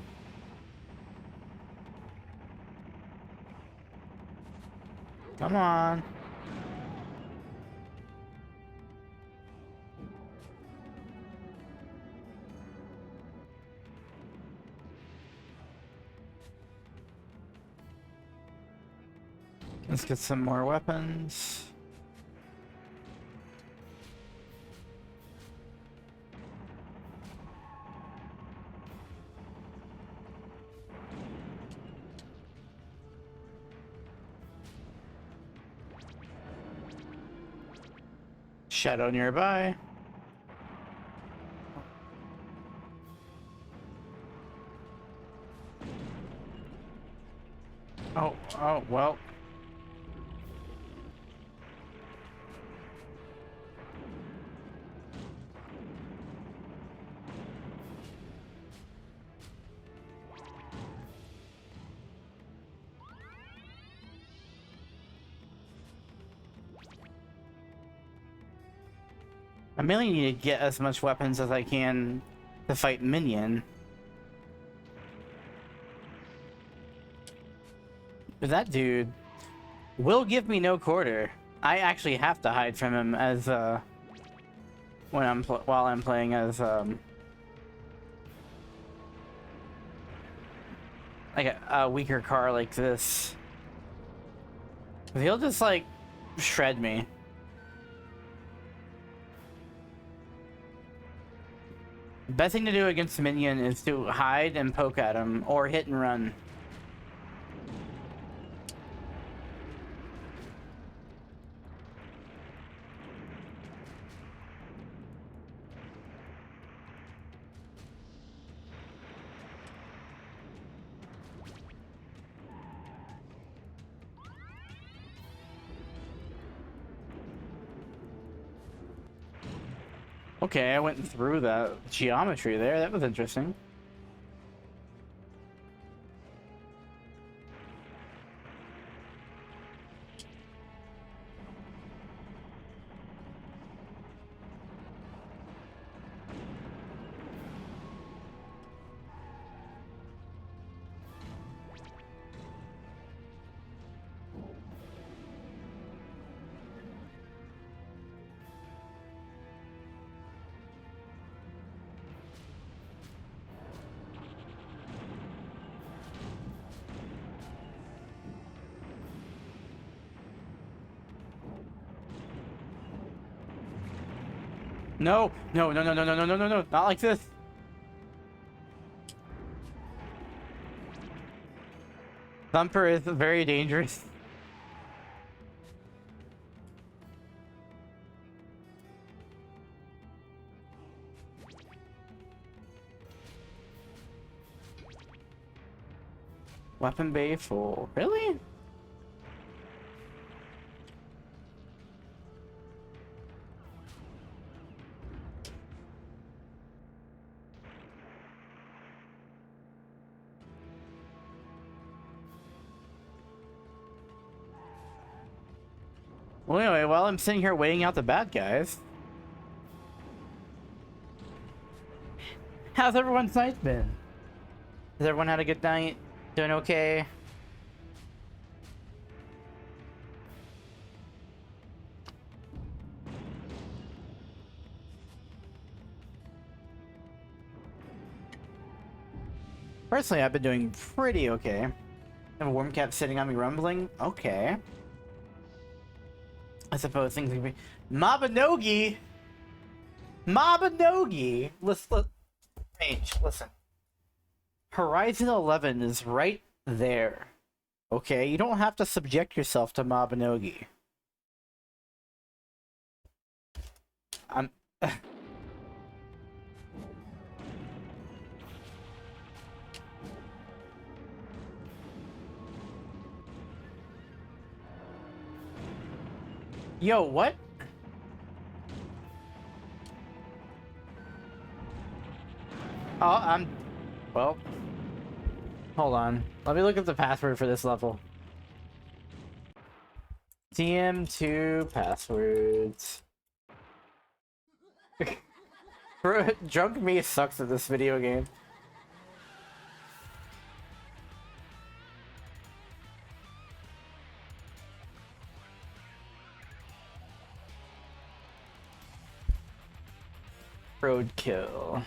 Come on. Let's get some more weapons. Shadow nearby. Oh, well. I mainly need to get as much weapons as I can to fight Minion. But that dude will give me no quarter. I actually have to hide from him as while I'm playing as like a weaker car like this. He'll just like shred me. Best thing to do against minion is to hide and poke at him or hit and run. Okay, I went through that geometry there. That was interesting. No, no, no, no, no, no, no, no, no, no, not like this. Thumper is very dangerous. Weapon bay full. Really? Well, anyway, while I'm sitting here waiting out the bad guys, how's everyone's night been? Has everyone had a good night? Doing okay? Personally, I've been doing pretty okay. I have a worm cat sitting on me rumbling. Okay. I suppose things can be... Mabinogi! Mabinogi! Listen, Mage, listen. Horizon 11 is right there. Okay? You don't have to subject yourself to Mabinogi. I'm... Yo, what? Oh, well, hold on. Let me look up the password for this level. TM2 passwords. Drunk me sucks at this video game. Roadkill.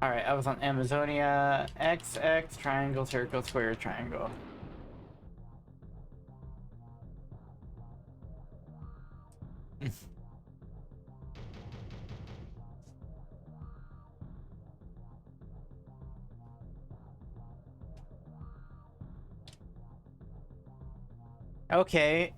Alright, I was on Amazonia. XX, triangle, circle, square, triangle. Okay.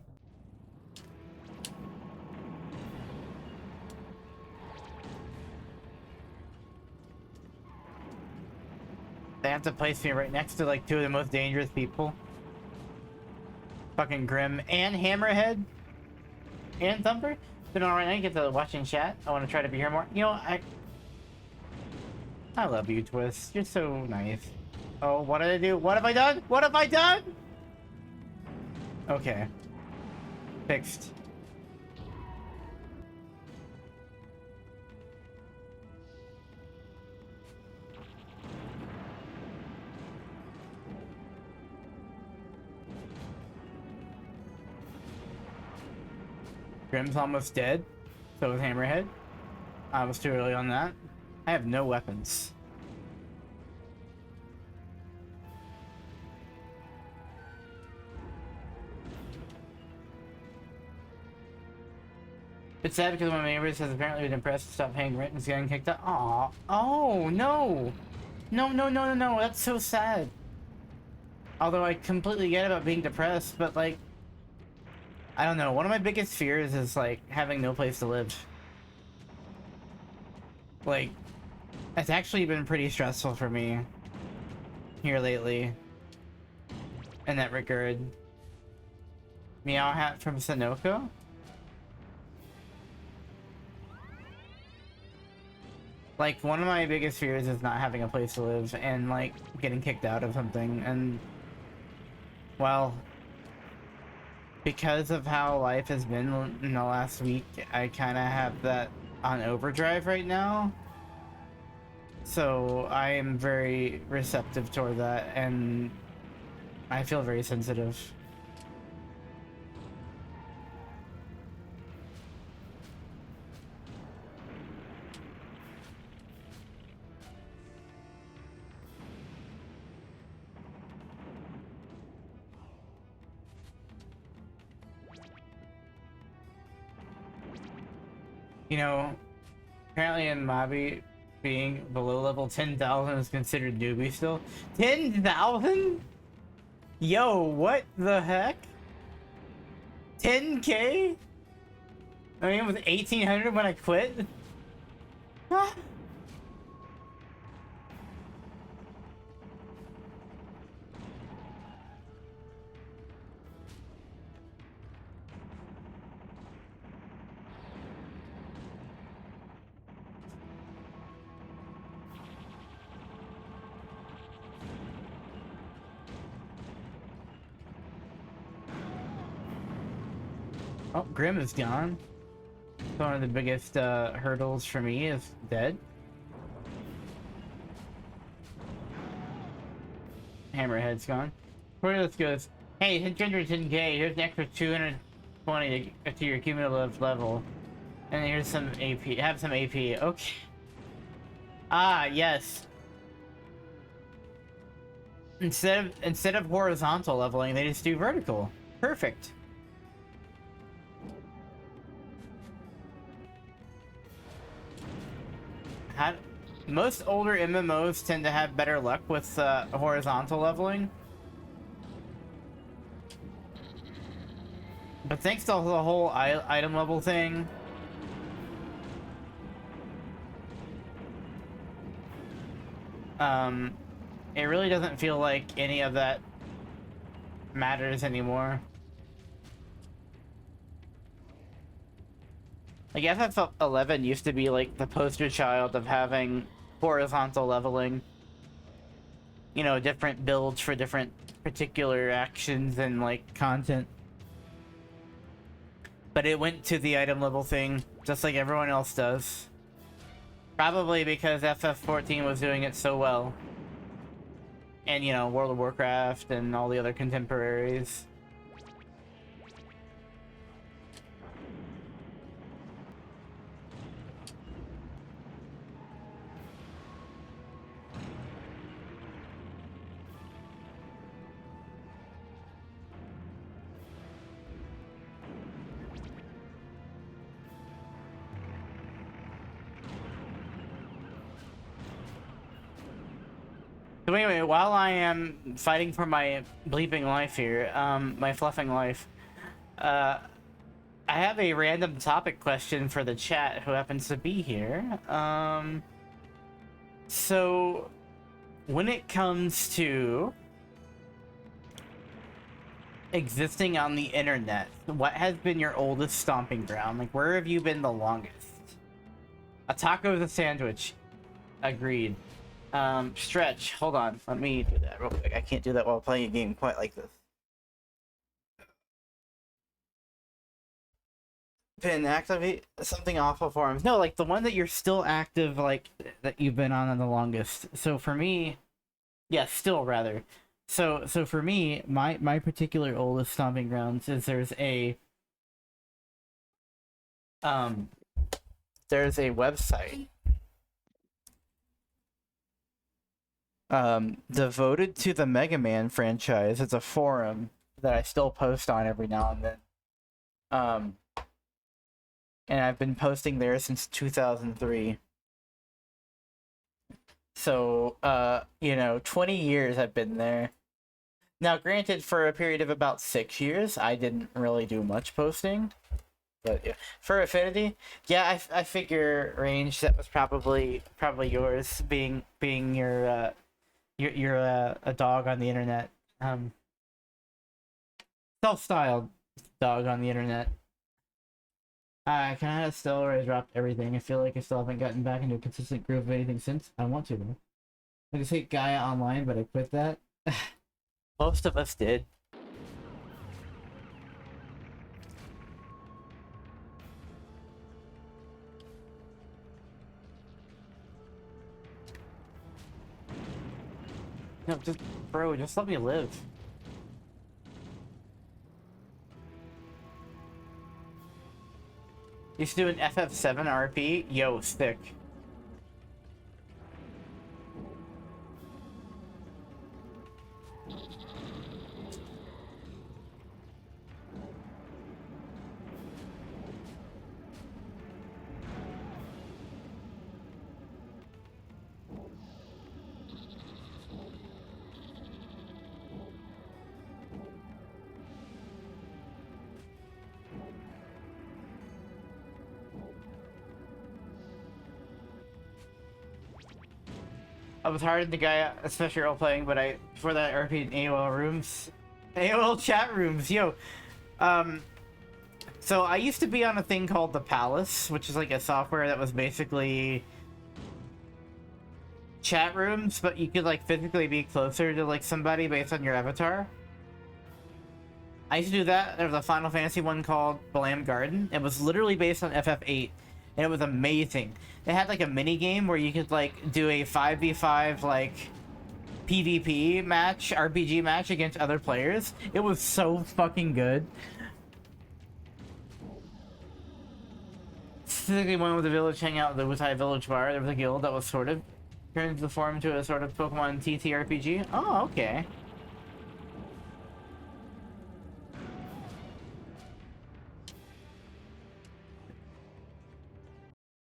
They have to place me right next to like two of the most dangerous people. Fucking Grim and Hammerhead and Thumper. Been alright night, get to watching chat. I want to try to be here more. You know, I love you, Twist. You're so nice. Oh, what did I do? What have I done? What have I done? Okay. Fixed. Grim's almost dead. So is Hammerhead. I was too early on that. I have no weapons. It's sad because one of my neighbors has apparently been impressed to stop paying rent and is getting kicked out. Aw. Oh, no. No, no, no, no, no. That's so sad. Although I completely get about being depressed, but like, I don't know. One of my biggest fears is like having no place to live. Like, it's actually been pretty stressful for me here lately in that regard. Meow hat from Sunoco? Like, one of my biggest fears is not having a place to live and, like, getting kicked out of something. And, well, because of how life has been in the last week, I kind of have that on overdrive right now. So, I am very receptive toward that, and I feel very sensitive. You know, apparently in Mobby, being below level 10,000 is considered newbie still. 10,000? Yo, what the heck? 10k? I mean, it was 1,800 when I quit. Ah. Oh, Grim is gone. One of the biggest hurdles for me is dead. Hammerhead's gone. Cornelius goes, hey, hit 110k, here's an extra 220 to your cumulative level. And here's some AP. Have some AP. Okay. Ah, yes. Instead of horizontal leveling, they just do vertical. Perfect. Most older MMOs tend to have better luck with horizontal leveling. But thanks to the whole item level thing, it really doesn't feel like any of that matters anymore. Like, FF11 used to be like the poster child of having horizontal leveling. You know, different builds for different particular actions and like content. But it went to the item level thing, just like everyone else does. Probably because FF14 was doing it so well. And, you know, World of Warcraft and all the other contemporaries. So anyway, while I am fighting for my bleeping life here, my fluffing life, I have a random topic question for the chat who happens to be here. So when it comes to existing on the internet, what has been your oldest stomping ground? Like, where have you been the longest? A taco is a sandwich. Agreed. Stretch, hold on. Let me do that real quick. I can't do that while playing a game quite like this. Been activate something awful forums. No, like the one that you're still active, like that you've been on the longest. So for me, yeah, still rather. So for me, my particular oldest stomping grounds is there's a website devoted to the Mega Man franchise. It's a forum that I still post on every now and then. and I've been posting there since 2003. So, 20 years I've been there. Now, granted, for a period of about 6 years, I didn't really do much posting. But yeah, for Affinity, yeah, I figure range that was probably yours, being you're a dog on the internet, self-styled dog on the internet. I kind of still already dropped everything. I feel like I still haven't gotten back into a consistent groove of anything since. I want to though. I just hate Gaia Online, but I quit that. Most of us did. No, just let me live. Used to do an FF7 RP? Yo, stick. I was hard in the guy, especially role playing, but before that I RP'd in AOL rooms. AOL chat rooms, yo. So I used to be on a thing called the Palace, which is like a software that was basically chat rooms, but you could like physically be closer to like somebody based on your avatar. I used to do that. There was a Final Fantasy one called Blam Garden. It was literally based on FF8, and it was amazing. They had like a mini game where you could like do a 5v5 like PvP match, RPG match against other players. It was so fucking good. Specifically one with the village hangout, the Wutai Village Bar. There was a guild that was sort of turned the form into a sort of Pokemon TTRPG. Oh, okay.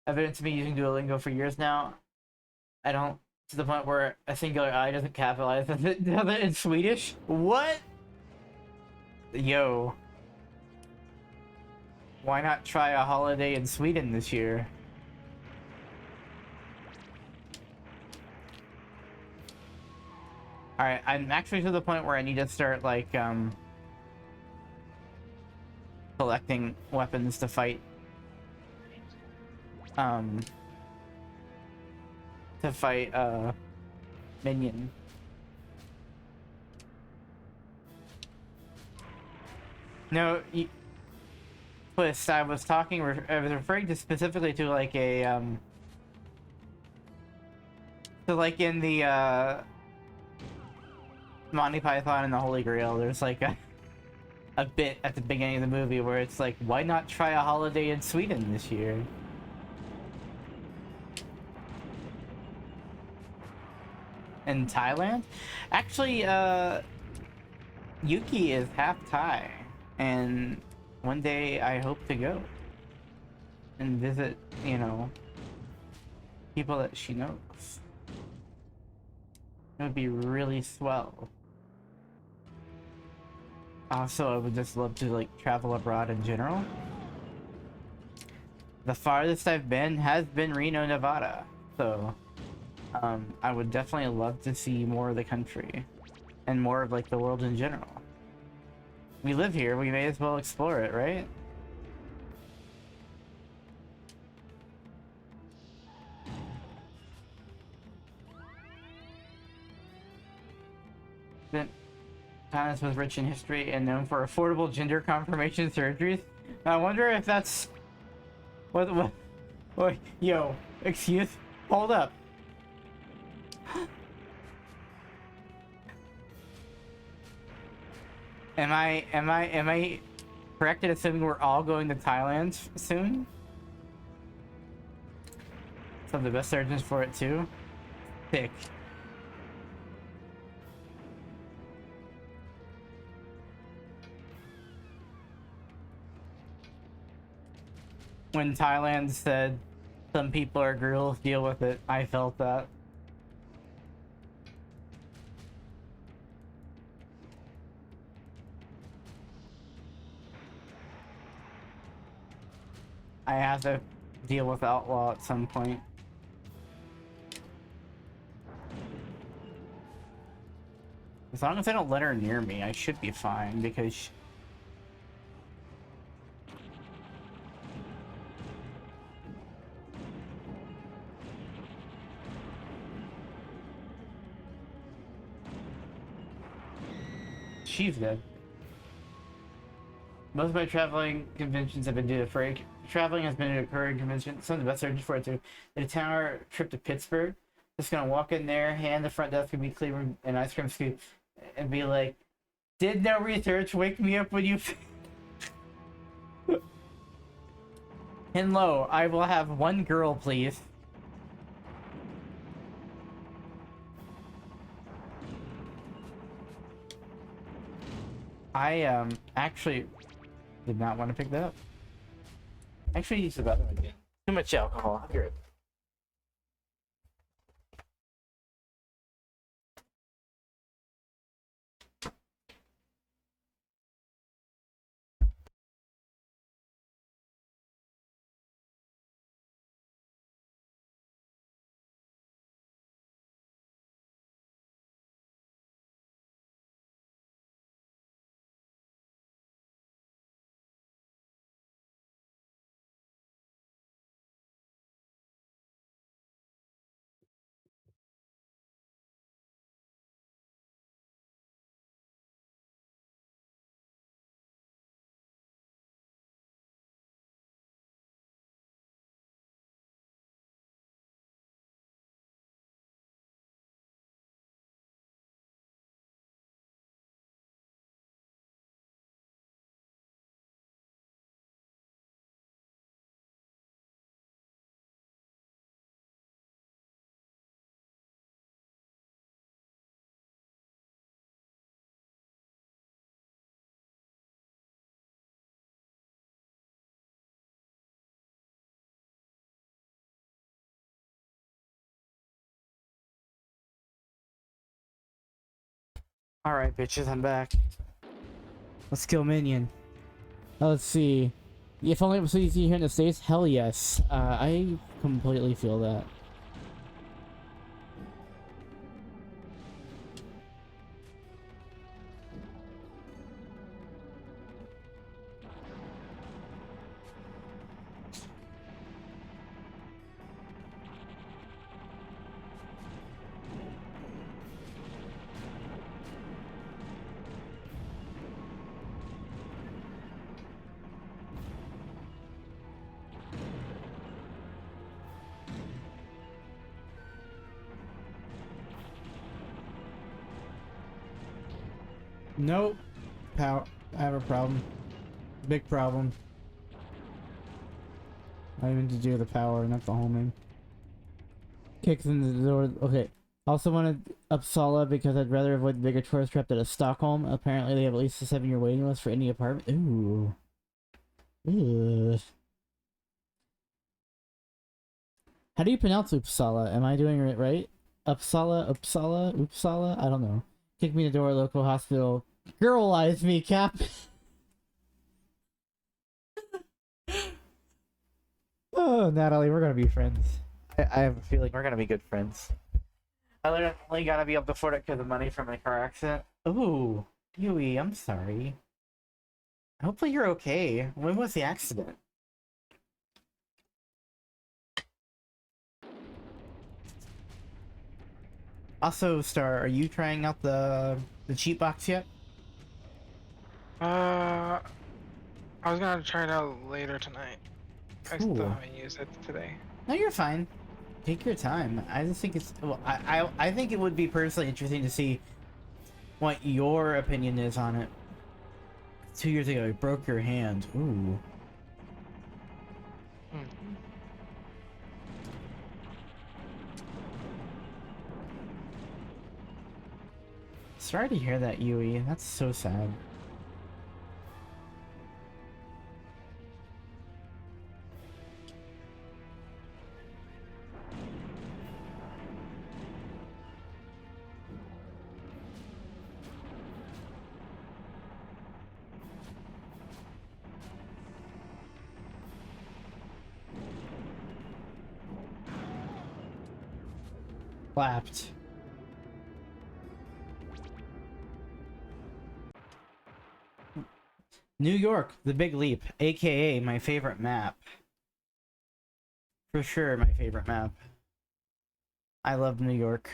Evidence of me using Duolingo for years now. I don't, to the point where a singular I doesn't capitalize as it does it in Swedish. What? Yo. Why not try a holiday in Sweden this year? Alright, I'm actually to the point where I need to start, like, collecting weapons to fight. Minion. No, Twist, I was referring to specifically to, like, so, like, in the, Monty Python and the Holy Grail, there's, like, a bit at the beginning of the movie where it's like, why not try a holiday in Sweden this year? In Thailand? Actually, Yuki is half Thai, and one day I hope to go and visit, people that she knows. It would be really swell. Also, I would just love to, like, travel abroad in general. The farthest I've been has been Reno, Nevada, so I would definitely love to see more of the country and more of, like, the world in general. We live here, we may as well explore it, right? Thailand was rich in history and known for affordable gender confirmation surgeries. I wonder if that's what yo, excuse, hold up. Am I correct in assuming we're all going to Thailand soon? Some of the best surgeons for it too. Sick. when Thailand said some people are girls, deal with it, I felt that. I have to deal with Outlaw at some point. As long as I don't let her near me, I should be fine, because she's dead. Most of my traveling conventions have been due to freight. Traveling has been a recurring convention. Some of the best I for it to did a 10-hour trip to Pittsburgh. Just gonna walk in there, hand the front desk, and be clear an ice cream scoop, and be like, "Did no research. Wake me up when you." And lo, I will have one girl, please. I actually did not want to pick that up. Actually, use the bathroom again. Too much alcohol. I'll be right back. Alright, bitches, I'm back. Let's kill Minion. Let's see. If only it was so easy here in the States? Hell yes. I completely feel that. Nope. I have a problem. Big problem. I even to do with the power, not the homing. Kicks in the door. Okay. Also wanted Uppsala because I'd rather avoid the bigger tourist trap than a Stockholm. Apparently they have at least a 7-year waiting list for any apartment. Ooh. Ugh. How do you pronounce Uppsala? Am I doing it right? Uppsala? I don't know. Kick me in the door, local hospital. Girlize me, Cap. Oh, Natalie, we're gonna be friends. I have a feeling we're gonna be good friends. I literally gotta be able to afford it because of money from my car accident. Ooh, Huey, I'm sorry. Hopefully you're okay. When was the accident? Also, Star, are you trying out the cheat box yet?
I was gonna try it out later tonight. I still
Cool.
haven't used it today.
No, you're fine. Take your time. I just think it's well, I think it would be personally interesting to see what your opinion is on it. 2 years ago, you broke your hand. Ooh. Sorry to hear that, Yui. That's so sad. Clapped. New York, the Big Leap, aka my favorite map. For sure, my favorite map. I love New York.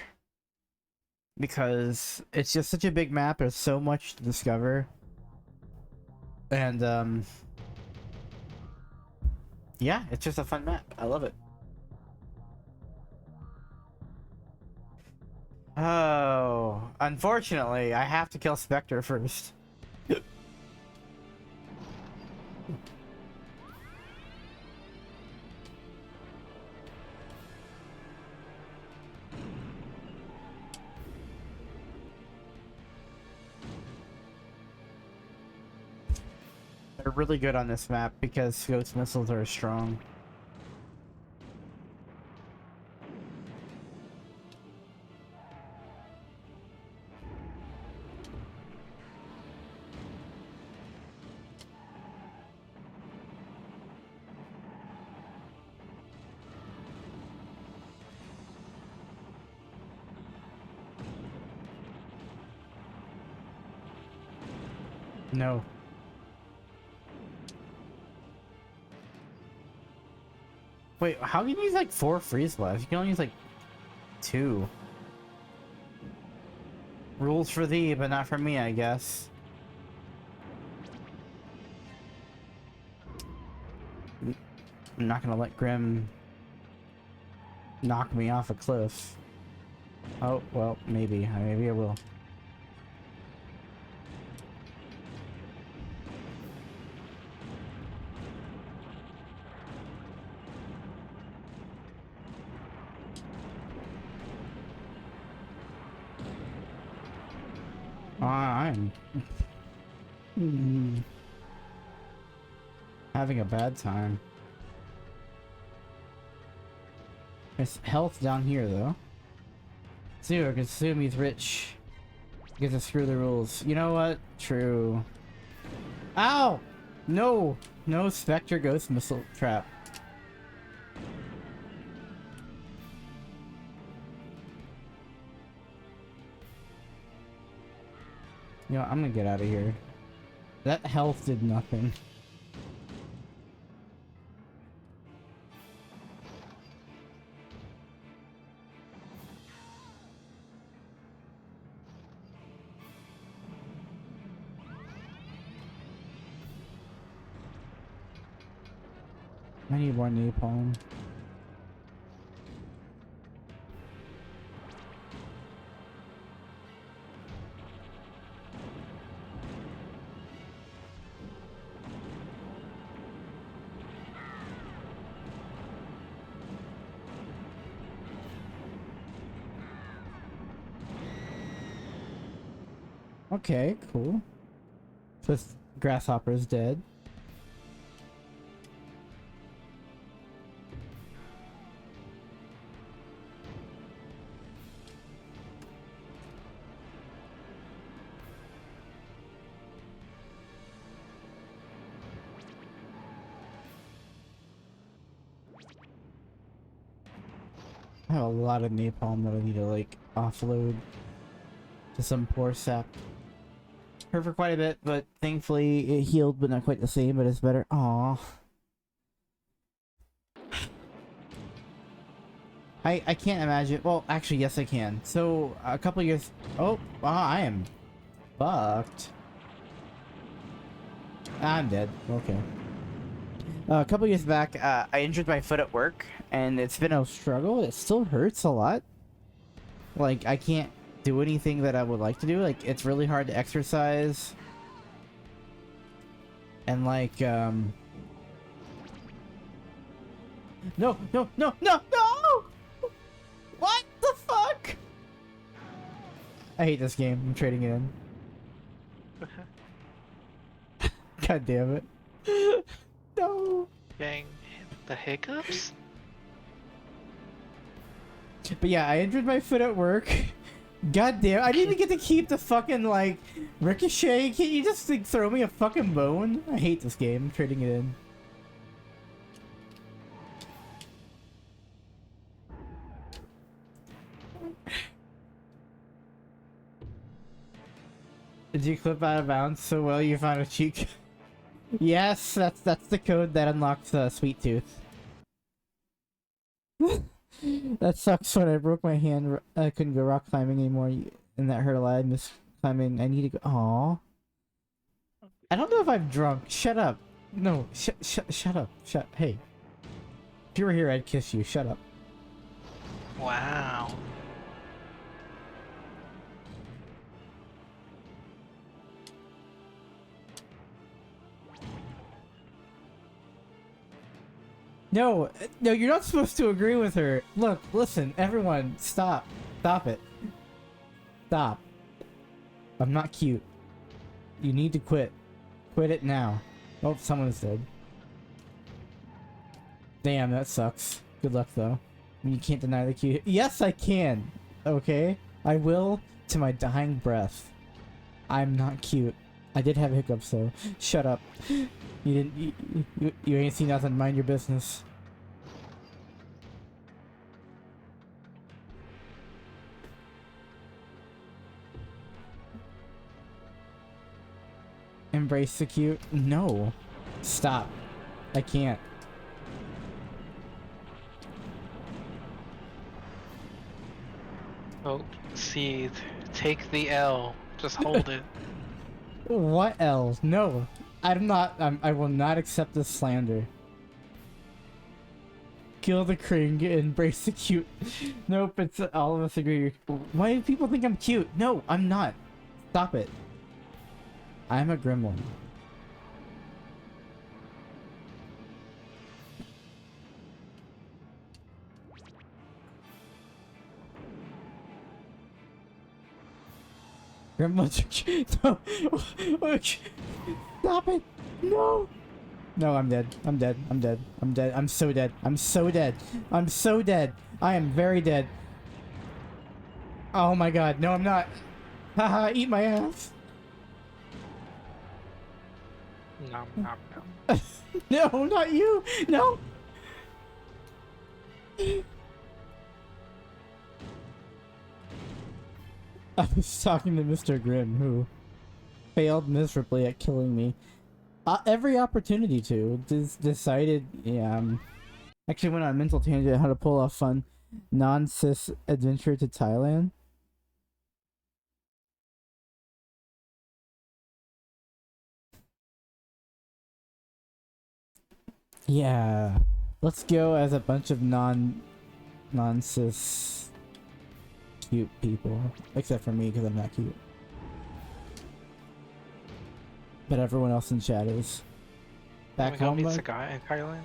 Because it's just such a big map, there's so much to discover. And, yeah, it's just a fun map. I love it. Oh, unfortunately, I have to kill Spectre first. They're really good on this map because ghost missiles are strong. No. Wait, how can you use like 4 freeze blasts? You can only use like 2. Rules for thee, but not for me, I guess. I'm not gonna let Grim knock me off a cliff. Oh, well, maybe. Maybe I will. I'm having a bad time. There's health down here, though. So I can assume he's rich. Get to screw the rules. You know what? True. Ow! No! No Spectre Ghost Missile Trap. You know, I'm gonna get out of here. That health did nothing. I need more napalm. Okay, cool. So this grasshopper is dead. I have a lot of napalm that I need to like offload to some poor sap. Hurt for quite a bit, but thankfully it healed, but not quite the same, but it's better. Aww. I can't imagine. Well, actually, yes, I can. So a couple years. Oh, I am fucked. I'm dead. Okay. A couple years back, I injured my foot at work, and it's been a struggle. It still hurts a lot. Like, I can't do anything that I would like to do. Like, it's really hard to exercise. And, like, No, no, no, no, no! What the fuck? I hate this game. I'm trading it in. God damn it. No.
Dang, the hiccups?
But yeah, I injured my foot at work. God damn, I didn't even get to keep the fucking, like, ricochet. Can't you just, like, throw me a fucking bone? I hate this game. I'm trading it in. Did you clip out of bounds so well you found a cheek? Yes, that's the code that unlocks Sweet Tooth. That sucks when I broke my hand. I couldn't go rock climbing anymore, and that hurt a lot. I miss climbing. I need to go. Aww. I don't know if I'm drunk. Shut up. No, shut up. Hey. If you were here, I'd kiss you. Shut up.
Wow.
No, no, you're not supposed to agree with her. Look, listen, everyone, stop. Stop it. Stop. I'm not cute. You need to quit. Quit it now. Oh, someone's dead. Damn, that sucks. Good luck, though. You can't deny the cute. Yes, I can. Okay? I will to my dying breath. I'm not cute. I did have hiccups, though. Shut up. You didn't. You ain't seen nothing. Mind your business. Embrace the cute? No. Stop. I can't.
Oh, Seed. Take the L. Just hold it.
What L? No. I'm not. I will not accept this slander. Kill the cring, embrace the cute. Nope, it's all of us agree. Why do people think I'm cute? No, I'm not. Stop it. I'm a gremlin. Gremlins are cute. No. Stop it. No. No, I'm dead. I'm dead. I'm dead. I'm dead. I'm so dead. I'm so dead. I'm so dead. I am very dead. Oh my god. No, I'm not. Haha, eat my ass.
Nom, nom, nom.
No, not you. No. I was talking to Mr. Grimm, who failed miserably at killing me. Every opportunity to. Decided, yeah, actually went on a mental tangent how to pull off fun non-cis adventure to Thailand. Yeah. Let's go as a bunch of non-cis cute people. Except for me, because I'm not cute. But everyone else in chat is. Back
Go
home,
meet
bud?
the guy in Thailand.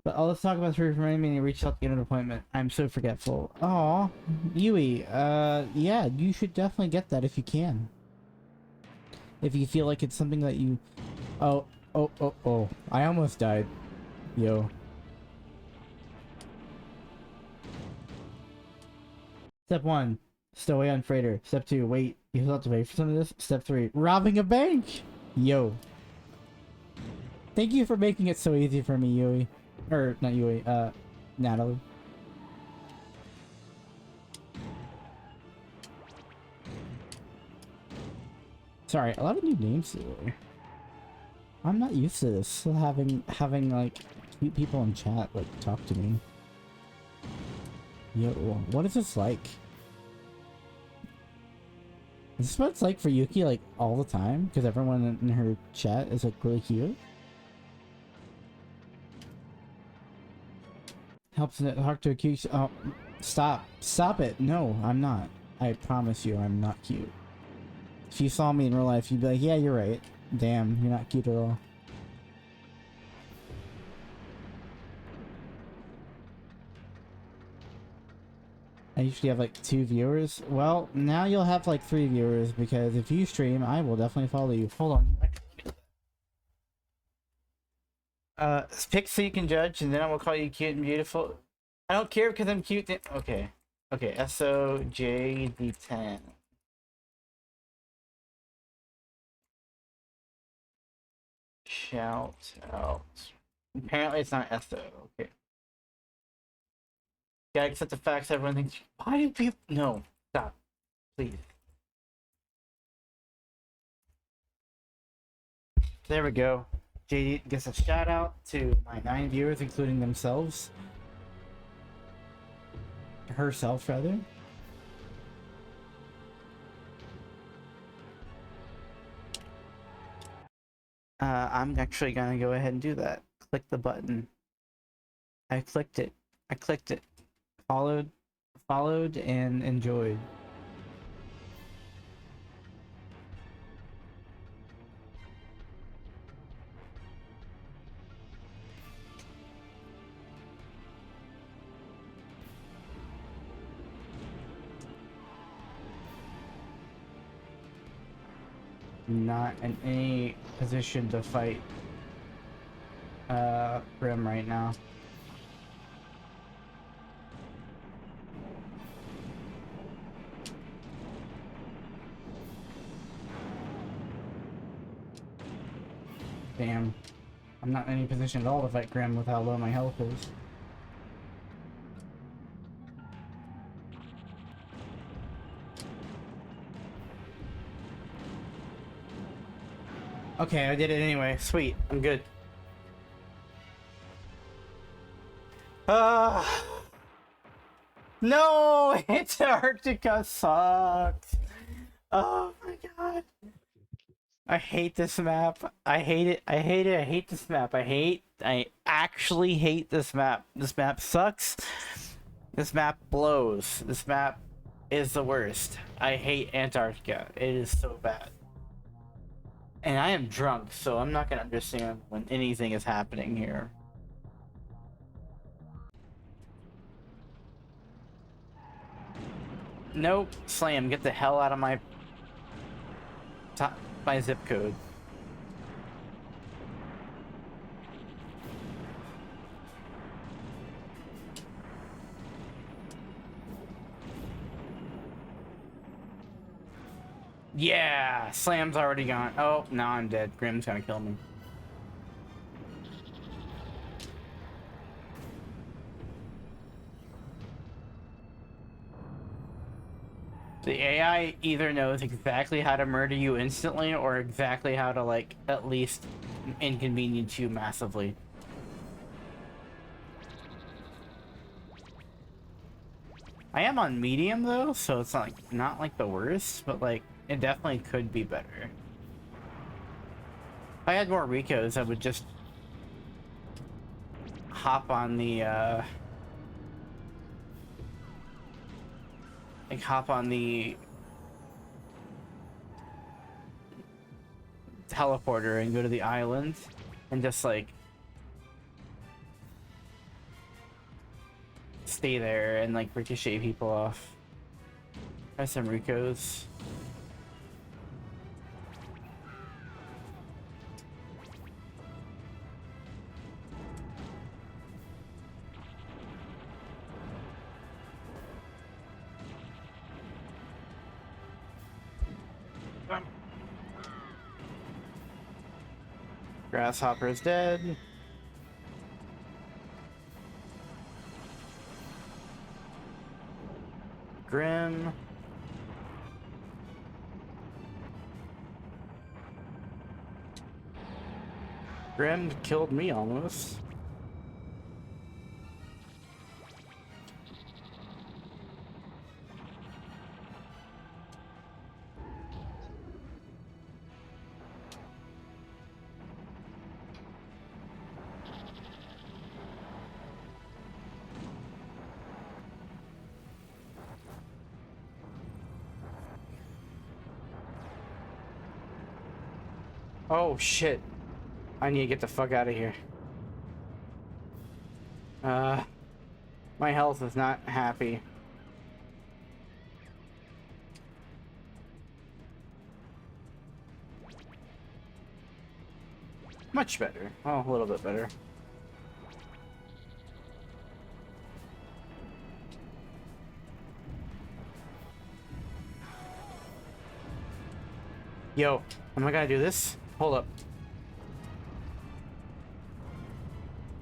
But let's talk about Three reminding me to reach out to get an appointment. I'm so forgetful. Aw, Yui, yeah, you should definitely get that if you can. If you feel like it's something that you... Oh, I almost died. Yo. Step 1, stow away on freighter. Step 2, wait. You have to wait for some of this. Step 3, robbing a bank! Yo. Thank you for making it so easy for me, Yui. Or, not Yui, Natalie. Sorry, a lot of new names today. I'm not used to this, having like, cute people in chat, like, talk to me. Yo, what is this like? Is this what it's like for Yuki, like, all the time? Because everyone in her chat is, like, really cute? Helps to talk to a cute... Oh, stop. Stop it. No, I'm not. I promise you, I'm not cute. If you saw me in real life, you'd be like, yeah, you're right. Damn, you're not cute at all. I usually have like 2 viewers. Well, now you'll have like 3 viewers because if you stream, I will definitely follow you. Hold on. Pick so you can judge, and then I will call you cute and beautiful. I don't care because I'm cute. Okay. Okay, SOJD10. Shout out. Apparently it's not SO. Okay. Gotta accept the facts everyone thinks. Why do people... No. Stop. Please. There we go. JD gets a shout out to my 9 viewers, including themselves. Herself, rather. I'm actually gonna go ahead and do that. Click the button. I clicked it. I clicked it. Followed and enjoyed. Not in any position to fight Grim right now. Damn. I'm not in any position at all to fight Grim with how low my health is. Okay, I did it anyway. Sweet. I'm good. No! Antarctica sucks! Oh my god. I hate this map. I hate it. I hate it. I hate this map. I actually hate this map. This map sucks. This map blows. This map is the worst. I hate Antarctica. It is so bad. And I am drunk, so I'm not gonna understand when anything is happening here. Nope. Slam, get the hell out of my zip code. Yeah, Slam's already gone. Oh, now I'm dead. Grim's gonna kill me. The AI either knows exactly how to murder you instantly or exactly how to, like, at least inconvenience you massively. I am on medium though, so it's not like the worst, but like it definitely could be better. If I had more Ricos, I would just hop on the teleporter and go to the island and just like stay there and like ricochet people off. Have some Ricos. Grasshopper is dead. Grim. Grim killed me almost. Oh shit. I need to get the fuck out of here. My health is not happy. Much better. Oh, a little bit better. Yo, am I gonna do this? Hold up.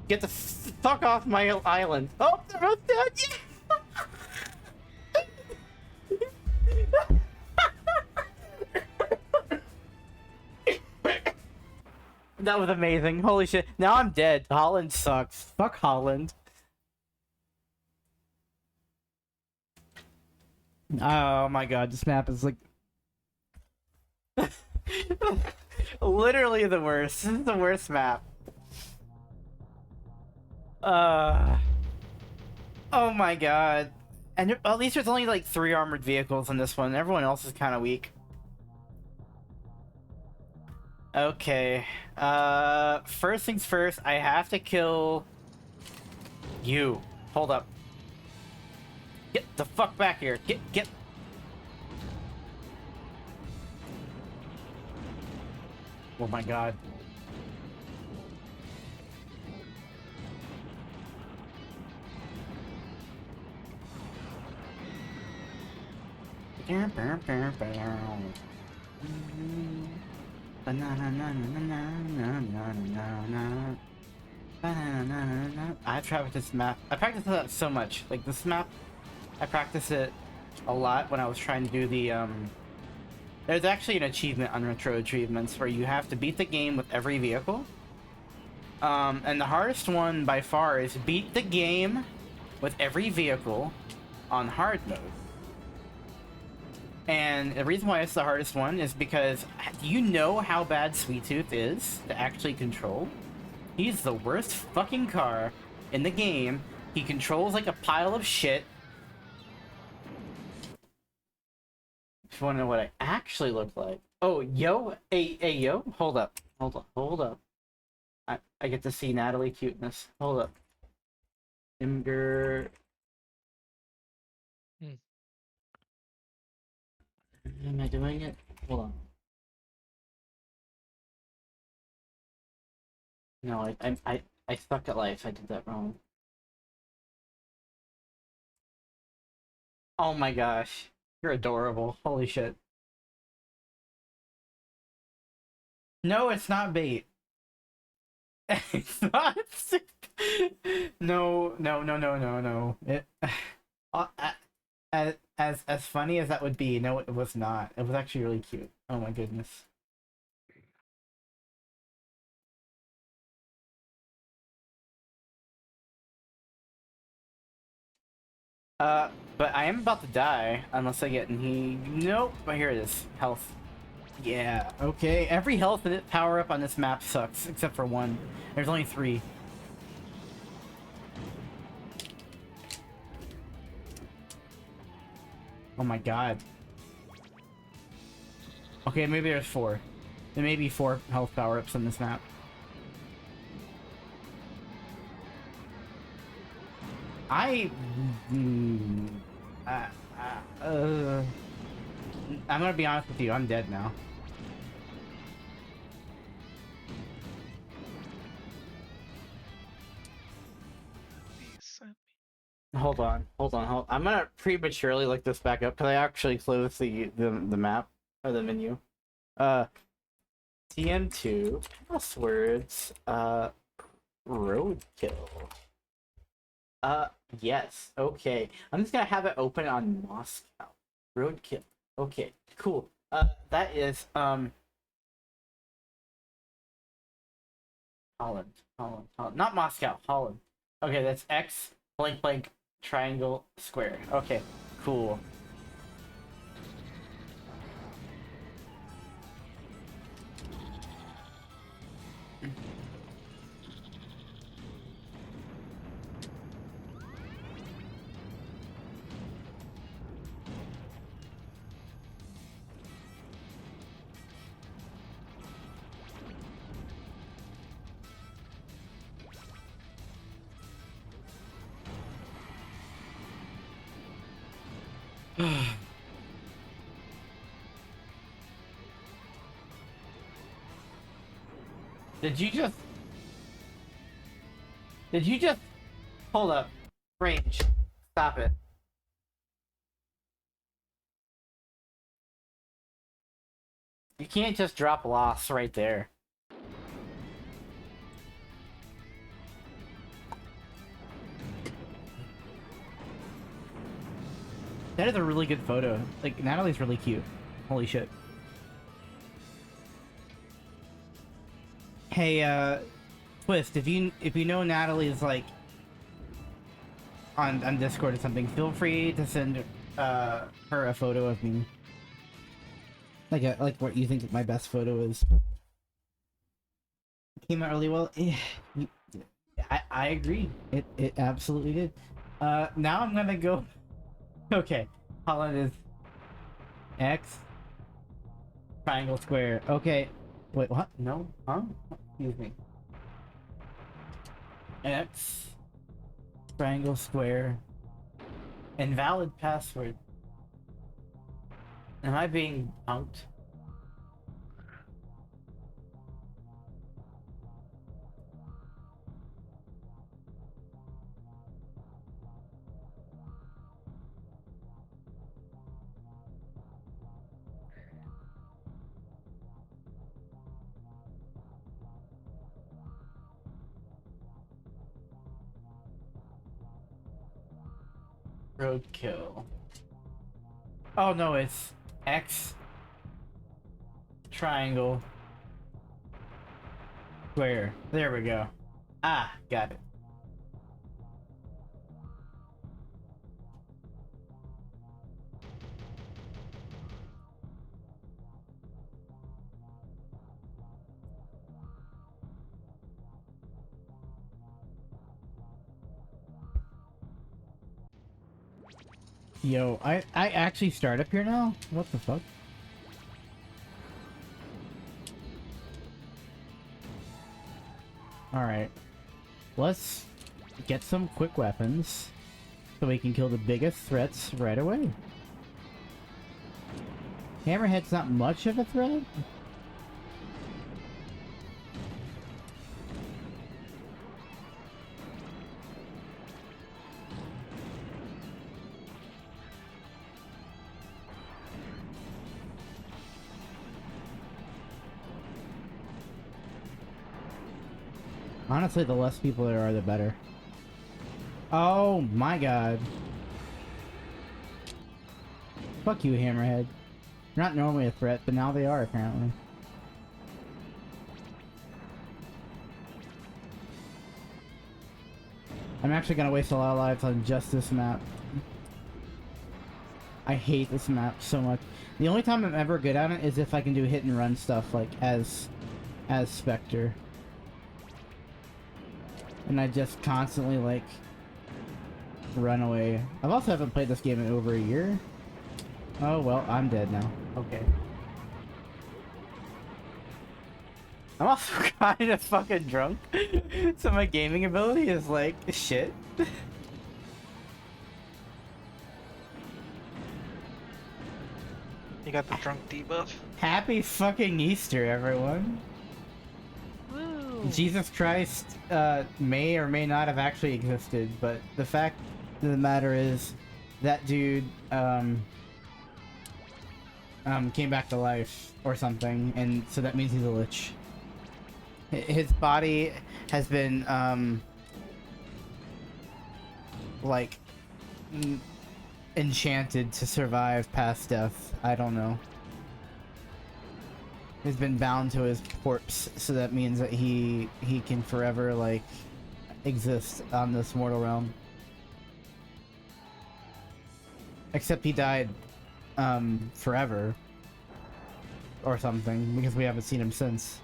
Get the fuck off my island. Oh, they're both dead. Yeah. That was amazing. Holy shit. Now I'm dead. Holland sucks. Fuck Holland. Oh my god, this map is like literally the worst. This is the worst map. Oh my god. And at least there's only like 3 armored vehicles in this one. Everyone else is kind of weak. Okay. First things first, I have to kill you. Hold up. Get the fuck back here. Get. Oh my god. I've practiced this map. I practiced it so much. Like this map, I practiced it a lot when I was trying to do the There's actually an achievement on Retro Achievements where you have to beat the game with every vehicle. And the hardest one by far is beat the game with every vehicle on hard mode. And the reason why it's the hardest one is because do you know how bad Sweet Tooth is to actually control? He's the worst fucking car in the game. He controls like a pile of shit. If you want to know what I actually look like. Oh, yo, hey, yo, hold up. I get to see Natalie cuteness. Hold up. Imgur. Am I doing it? Hold on. No, I suck at life. I did that wrong. Oh my gosh. You're adorable. Holy shit. No, it's not bait. It's not. No. It. As funny as that would be, no, it was not. It was actually really cute. Oh my goodness. But I am about to die unless I get nope. But here it is. Health. Yeah. Okay. Every health power up on this map sucks except for one. There's only 3. Oh my god. Okay, maybe there's 4. There may be 4 health power-ups on this map. I'm gonna be honest with you, I'm dead now. Hold on. I'm gonna prematurely look this back up because I actually closed the map or the menu. TM2 passwords. Roadkill. Yes. Okay. I'm just gonna have it open on Moscow. Roadkill. Okay. Cool. That is Holland. Not Moscow. Holland. Okay, that's X blank blank triangle square. Okay. Cool. Did you just hold up? Range. Stop it. You can't just drop loss right there. That is a really good photo. Like, Natalie's really cute. Holy shit. Hey, Twist, if you know Natalie's like on Discord or something, feel free to send her a photo of me. Like what you think my best photo is. Came out really well. I agree. It absolutely did. Now I'm gonna go. Okay, Holland is X triangle square. Okay, wait, what? No, huh? Excuse me. X triangle square. Invalid password. Am I being punked? Roadkill. Oh no, it's X triangle square. There we go. Ah, got it. Yo, I actually start up here now? What the fuck? Alright. Let's get some quick weapons so we can kill the biggest threats right away. Hammerhead's not much of a threat. Honestly, the less people there are, the better. Oh my god. Fuck you, Hammerhead. You're not normally a threat, but now they are, apparently. I'm actually gonna waste a lot of lives on just this map. I hate this map so much. The only time I'm ever good at it is if I can do hit and run stuff, like, as Spectre. And I just constantly, like, run away. I've also haven't played this game in over a year. Oh, well, I'm dead now. Okay. I'm also kind of fucking drunk, so my gaming ability is, like, shit.
You got the drunk debuff?
Happy fucking Easter, everyone. Jesus Christ may or may not have actually existed, but the fact of the matter is that dude came back to life or something, and so that means he's a lich. His body has been like enchanted to survive past death. I don't know. He's been bound to his corpse, so that means that he can forever, like, exist on this mortal realm. Except he died forever or something, because we haven't seen him since.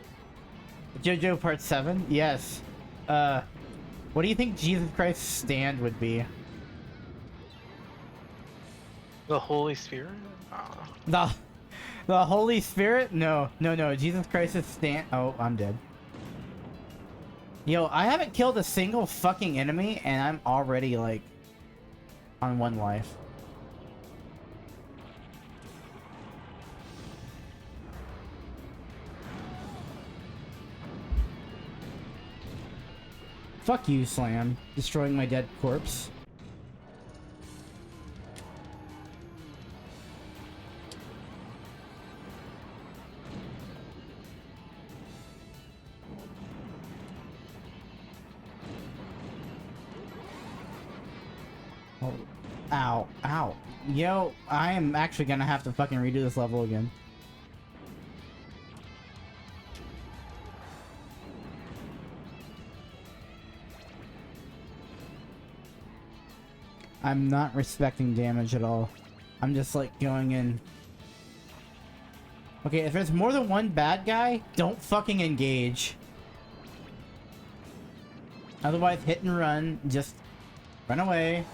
JoJo Part 7? Yes. What do you think Jesus Christ's stand would be?
The Holy Spirit?
The Holy Spirit? No. Jesus Christ's stand. Oh, I'm dead. Yo, I haven't killed a single fucking enemy, and I'm already, like, on 1 life. Fuck you, Slam. Destroying my dead corpse. Oh. Ow. Ow. Yo, I am actually gonna have to fucking redo this level again. I'm not respecting damage at all. I'm just like going in. Okay, if there's more than one bad guy, don't fucking engage. Otherwise, hit and run. Just run away.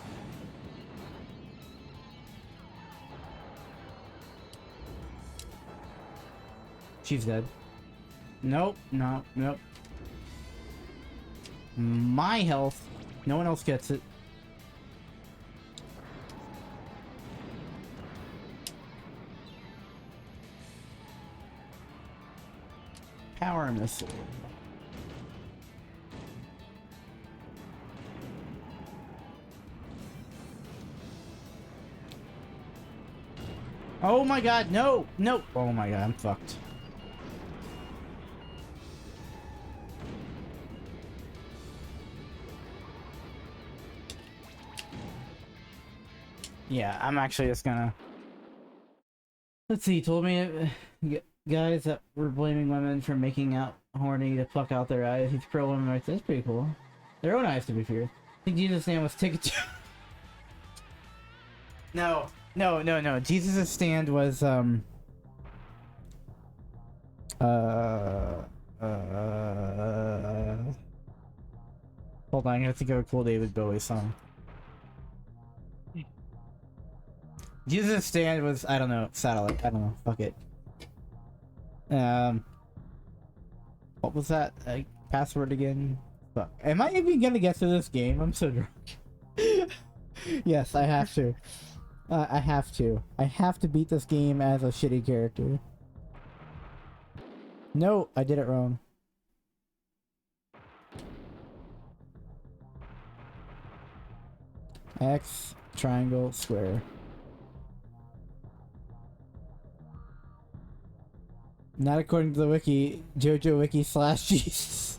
She's dead. Nope, no, nope. My health. No one else gets it. Power missile. Oh my god, no! No! Oh my god, I'm fucked. Yeah, I'm actually just gonna... Let's see, he told me guys that were blaming women for making out horny to pluck out their eyes. He's pro women rights. That's pretty cool. Their own eyes, to be fair. I think Jesus' name was Ticket to... No. No. Jesus' stand was, hold on, I have to go a cool David Bowie song. Jesus' stand was, I don't know, satellite. I don't know. Fuck it. What was that password again? Fuck. Am I even gonna get through this game? I'm so drunk. Yes, I have to. I have to. I have to beat this game as a shitty character. No, I did it wrong. X, triangle, square. Not according to the wiki. JoJo wiki / Jesus.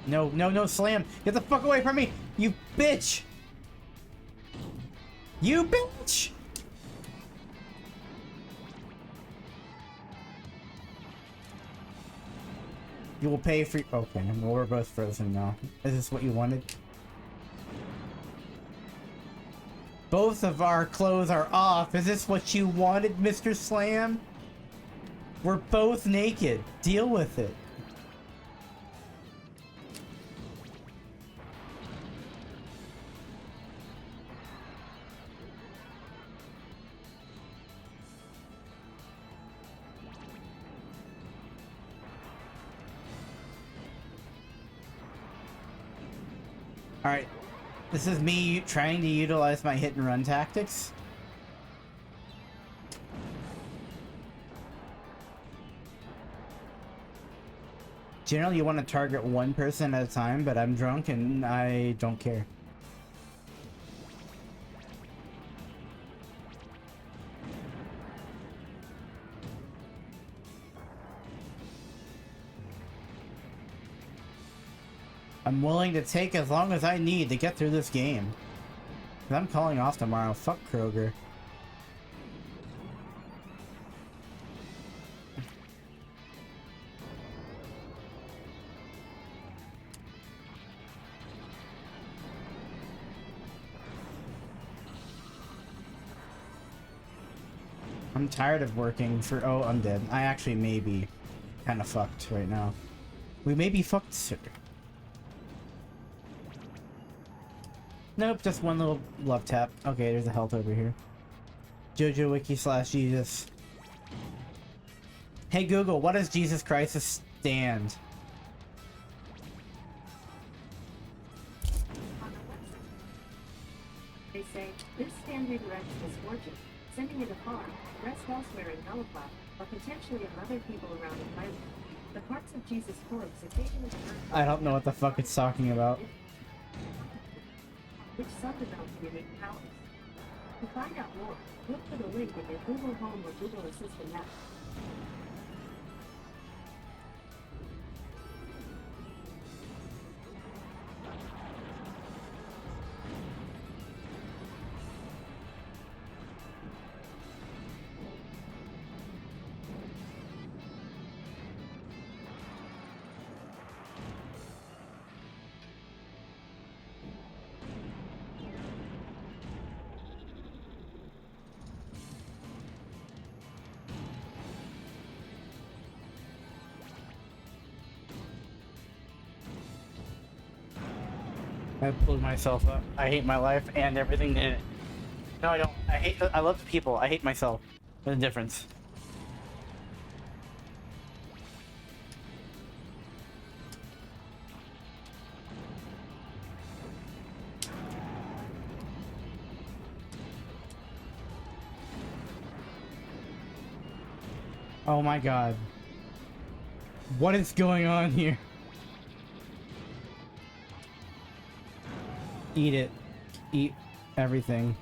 No, Slam! Get the fuck away from me! You bitch! You bitch! You will pay for... Okay, well, we're both frozen now. Is this what you wanted? Both of our clothes are off. Is this what you wanted, Mr. Slam? We're both naked. Deal with it. Alright, this is me trying to utilize my hit and run tactics. Generally, you want to target one person at a time, but I'm drunk and I don't care. I'm willing to take as long as I need to get through this game. 'Cause I'm calling off tomorrow. Fuck Kroger. I'm tired of working for... Oh, I'm dead. I actually may be kind of fucked right now. We may be fucked, sir. Nope, just one little love tap. Okay, there's a health over here. JoJo wiki / Jesus. Hey Google, what does Jesus Christ stand?
They say, this stand redirects misfortune, sending it afar, rest elsewhere in Nullify, or potentially in other people around the planet. The parts of Jesus' corpse occasionally turn...
I don't know what the fuck it's talking about.
Which some develop unique powers. To find out more, look for the link in your Google Home or Google Assistant app.
I pulled myself up. I hate my life and everything in it. No, I don't. I love the people. I hate myself. There's a difference. Oh my god. What is going on here? Eat it. Eat everything.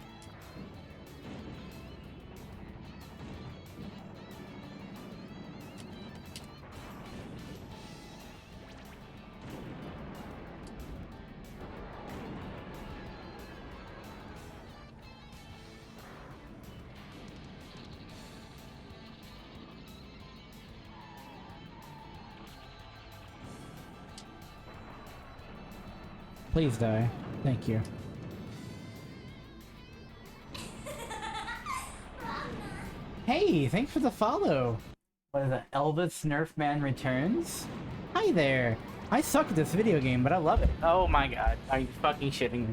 Please die. Thank you. Hey, thanks for the follow. What is it? Elvis Nerfman returns? Hi there. I suck at this video game, but I love it. Oh my god. Are you fucking shitting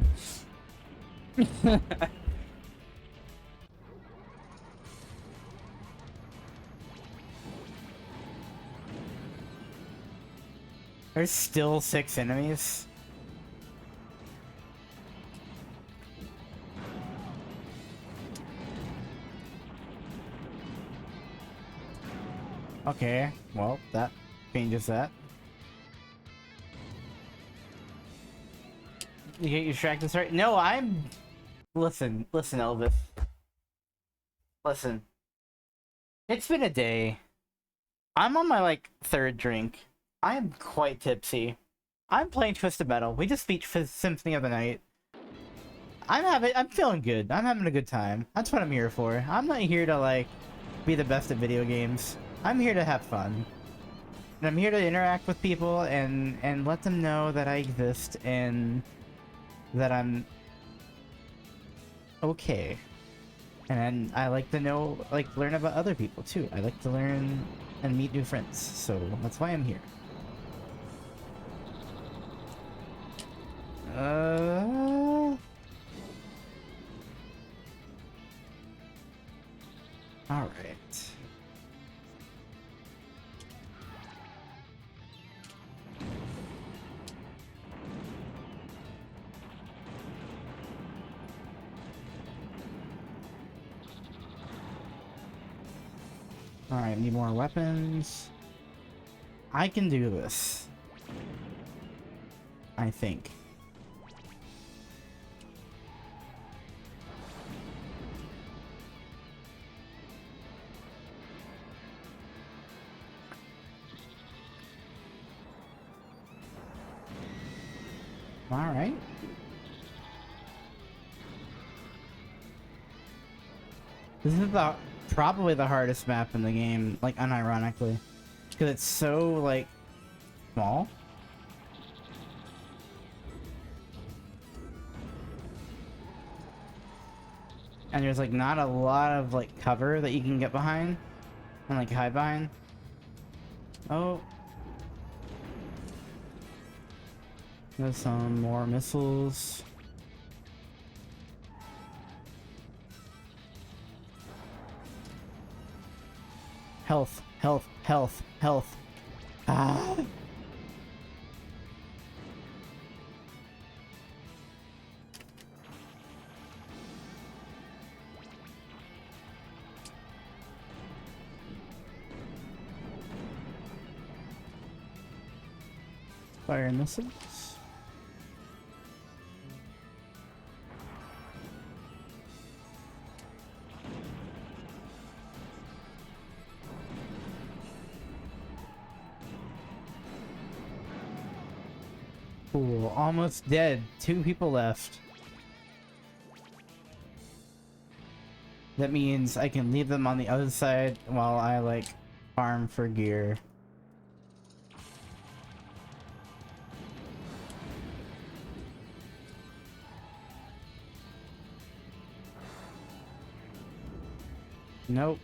me? There's still 6 enemies. Okay, well, that changes that. You get your distracted, right? No, I'm... Listen, Elvis. Listen. It's been a day. I'm on my, like, 3rd drink. I am quite tipsy. I'm playing Twisted Metal. We just beat Symphony of the Night. I'm feeling good. I'm having a good time. That's what I'm here for. I'm not here to, like, be the best at video games. I'm here to have fun. And I'm here to interact with people and let them know that I exist and that I'm okay. And I like to know, like, learn about other people too. I like to learn and meet new friends. So that's why I'm here. All right. Alright, need more weapons. I can do this. I think. Alright. This is probably the hardest map in the game, like, unironically. Because it's so, like, small. And there's, like, not a lot of, like, cover that you can get behind. And, like, hide behind. Oh. There's some more missiles. Health, health, health, health. Ah. Fire missiles. Cool, almost dead. 2 people left. That means I can leave them on the other side while I, like, farm for gear. Nope.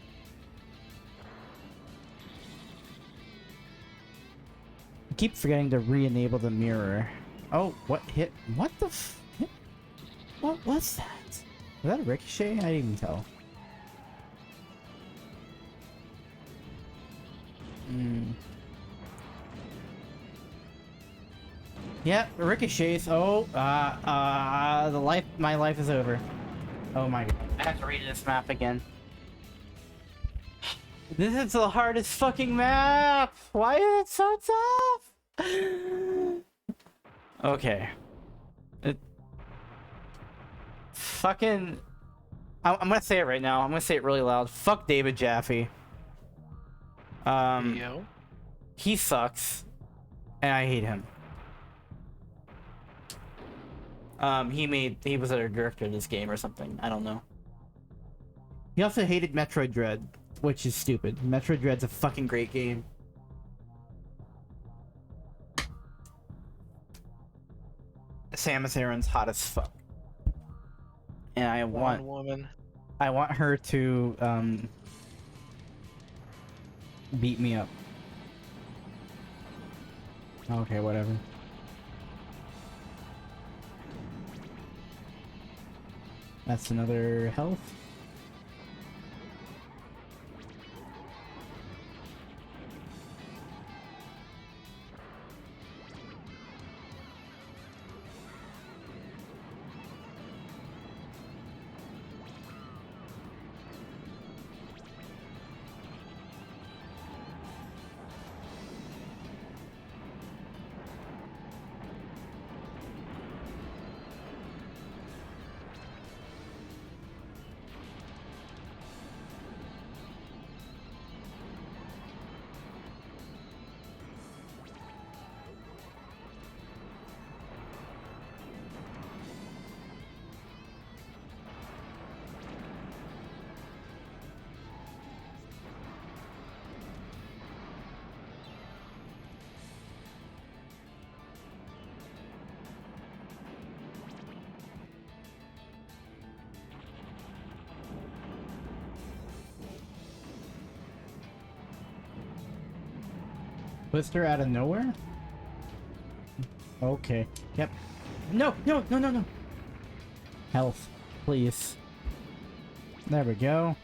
I keep forgetting to re-enable the mirror. Oh, what hit? What the f? What was that? Was that a ricochet? I didn't even tell. Yep, ricochets. Oh, my life is over. Oh my god. I have to read this map again. This is the hardest fucking map! Why is it so tough? Okay. Fucking... I'm gonna say it right now. I'm gonna say it really loud. Fuck David Jaffe.
Yo.
He sucks. And I hate him. He was a director of this game or something. I don't know. He also hated Metroid Dread, which is stupid. Metroid Dread's a fucking great game. Samus Aran's hot as fuck. And I want her to beat me up. Okay, whatever. That's another health. Twister out of nowhere? Okay. Yep. No, no, no, no, no. Health, please. There we go.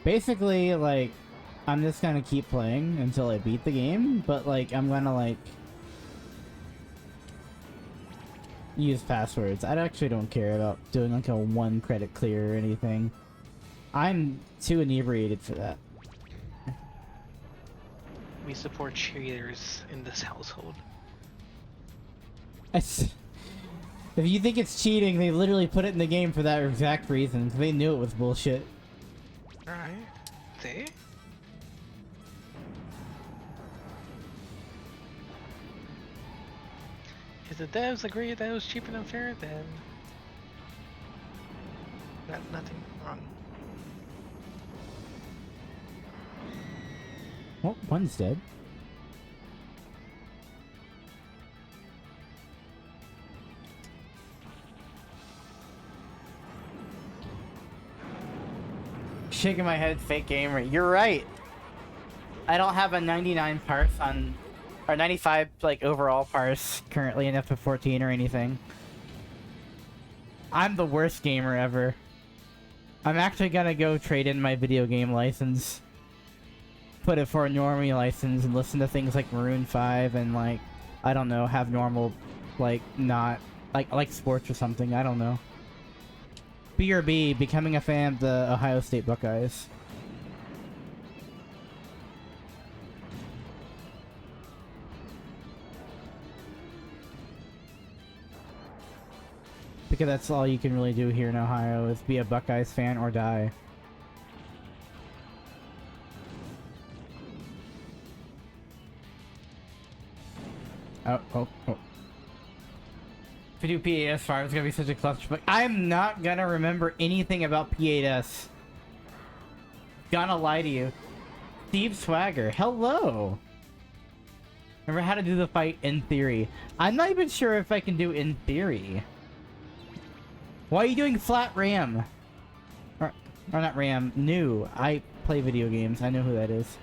Basically, like, I'm just gonna keep playing until I beat the game, but, like, I'm gonna, like, use passwords. I actually don't care about doing, like, a 1 credit clear or anything. I'm too inebriated for that.
We support cheaters in this household.
If you think it's cheating, they literally put it in the game for that exact reason. They knew it was bullshit.
Alright. See? If the devs agreed that it was cheap and unfair, then got nothing wrong.
Oh, one's dead. Shaking my head, fake gamer. You're right. I don't have a 99 parse on, or 95 like overall parse currently in FF14 or anything. I'm the worst gamer ever. I'm actually gonna go trade in my video game license, put it for a normie license, and listen to things like Maroon 5 and, like, I don't know, have normal, like, not like sports or something. I don't know. BRB, becoming a fan of the Ohio State Buckeyes. Because that's all you can really do here in Ohio, is be a Buckeyes fan or die. Oh. If you do P8S 5, it's gonna be such a clutch, but I'm not gonna remember anything about P8S. Gonna lie to you. Steve Swagger, hello! Remember how to do the fight in theory. I'm not even sure if I can do in theory. Why are you doing flat RAM? Or not RAM, new. I play video games. I know who that is.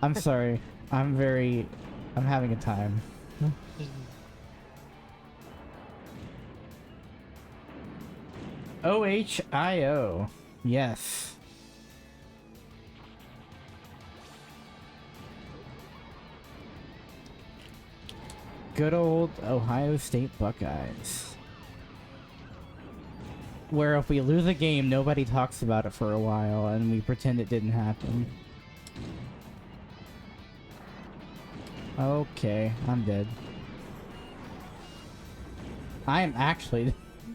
I'm sorry. I'm having a time. OHIO. Yes. Good old Ohio State Buckeyes. Where if we lose a game, nobody talks about it for a while, and we pretend it didn't happen. Okay, I'm dead. I am actually...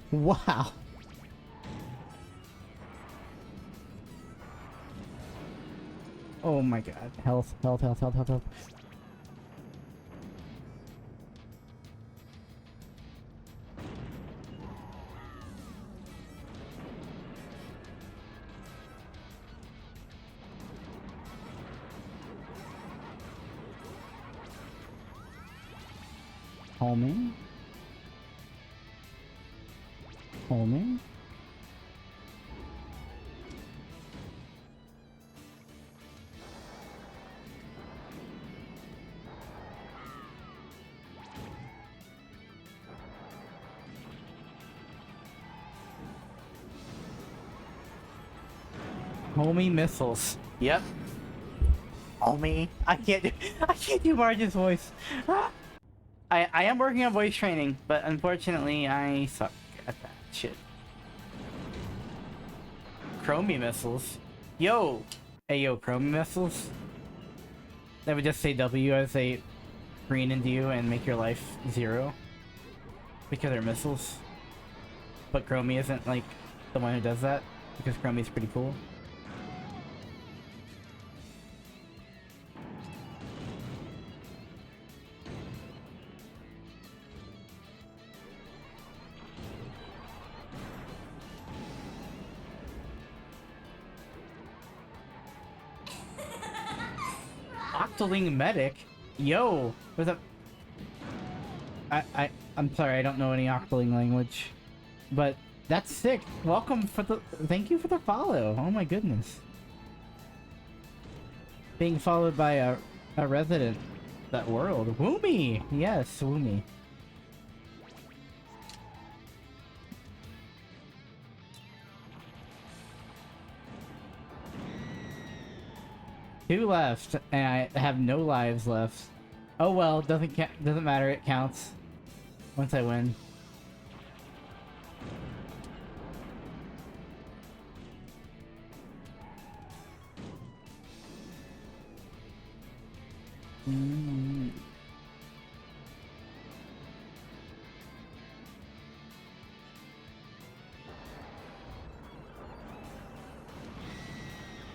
Wow! Oh my god. Health, health, health, health, health, health. Homing. Homing. Homie missiles. Yep. Homie. I can't do Marge's voice. Ah. I am working on voice training, but unfortunately I suck at that shit. Chromie missiles. Yo! Hey yo, Chromie missiles? They would just say W as they green into you and make your life 0. Because they're missiles. But Chromie isn't like the one who does that, because Chromie's pretty cool. Octoling medic? Yo! What's up? I'm sorry, I don't know any Octoling language. But that's sick. Welcome for the... Thank you for the follow. Oh my goodness. Being followed by a resident. That world. Woomy! Yes, Woomy. Two left, and I have no lives left. Oh well, doesn't matter. It counts once I win.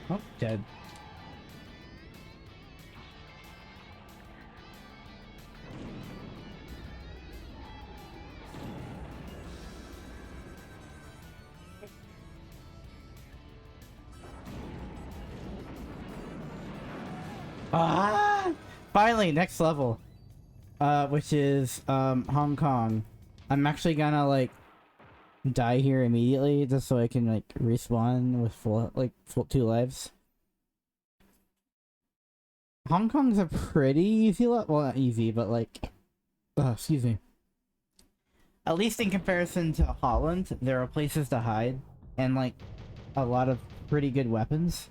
Oh, dead. Ah! Finally, next level. Which is, Hong Kong. I'm actually gonna, like, die here immediately just so I can, like, respawn with full 2 lives. Hong Kong's a pretty easy level. Well, not easy, but, like... excuse me. At least in comparison to Holland, there are places to hide. And, like, a lot of pretty good weapons.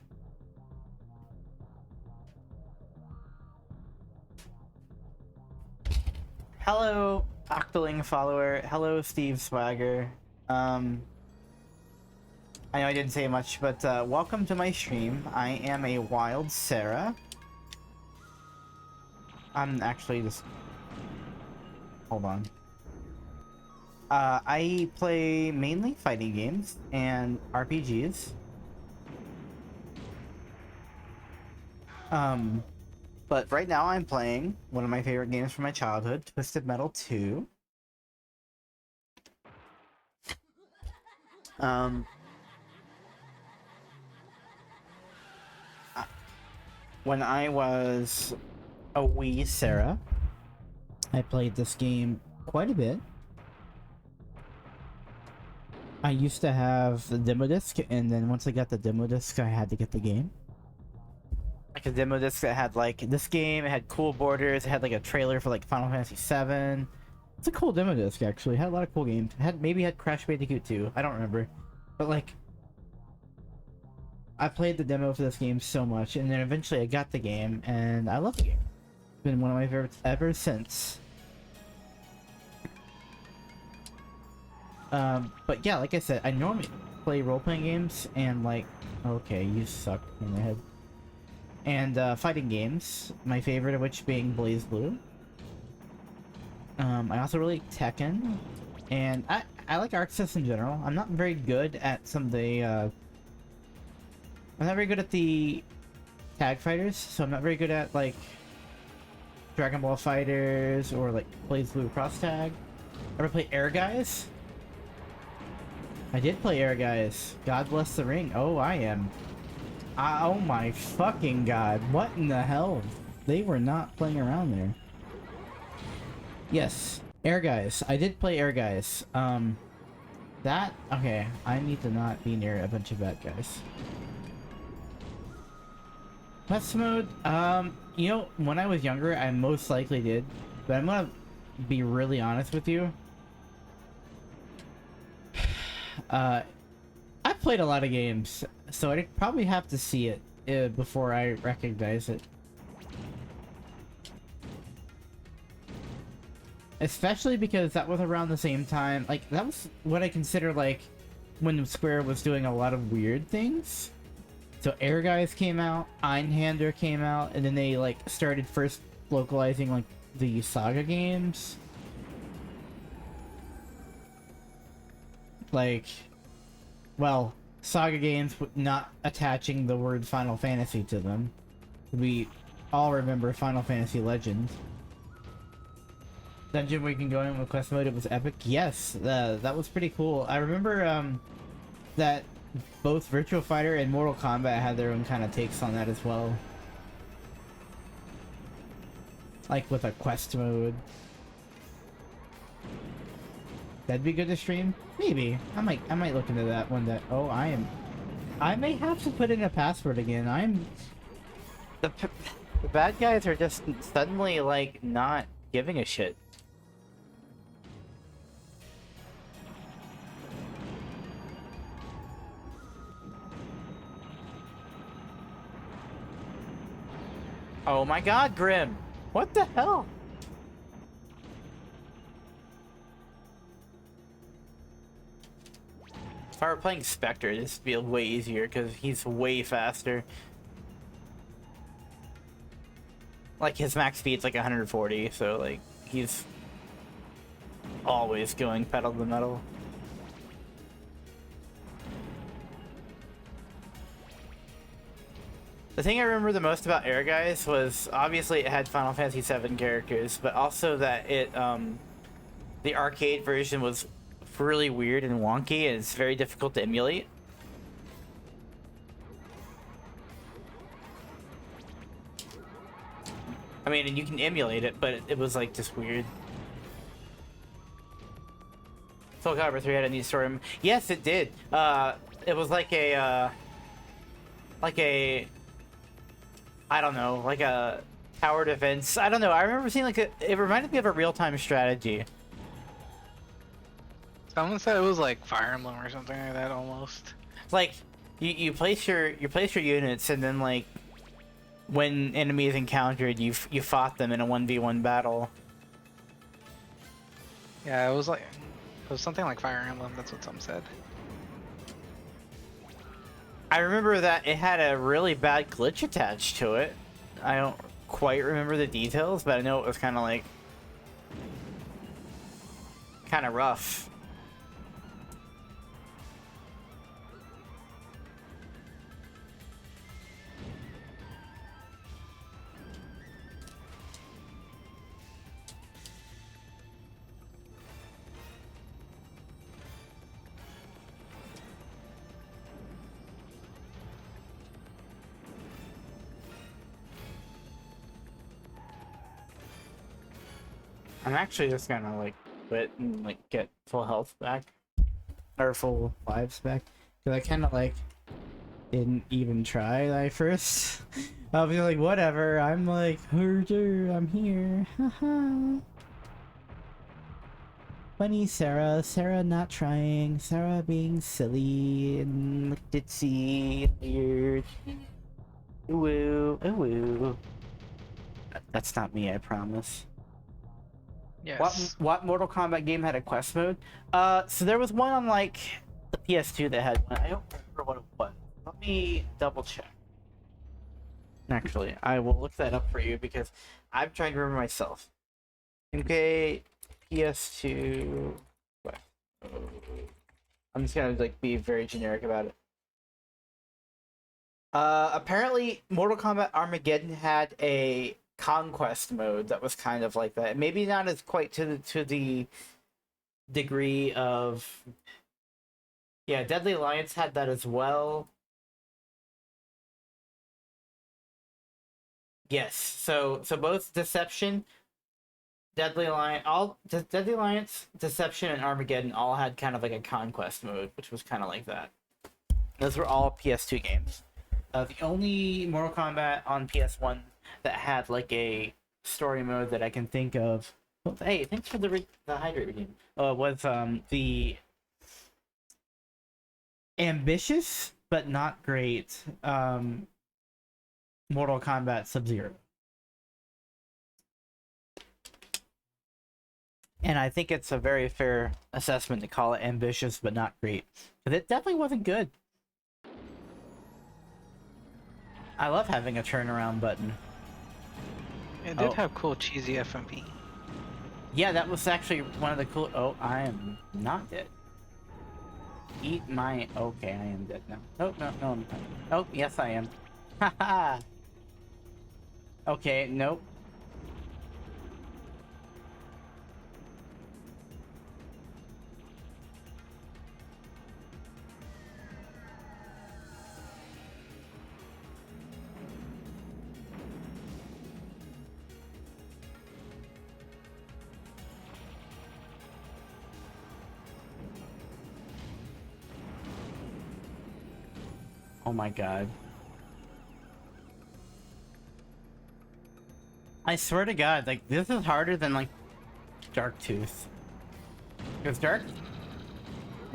Hello, Octoling follower. Hello, Steve Swagger. I know I didn't say much, but welcome to my stream. I am a wild Sarah. I'm actually just... Hold on. I play mainly fighting games and RPGs. But right now I'm playing one of my favorite games from my childhood, Twisted Metal 2. When I was a wee Sarah, I played this game quite a bit. I used to have the demo disc, and then once I got the demo disc, I had to get the game. Like a demo disc that had like this game, it had cool borders, it had like a trailer for like Final Fantasy VII. It's a cool demo disc actually. It had a lot of cool games. It had maybe had Crash Bandicoot 2. I don't remember, but like I played the demo for this game so much, and then eventually I got the game, and I love the game. It's been one of my favorites ever since. But yeah, like I said, I normally play role-playing games and like, okay, you suck in the head. And fighting games, my favorite of which being BlazBlue. I also really like Tekken, and I like Arc Sys in general. I'm not very good at some of the I'm not very good at the tag fighters, so I'm not very good at like Dragon Ball Fighters or like BlazBlue Cross Tag. Ever play Air Guys? I did play Air Guys. God bless the ring. Oh, I am. Oh my fucking god. What in the hell? They were not playing around there. Yes. Air Guys. I did play Air Guys. Okay. I need to not be near a bunch of bad guys. Quest mode? You know, when I was younger, I most likely did. But I'm gonna be really honest with you. I've played a lot of games, so I'd probably have to see it before I recognize it. Especially because that was around the same time, like, that was what I consider, like, when Square was doing a lot of weird things. So Air Guys came out, Einhander came out, and then they, like, started first localizing, like, the Saga games. Like, well, Saga games not attaching the word Final Fantasy to them. We all remember Final Fantasy Legends. Dungeon where you can go in with quest mode, it was epic. Yes, that was pretty cool. I remember that both Virtua Fighter and Mortal Kombat had their own kind of takes on that as well. Like with a quest mode. That'd be good to stream? Maybe. I might look into that one day. Oh, I may have to put in a password again. The bad guys are just suddenly, like, not giving a shit. Oh my god, Grim! What the hell? If I were playing Spectre, this would be way easier because he's way faster. Like, his max speed's like 140, so like, he's always going pedal to the metal. The thing I remember the most about Air Guys was obviously it had Final Fantasy VII characters, but also that it, the arcade version was really weird and wonky, and it's very difficult to emulate. I mean, and you can emulate it, but it was like just weird. Soul Calibur 3 had a neat story. Yes, it did. It was like a, I don't know, like a tower defense. I don't know. I remember seeing like it reminded me of a real-time strategy.
Someone said it was like Fire Emblem or something like that almost.
Like you place your units, and then like when enemies encountered, you fought them in a 1v1 battle.
Yeah, it was something like Fire Emblem. That's what some said.
I remember that it had a really bad glitch attached to it. I don't quite remember the details, but I know it was kind of rough. I'm actually just gonna like quit and like get full health back.
or full lives back. Because I kind of like didn't even try that first. I'll be like, whatever. I'm like, herder, I'm here. Haha. Funny Sarah. Sarah not trying. Sarah being silly and ditzy and weird. Ooh, ooh. That's not me, I promise.
Yes.
What Mortal Kombat game had a quest mode? So there was one on like the PS2 that had one. I don't remember what it was. Let me double check. Actually, I will look that up for you because I'm trying to remember myself. Okay, PS2 quest. I'm just gonna like be very generic about it. Apparently Mortal Kombat Armageddon had a conquest mode that was kind of like that. Maybe not as quite to the degree of, yeah, Deadly Alliance had that as well. Yes. So both Deception, Deadly Alliance, Deception, and Armageddon all had kind of like a conquest mode, which was kind of like that. Those were all PS2 games. The only Mortal Kombat on PS1 that had like a story mode that I can think of. Well, hey, thanks for the hydrate redeem. Was the ambitious but not great Mortal Kombat Sub-Zero. And I think it's a very fair assessment to call it ambitious but not great. Because it definitely wasn't good. I love having a turnaround button.
It did have cool cheesy FMP.
Yeah, that was actually one of the cool. Oh, I am not dead. Eat my. Okay, I am dead now. No, no, no, I'm not. Oh, yes, I am. Haha. Okay, nope. Oh my god. I swear to god, like, this is harder than, like, Dark Tooth. It's Dark?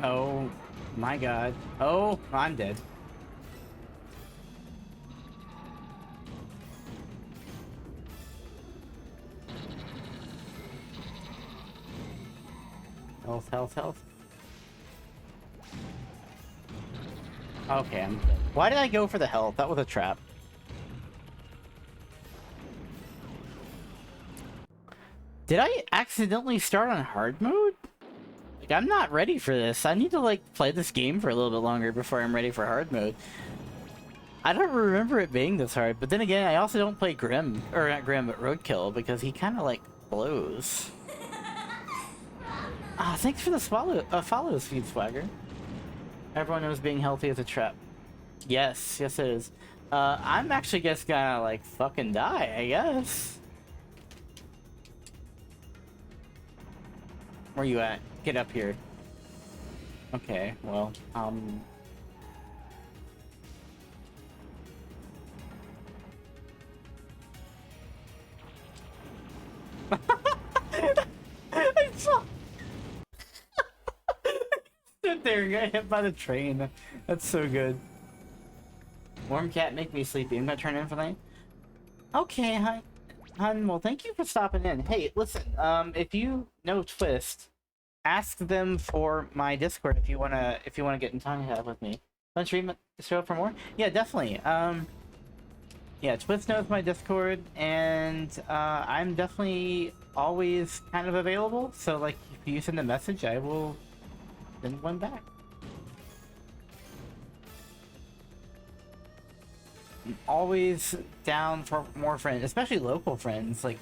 Oh my god. Oh, I'm dead. Health, health, health. Okay, I'm dead. Why did I go for the health? That was a trap. Did I accidentally start on hard mode? Like, I'm not ready for this. I need to, like, play this game for a little bit longer before I'm ready for hard mode. I don't remember it being this hard, but then again, I also don't play Grim, or not Grim, but Roadkill, because he kind of, like, blows. Ah, thanks for the follow, Speed Swagger. Everyone knows being healthy is a trap. Yes, yes it is. I'm actually just gonna, like, fucking die, I guess. Where you at? Get up here. Okay, well, I saw. Stood there, got hit by the train. That's so good. Warm cat, make me sleepy. I'm gonna turn in for the night. Okay, hi. Well, thank you for stopping in. Hey, listen, if you know Twist, ask them for my Discord if you wanna get in contact with me. Want to stream show up for more? Yeah, definitely. Yeah, Twist knows my Discord, and I'm definitely always kind of available. So, like, if you send a message, I will send one back. I'm always down for more friends, especially local friends. Like,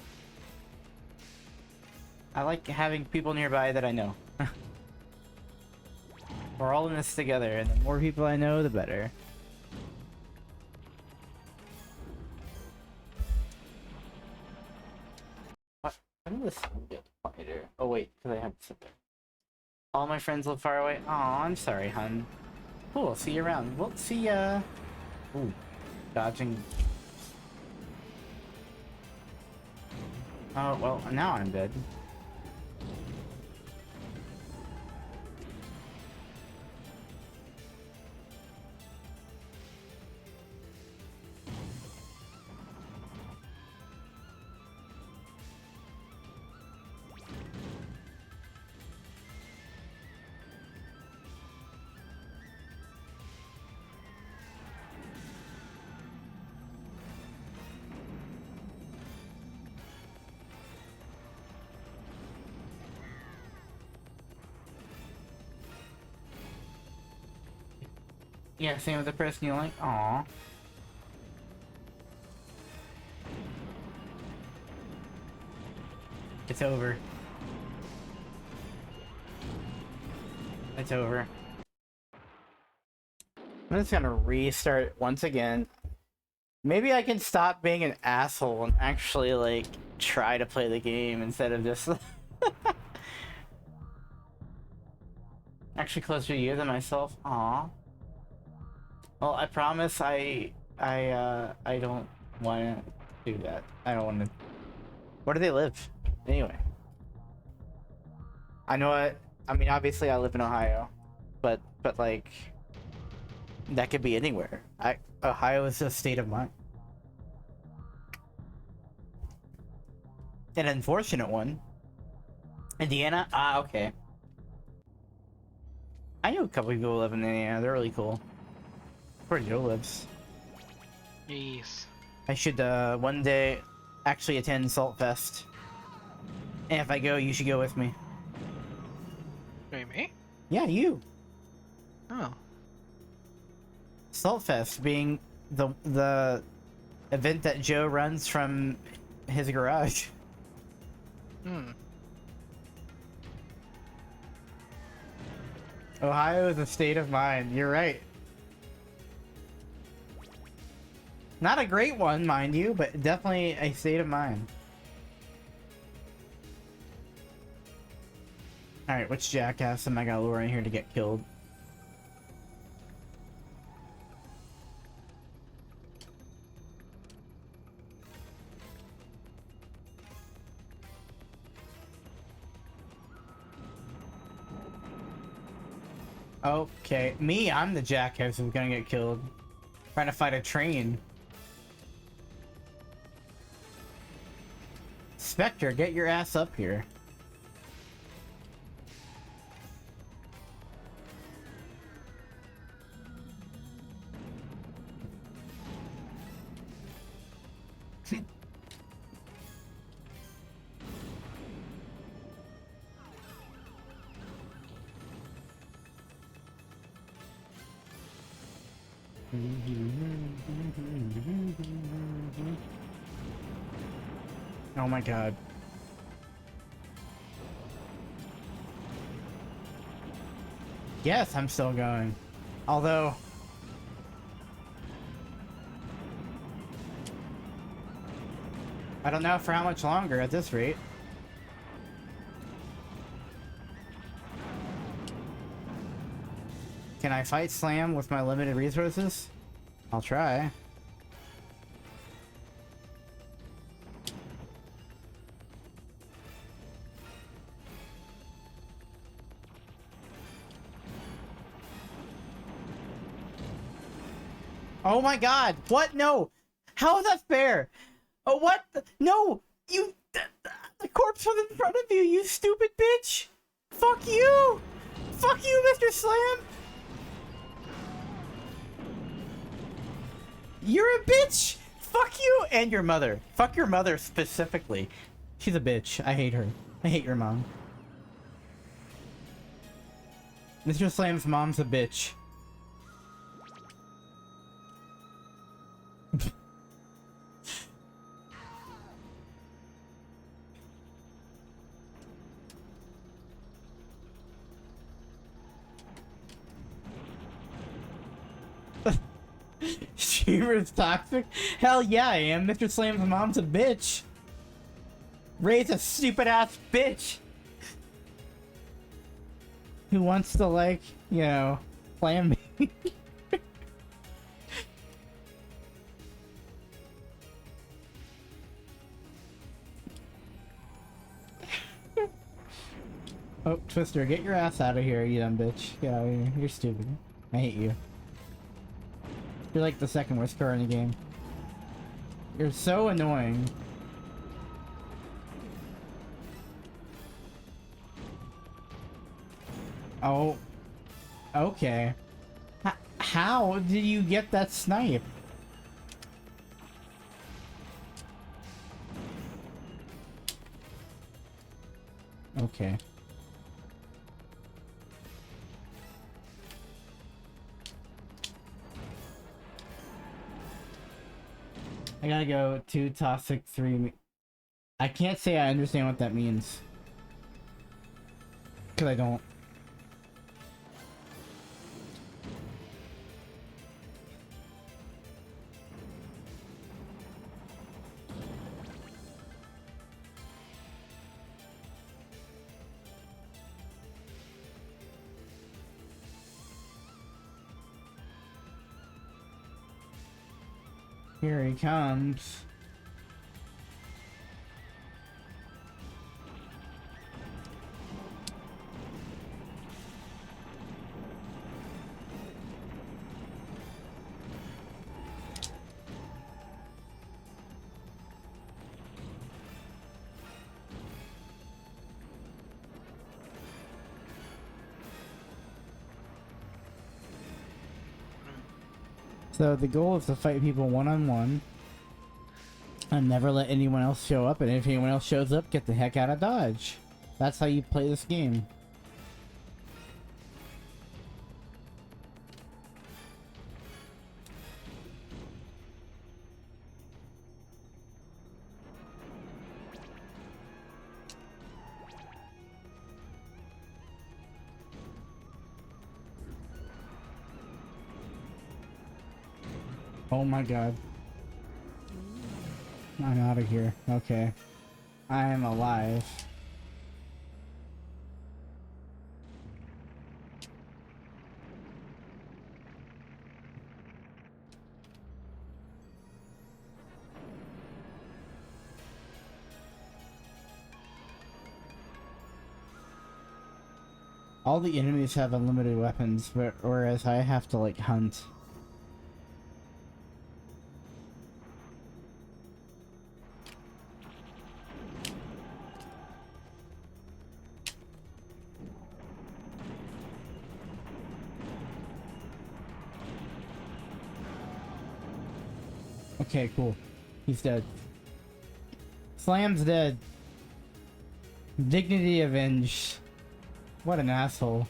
I like having people nearby that I know. We're all in this together, and the more people I know, the better. What? When did the sound get quieter? Oh wait, because I have to sit there. All my friends live far away. Aw, I'm sorry, hun. Cool, see you around. We'll see ya. Ooh, dodging. Oh, well, now I'm dead. Yeah, same with the person you like. Aw. It's over. It's over. I'm just gonna restart once again. Maybe I can stop being an asshole and actually, like, try to play the game instead of just... actually closer to you than myself. Aw. Well, I promise I don't want to do that. I don't want to... Where do they live? Anyway. I know I mean, obviously I live in Ohio. But like... That could be anywhere. Ohio is a state of mind. An unfortunate one. Indiana? Ah, okay. I know a couple people who live in Indiana. They're really cool. Where Joe lives.
Yes.
I should one day actually attend Salt Fest. And if I go, you should go with me.
Wait, me?
Yeah, you.
Oh.
Salt Fest being the event that Joe runs from his garage.
Hmm.
Ohio is a state of mind. You're right. Not a great one, mind you, but definitely a state of mind. Alright, which jackass am I gonna lure in here to get killed? Okay, me, I'm the jackass who's gonna get killed. Trying to fight a train. Spectre, get your ass up here. Oh my god. Yes, I'm still going. Although... I don't know for how much longer at this rate. Can I fight Slam with my limited resources? I'll try. Oh my god! What? No! How is that fair? Oh, what? No! You... The corpse was in front of you, you stupid bitch! Fuck you! Fuck you, Mr. Slam! You're a bitch! Fuck you! And your mother. Fuck your mother specifically. She's a bitch. I hate her. I hate your mom. Mr. Slam's mom's a bitch. Streamer's toxic? Hell yeah, I am. Mr. Slam's mom's a bitch. Ray's a stupid ass bitch. who wants to, like, you know, plan me. Oh, Twister, get your ass out of here, you dumb bitch. Get out of here. You're stupid. I hate you. You're like the second worst car in the game. You're so annoying. Oh. Okay. How did you get that snipe? Okay. I gotta go 2 toxic 3. I can't say I understand what that means. Cause I don't. Here he comes. So the goal is to fight people one-on-one and never let anyone else show up, and if anyone else shows up, get the heck out of Dodge. That's how you play this game. Oh my god. I'm out of here. Okay. I am alive. All the enemies have unlimited weapons, whereas I have to, like, hunt. Okay, cool. He's dead. Slam's dead. Dignity avenged. What an asshole.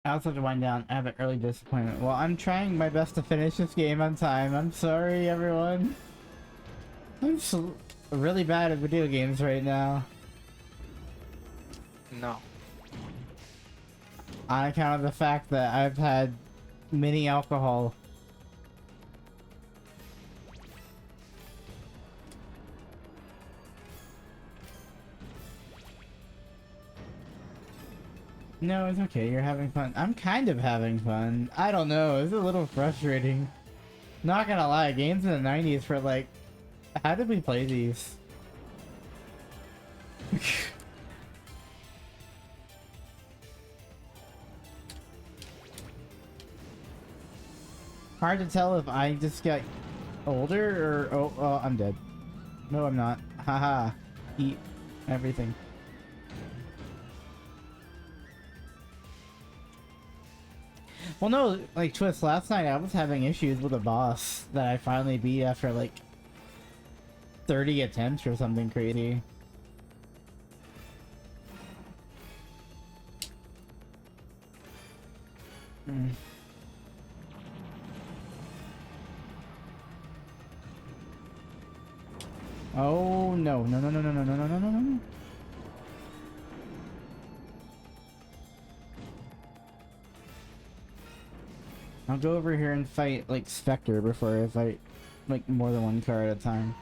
I also have to wind down. I have an early disappointment. Well, I'm trying my best to finish this game on time. I'm sorry, everyone. I'm really bad at video games right now.
No.
On account of the fact that I've had mini alcohol. No, it's okay. You're having fun. I'm kind of having fun. I don't know. It's a little frustrating. Not gonna lie. Games in the 90s were like, how did we play these? Hard to tell if I just got older or... Oh, I'm dead. No, I'm not. Haha. Eat everything. Well, no, like, Twist, last night I was having issues with a boss that I finally beat after, like, 30 attempts or something crazy. Hmm. Oh no, no, no, no, no, no, no, no, no, no, no. I'll go over here and fight like Spectre before I fight like more than one car at a time.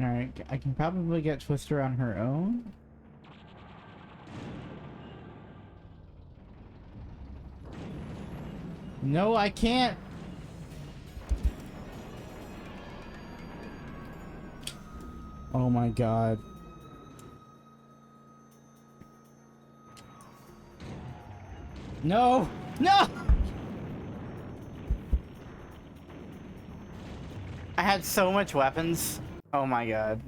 Alright, I can probably get Twister on her own. No, I can't. Oh my god. No! No! I had so much weapons. Oh my god.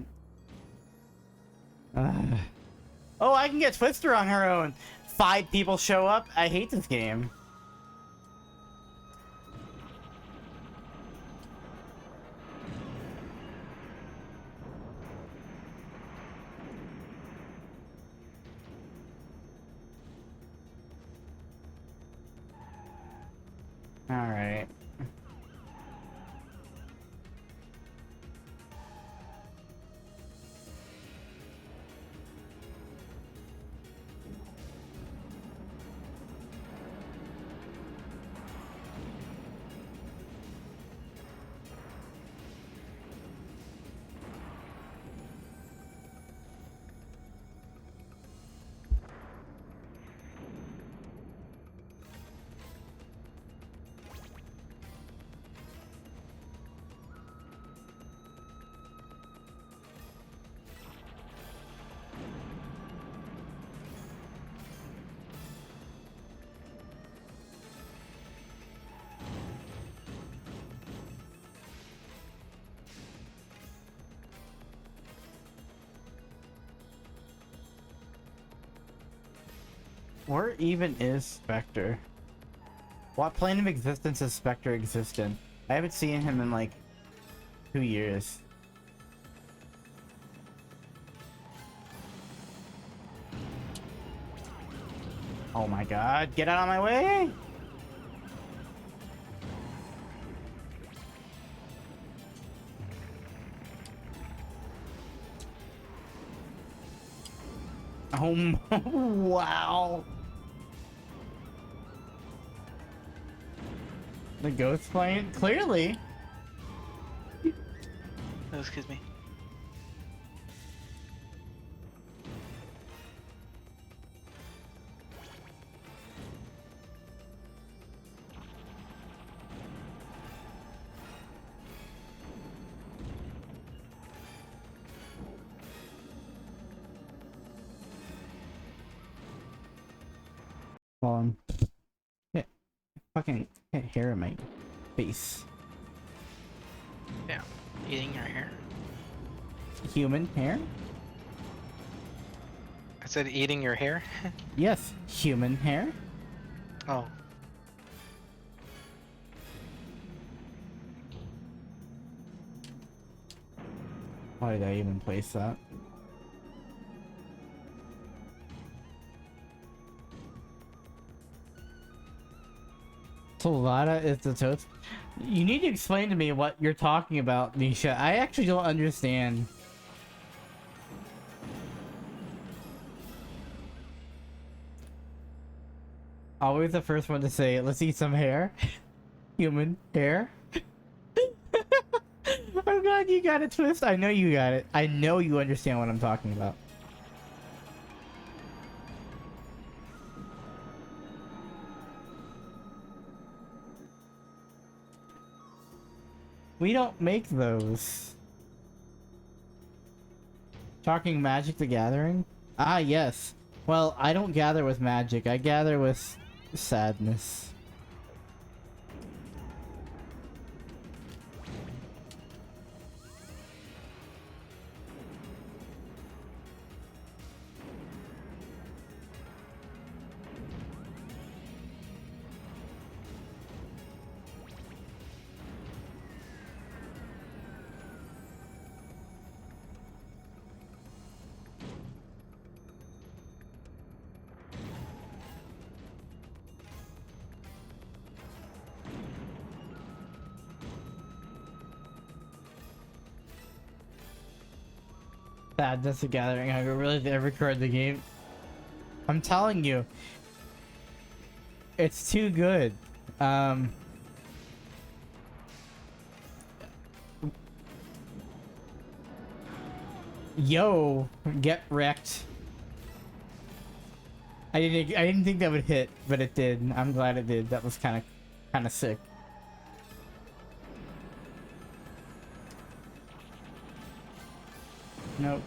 Oh, I can get Twister on her own. 5 people show up. I hate this game. All right. Where even is Spectre? What plane of existence is Spectre exist in? I haven't seen him in like 2 years. Oh my god, get out of my way! Oh, wow. The ghost plane? Clearly.
Oh, excuse me.
Well, fucking hit hair in my face.
Yeah, eating your hair.
Human hair?
I said eating your hair?
Yes, human hair.
Oh.
Why did I even place that? Solana is the toast. You need to explain to me what you're talking about, Nisha. I actually don't understand. Always the first one to say, let's eat some hair. Human hair. I'm glad you got it, Twist. I know you got it. I know you understand what I'm talking about. We don't make those. Talking Magic the Gathering? Ah, yes. Well, I don't gather with magic. I gather with sadness. That's the Gathering Hunger. Really, they record the game. I'm telling you, it's too good. Yo, get wrecked. I didn't think that would hit, but it did. I'm glad it did. That was kind of sick. Nope.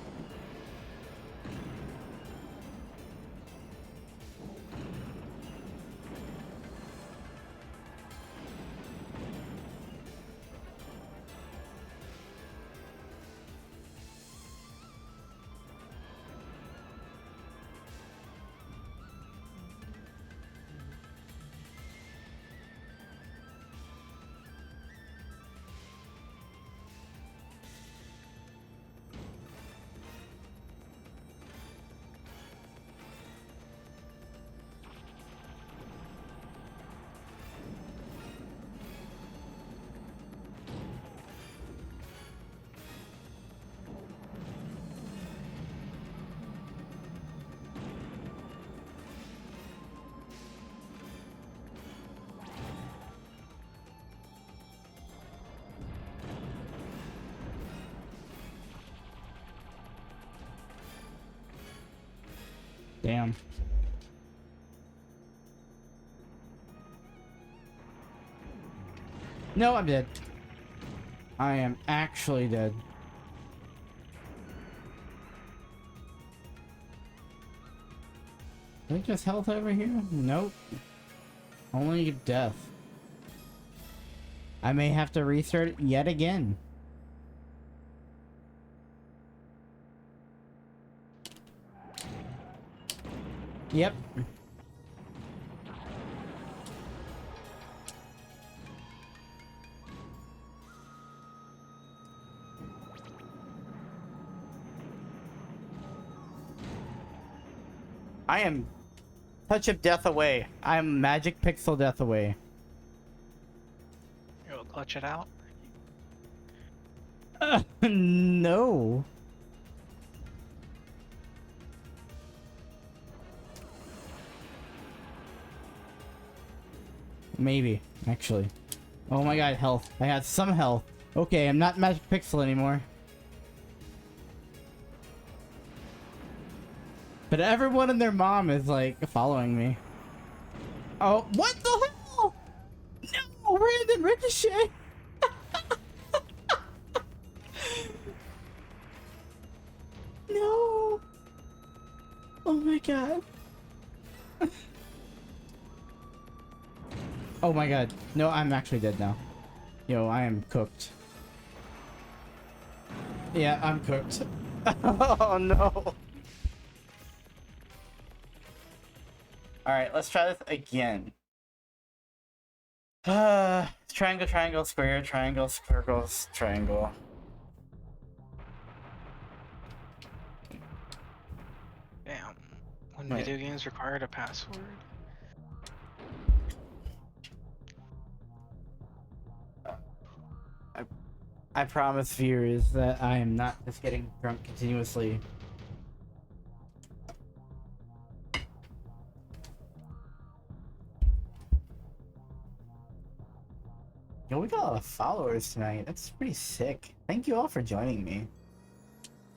Damn. No, I'm dead. I am actually dead. Is it just health over here? Nope. Only death. I may have to restart it yet again. Yep. I am touch of death away. I'm magic pixel death away.
You'll clutch it out.
No. Maybe, actually. Oh my god, health. I had some health. Okay, I'm not magic pixel anymore. But everyone and their mom is like following me. Oh, what the hell? No, random ricochet. No. Oh my god. Oh my god. No, I'm actually dead now. Yo, I am cooked. Yeah, I'm cooked. Oh no. Alright, let's try this again. Triangle, triangle, square, triangle, circle, triangle.
Damn. When
Wait.
video games required a password.
I promise viewers that I am not just getting drunk continuously. Yo, we got a lot of followers tonight. That's pretty sick. Thank you all for joining me.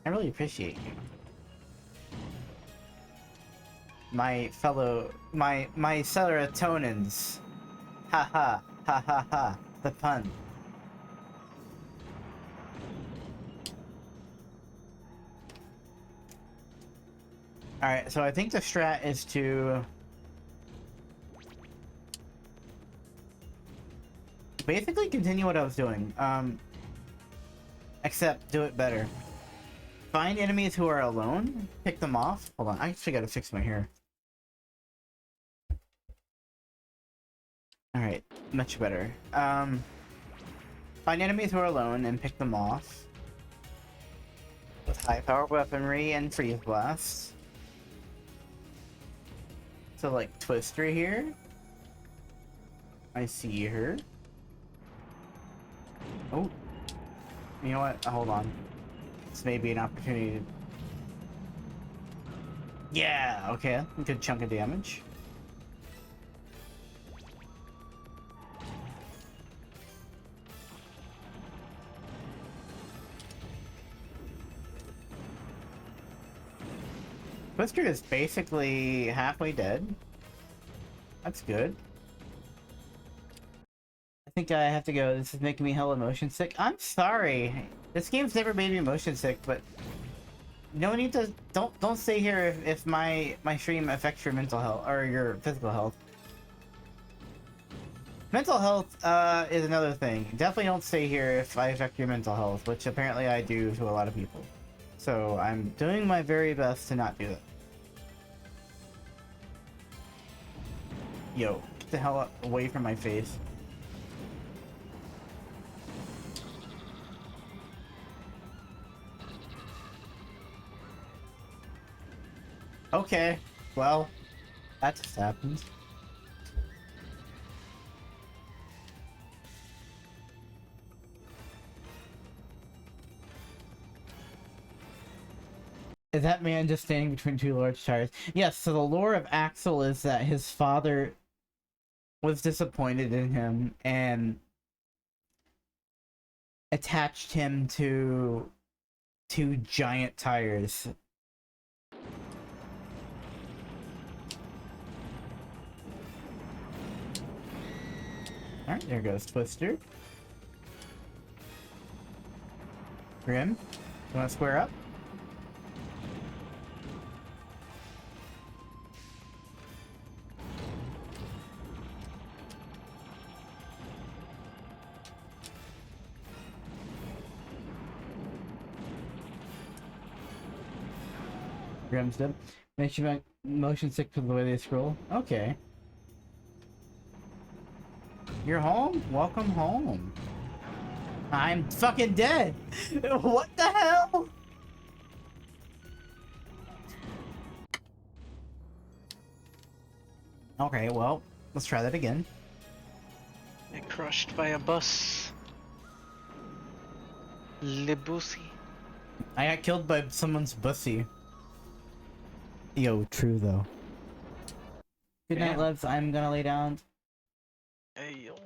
I really appreciate you. My fellow, my serotonins. Ha ha, ha ha ha. The pun. Alright, so I think the strat is to basically continue what I was doing. Except do it better. Find enemies who are alone, pick them off. Hold on, I actually gotta fix my hair. Alright, much better. Find enemies who are alone and pick them off with high power weaponry and freeze blast. So like Twister here. I see her. Oh. You know what? Hold on. This may be an opportunity Yeah, okay. Good chunk of damage. Twister is basically halfway dead. That's good. I think I have to go. This is making me hella motion sick. I'm sorry. This game's never made me motion sick, but no need to don't stay here if my stream affects your mental health or your physical health. Mental health is another thing. Definitely don't stay here if I affect your mental health, which apparently I do to a lot of people. So I'm doing my very best to not do that. Yo, get the hell away from my face. Okay, well, that just happened. Is that man just standing between two large tires? Yes, so the lore of Axel is that his father was disappointed in him and attached him to two giant tires. Alright, there goes Twister. Grim, you wanna square up? Grim's dead. Makes you motion sick to the way they scroll. Okay. You're home? Welcome home. I'm fucking dead! What the hell? Okay, well, let's try that again.
Get crushed by a bus. Le bussy.
I got killed by someone's bussy. Yo, true though. Good night, loves. I'm gonna lay down.
Hey, yo.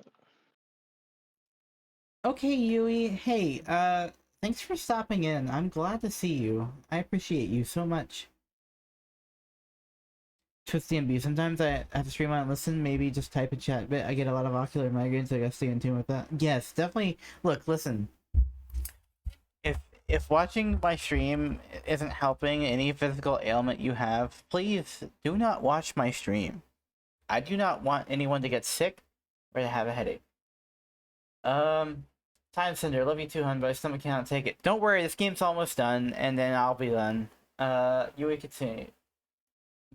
Okay, Yui. Hey, thanks for stopping in. I'm glad to see you. I appreciate you so much. Twisty and B. Sometimes I have to stream on and listen, maybe just type in chat, but I get a lot of ocular migraines, so I gotta stay in tune with that. Yes, definitely. Look, listen. If watching my stream isn't helping any physical ailment you have, please do not watch my stream. I do not want anyone to get sick or to have a headache. Time Cinder, love you too, hun, but I stomach cannot take it. Don't worry, this game's almost done, and then I'll be done. Yui Kitsune.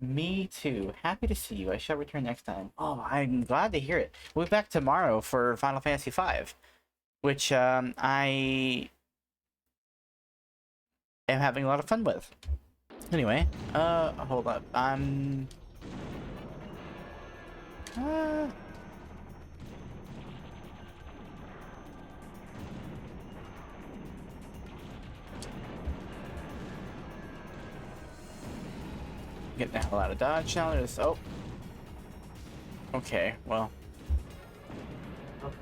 Me too. Happy to see you. I shall return next time. Oh, I'm glad to hear it. We'll be back tomorrow for Final Fantasy V, which, I am having a lot of fun with. Anyway, hold up. Get the hell out of Dodge now. There's, oh. Okay, well. Okay.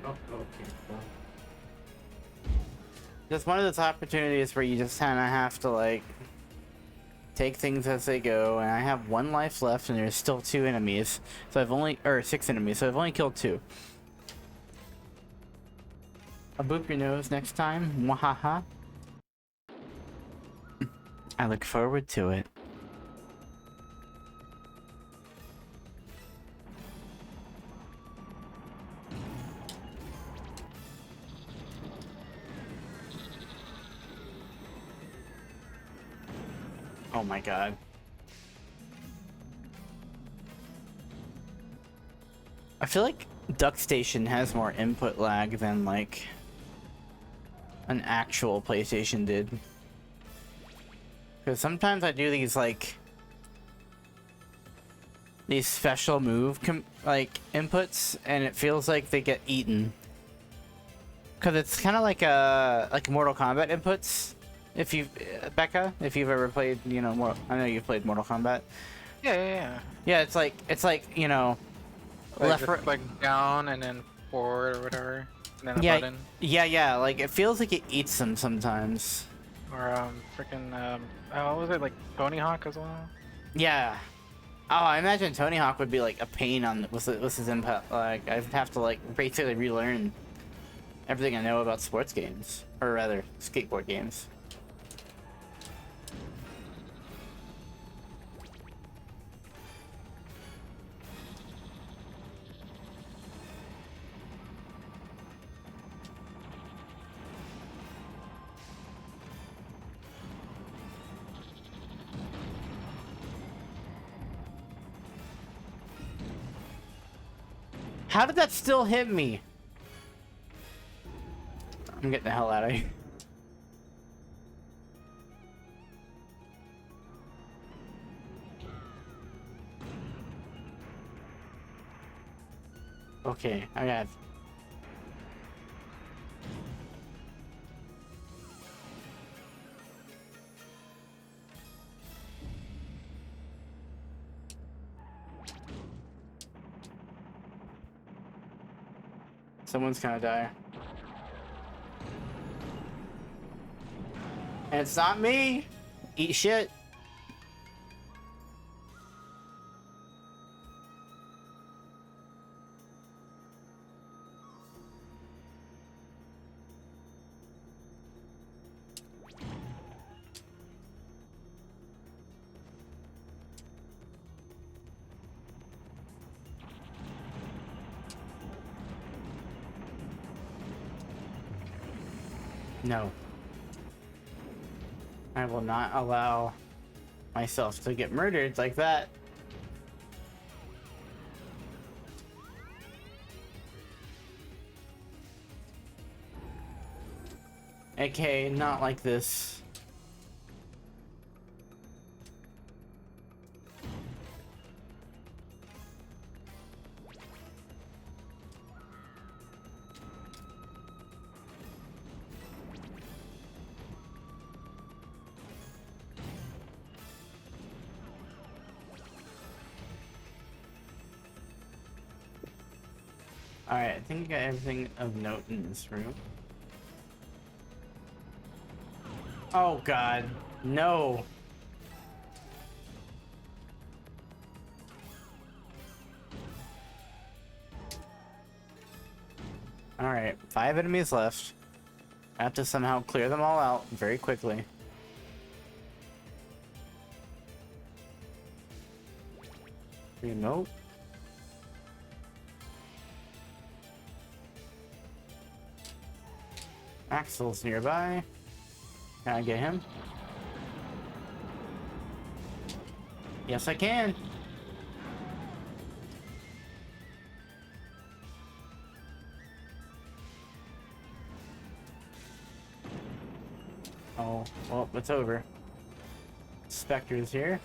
Just one of those opportunities where you just kind of have to, like, take things as they go, and I have 1 life left, and there's still 2 enemies. So I've only, or 6 enemies, so I've only killed 2. I'll boop your nose next time. Mwahaha. I look forward to it. Oh my god. I feel like Duck Station has more input lag than, like, an actual PlayStation did. Because sometimes I do these, like, these special move, inputs, and it feels like they get eaten. Because it's kind of like, like Mortal Kombat inputs. If you've Becca, if you've ever played, you know, more, I know you've played Mortal Kombat.
Yeah.
Yeah, it's like you know,
Like
left,
just
right.
like down and then forward or whatever, and then a
Yeah,
button.
yeah. Like it feels like it eats them sometimes.
Or freaking oh, what was it, like Tony Hawk as well?
Yeah. Oh, I imagine Tony Hawk would be like a pain on with his input. Like I'd have to like basically relearn everything I know about sports games, or rather, skateboard games. How did that still hit me? I'm getting the hell out of here. Okay, I got. Someone's gonna die. And it's not me! Eat shit! No. I will not allow myself to get murdered like that. Okay, not like this. Alright, I think I got everything of note in this room. Oh god, no. Alright, 5 enemies left. I have to somehow clear them all out very quickly. Remote. Axel's nearby. Can I get him? Yes, I can. Oh, well, it's over. Spectre's here.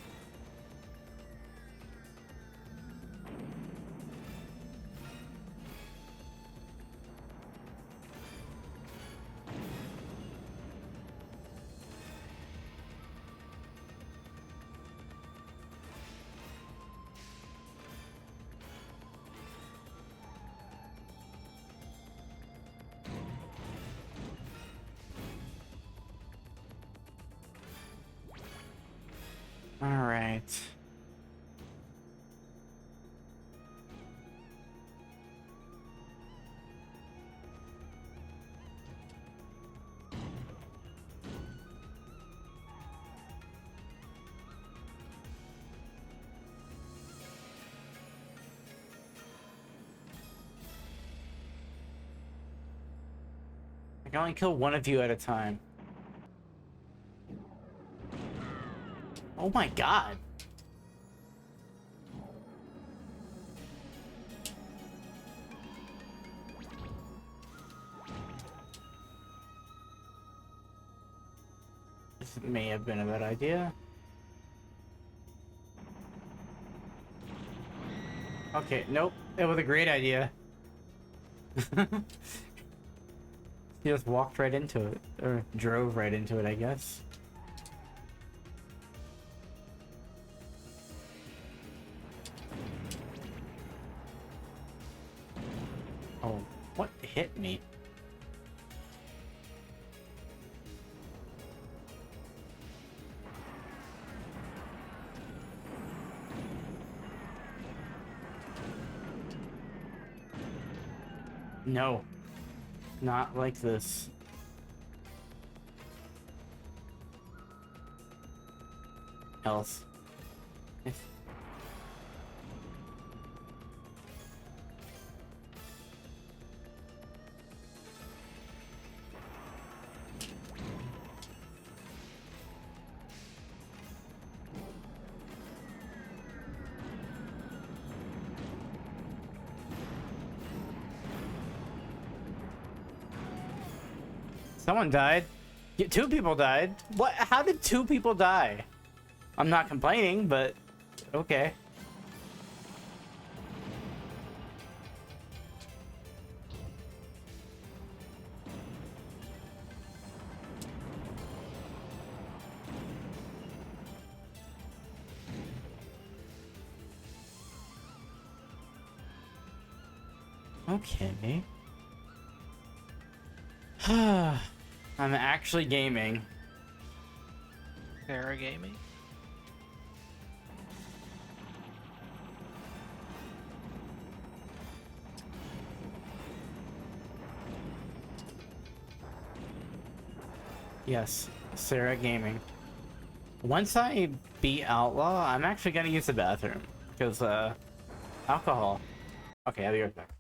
All right. I can only kill one of you at a time. Oh my god. This may have been a bad idea. Okay, nope. It was a great idea. He just walked right into it, or drove right into it, I guess. Oh, what hit me? No, not like this. Health. Someone died. Two people died. What? How did two people die? I'm not complaining, but okay. Okay. I'm actually gaming.
Sarah Gaming?
Yes, Sarah Gaming. Once I beat Outlaw, I'm actually gonna use the bathroom. Because, alcohol. Okay, I'll be right back.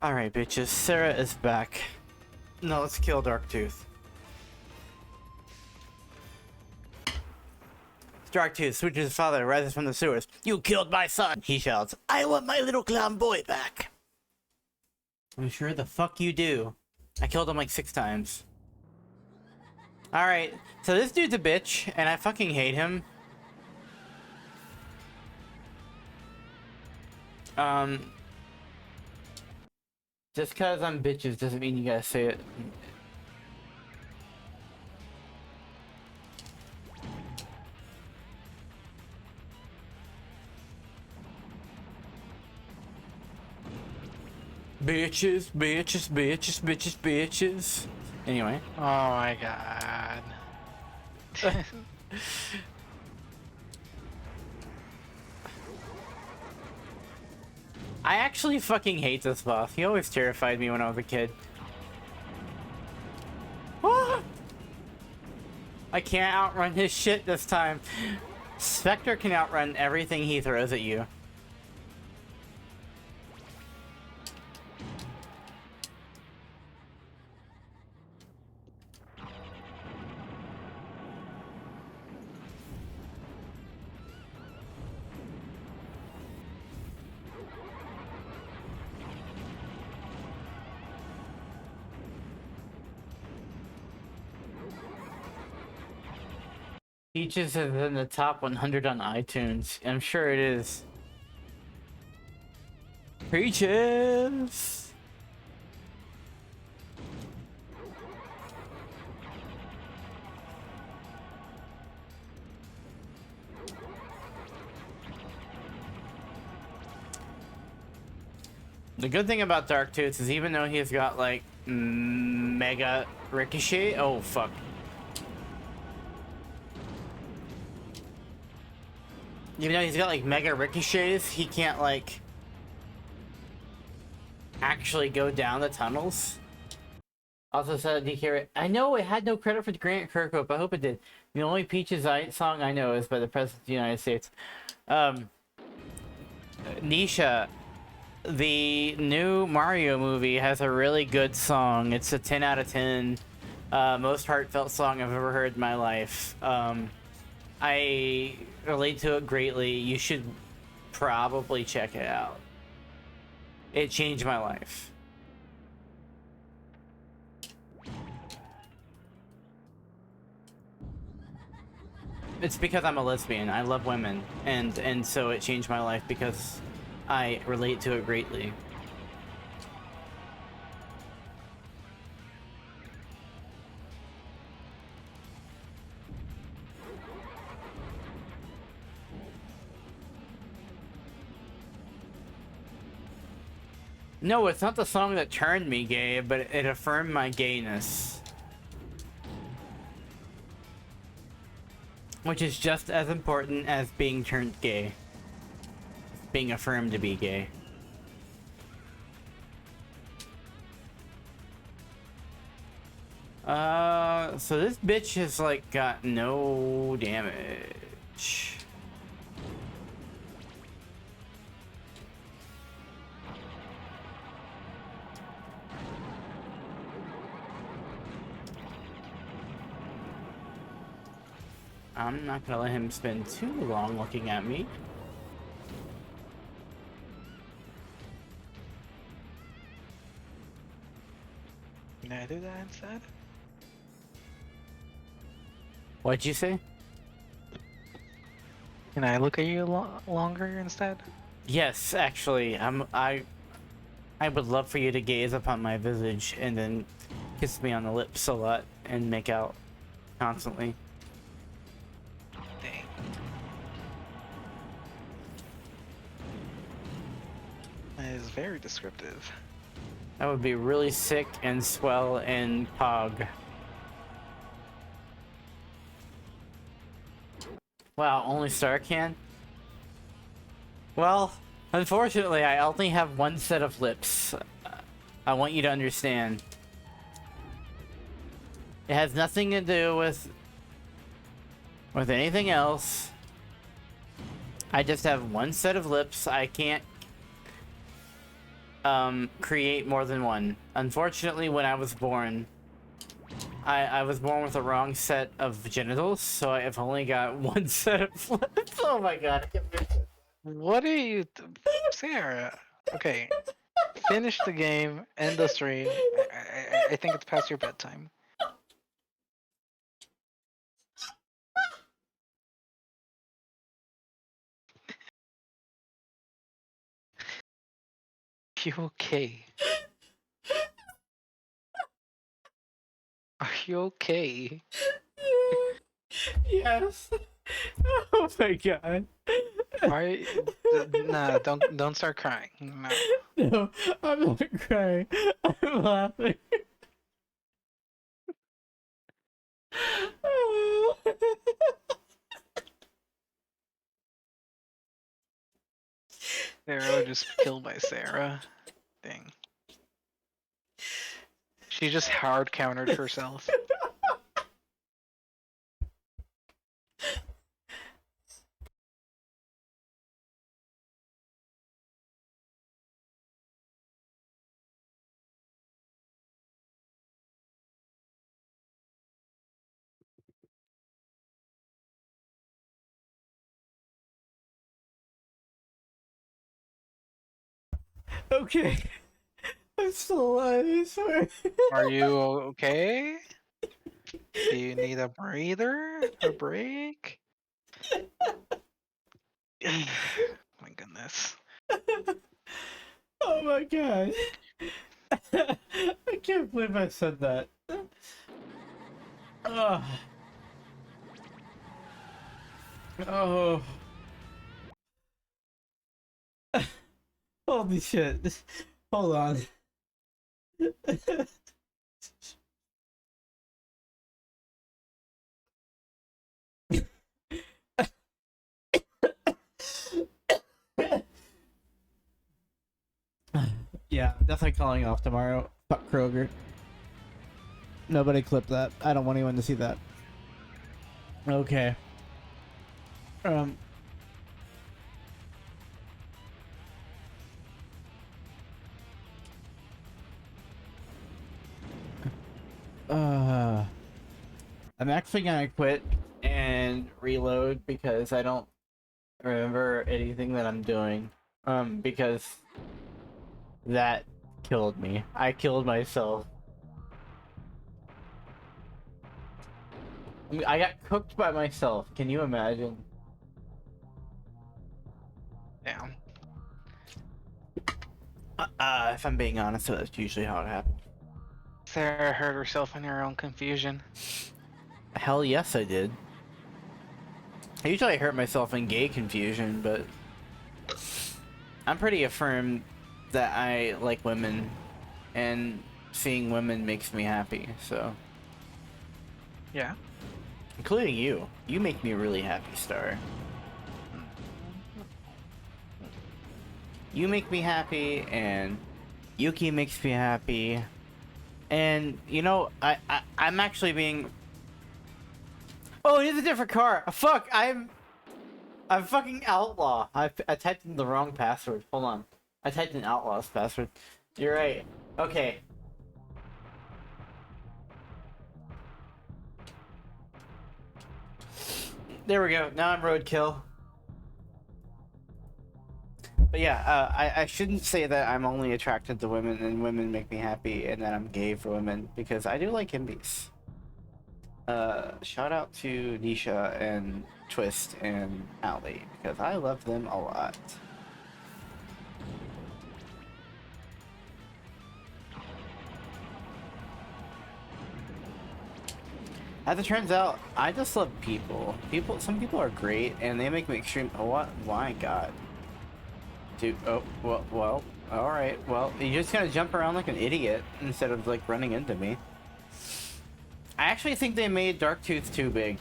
Alright, bitches. Sarah is back. No, let's kill Darktooth. Darktooth, Switch's father, rises from the sewers. You killed my son! He shouts. I want my little clown boy back! I'm sure the fuck you do. I killed him like 6 times. Alright, so this dude's a bitch, and I fucking hate him. Just cause I'm bitches doesn't mean you gotta say it. Bitches, bitches, bitches, bitches, bitches. Anyway.
Oh my god.
I actually fucking hate this boss. He always terrified me when I was a kid. Ah! I can't outrun his shit this time. Spectre can outrun everything he throws at you. Peaches is in the top 100 on iTunes. I'm sure it is. Peaches! The good thing about Dark Tooth is even though he's got like mega ricochet, oh fuck. Even though he's got like mega ricochets, he can't like actually go down the tunnels. Also said DK, I know it had no credit for Grant Kirkhope. I hope it did. The only Peaches song I know is by the President of the United States. Nisha, the new Mario movie has a really good song. It's a 10 out of 10. Most heartfelt song I've ever heard in my life. I relate to it greatly. You should probably check it out. It changed my life. It's because I'm a lesbian. I love women, and so it changed my life because I relate to it greatly. No, it's not the song that turned me gay, but it affirmed my gayness. Which is just as important as being turned gay. Being affirmed to be gay. So this bitch has like got no damage. I'm not gonna let him spend too long looking at me.
Can I do that instead?
What'd you say?
Can I look at you longer instead?
Yes, actually, I would love for you to gaze upon my visage and then kiss me on the lips a lot and make out constantly.
Dang. That is very descriptive.
That would be really sick and swell and pog. Wow, only Star can? Well, unfortunately, I only have one set of lips. I want you to understand. It has nothing to do with anything else. I just have one set of lips. I can't create more than one. Unfortunately, when I was born, I was born with the wrong set of genitals, so I have only got one set of lips. Oh my god, I can't believe it.
What are you, Sarah? Okay, finish the game, end the stream. I think it's past your bedtime. You okay? Are you okay?
Yes. Oh my god.
Why? Nah, don't start crying. No.
No, I'm not crying. I'm laughing.
Sarah just killed by Sarah. Dang. She just hard countered herself.
Okay. I'm still alive, I swear.
Are you okay? Do you need a breather? A break? My goodness.
Oh my god. I can't believe I said that. Oh. Oh. Holy shit. Hold on. Yeah, definitely calling off tomorrow. Fuck Kroger. Nobody clip that. I don't want anyone to see that. Okay. Um. I'm actually gonna quit and reload because I don't remember anything that I'm doing. Because that killed me. I killed myself. I mean, I got cooked by myself. Can you imagine?
Damn.
If I'm being honest, that's usually how it happens.
Sarah hurt herself in her own confusion.
Hell yes, I did. Usually I hurt myself in gay confusion, but I'm pretty affirmed that I like women, and seeing women makes me happy, so.
Yeah.
Including you. You make me really happy, Star. You make me happy, and Yuki makes me happy. And, you know, I'm actually being... Oh, it's a different car! Fuck, I'm fucking outlaw. I typed in the wrong password. Hold on. I typed in outlaw's password. You're right. Okay. There we go. Now I'm roadkill. But yeah, I shouldn't say that I'm only attracted to women and women make me happy and that I'm gay for women, because I do like indies. Shout out to Nisha and Twist and Ally, because I love them a lot. As it turns out, I just love people. Some people are great, and they make me extreme. Oh, what? My God. Dude, oh, well, alright. Well, you just gotta jump around like an idiot instead of, like, running into me. I actually think they made Darktooth too big.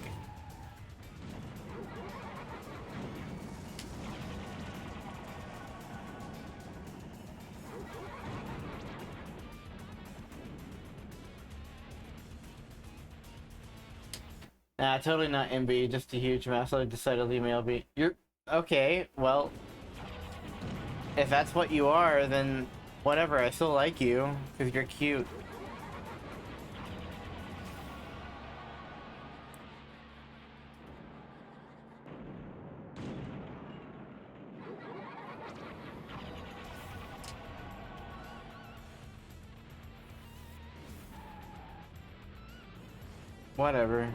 Nah, totally not MB, just a huge mess. I decided to leave me LB. You're... Okay, well... If that's what you are, then... Whatever, I still like you. Because you're cute. Whatever.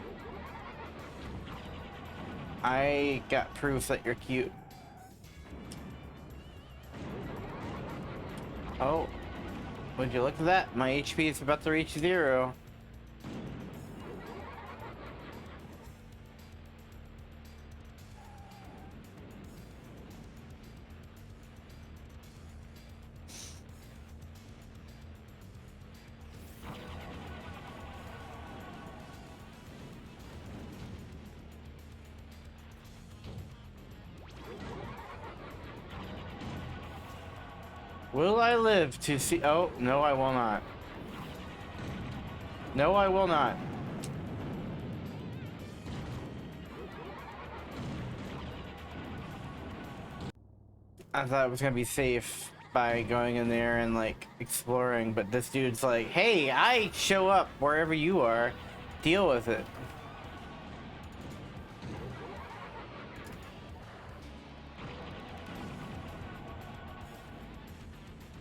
I got proof that you're cute. Oh. Would you look at that? My HP is about to reach 0. Will I live to see... Oh, no, I will not. No, I will not. I thought it was gonna be safe by going in there and, like, exploring, but this dude's like, hey, I show up wherever you are. Deal with it.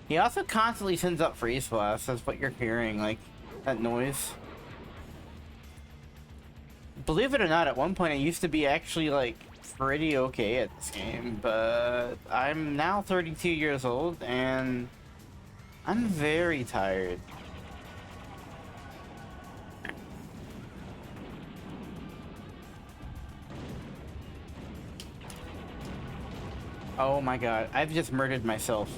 He also constantly sends up freeze blasts. That's what you're hearing, like, that noise. believe it or not, at one point I used to be actually like pretty okay at this game, but I'm now 32 years old and I'm very tired. Oh my god, I've just murdered myself.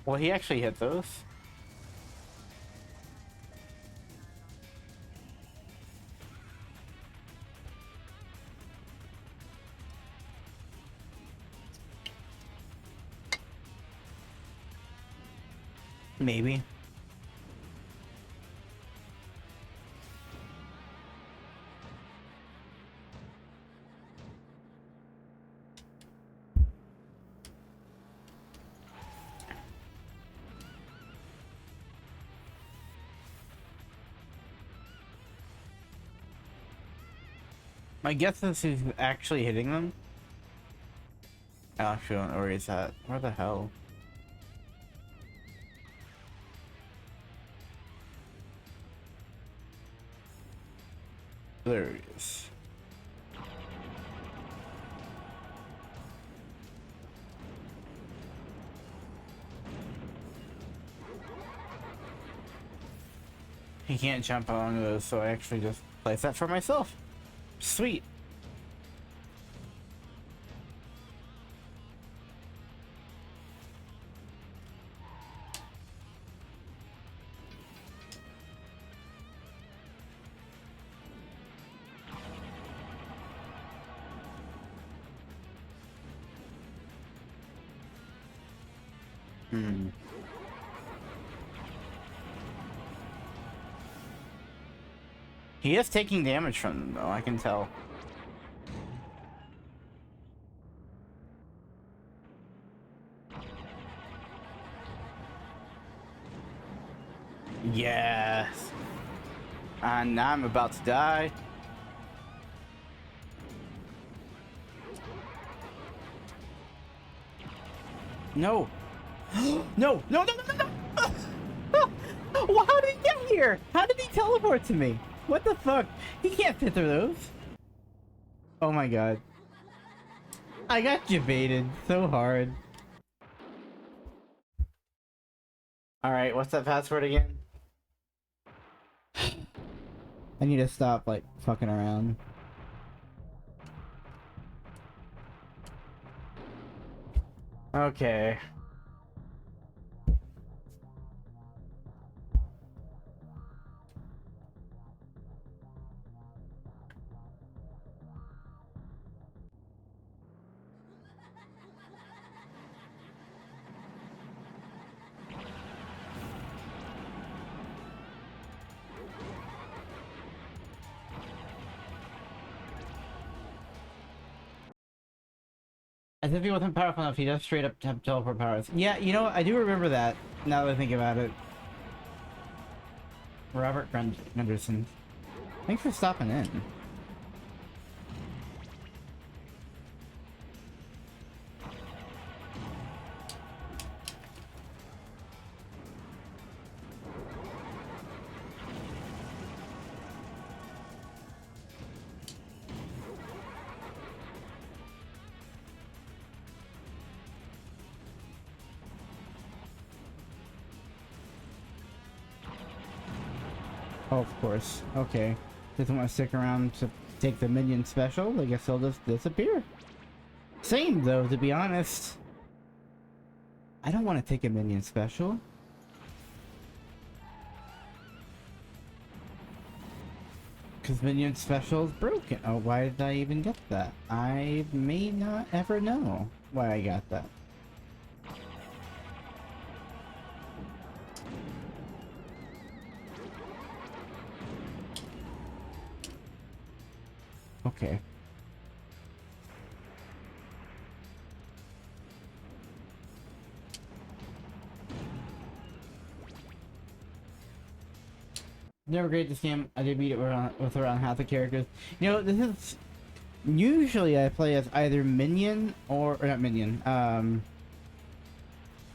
Well, he actually hit those. Maybe. My guess is he's actually hitting them. I actually don't know where he's at. Where the hell? There he is. He can't jump onto those, so I actually just place that for myself. Sweet. He is taking damage from them, though, I can tell. Yes. And now I'm about to die. No. No, no, no, no, no, no! Well, how did he get here? How did he teleport to me? What the fuck? He can't fit through those. Oh my god. I got baited so hard. Alright, what's that password again? I need to stop, like, fucking around. Okay. As if he wasn't powerful enough, he does straight up have teleport powers. Yeah, you know what? I do remember that, now that I think about it. Robert Gunderson. Thanks for stopping in. Oh, of course. Okay. Doesn't want to stick around to take the minion special. I guess he'll just disappear. Same, though, to be honest. I don't want to take a minion special. Because Minion Special is broken. Oh, why did I even get that? I may not ever know why I got that. Okay. Never great this game. I did beat it with around half the characters. You know, this is usually I play as either Minion or not Minion.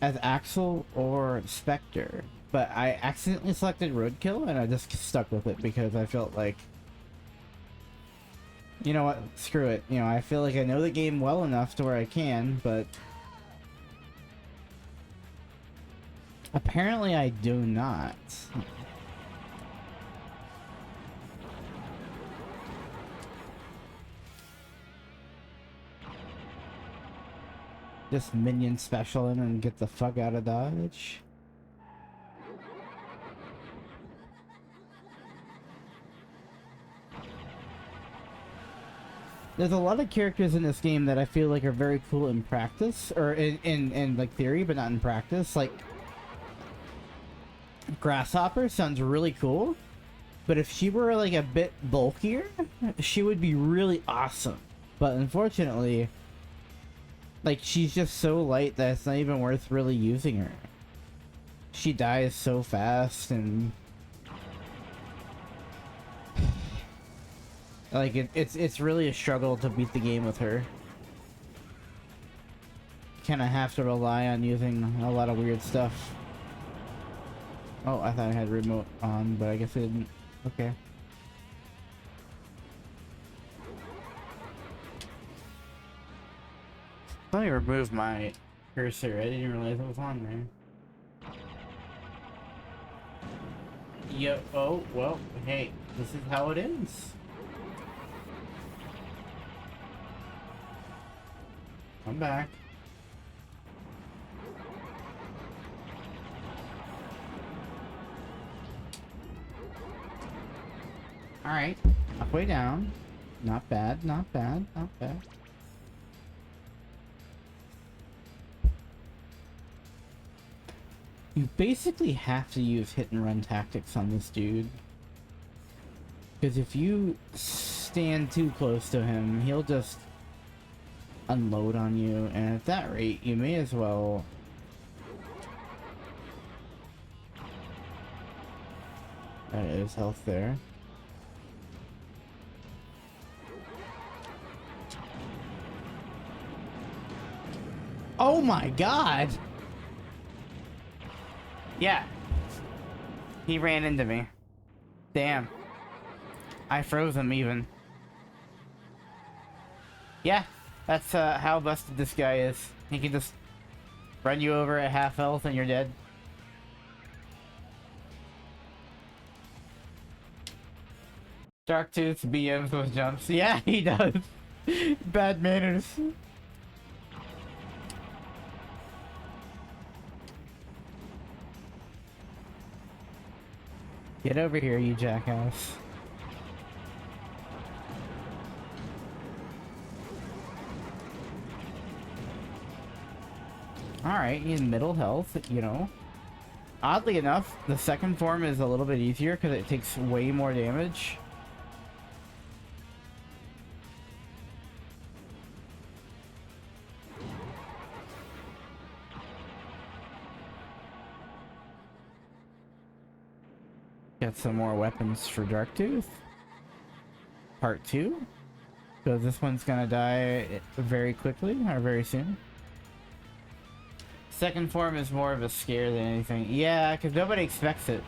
As Axel or Spectre, but I accidentally selected Roadkill and I just stuck with it because I felt like, you know what, screw it. You know, I feel like I know the game well enough to where I can, but apparently I do not. Just Minion Special in and get the fuck out of Dodge. There's a lot of characters in this game that I feel like are very cool in practice, or in like theory, but not in practice. Like Grasshopper sounds really cool, but if she were like a bit bulkier, she would be really awesome. But unfortunately, like, she's just so light that it's not even worth really using her. She dies so fast, and like it's really a struggle to beat the game with her. Kind of have to rely on using a lot of weird stuff. Oh, I thought I had remote on, but I guess I didn't. Okay. Let me remove my cursor. I didn't realize it was on there. Yo, oh, well, hey, this is how it is. I'm back. Alright, halfway down. Not bad, not bad, not bad. You basically have to use hit and run tactics on this dude. Because if you stand too close to him, he'll just unload on you, and at that rate, you may as well... That is health there. Oh my god! Yeah. He ran into me. Damn. I froze him even. Yeah, that's how busted this guy is. He can just run you over at half health and you're dead. Darktooth BMs with jumps. Yeah, he does. Bad manners. Get over here, you jackass. Alright, he's middle health, you know. Oddly enough, the second form is a little bit easier because it takes way more damage. Get some more weapons for Darktooth. Part 2. So this one's gonna die very quickly, or very soon. Second form is more of a scare than anything. Yeah, because nobody expects it.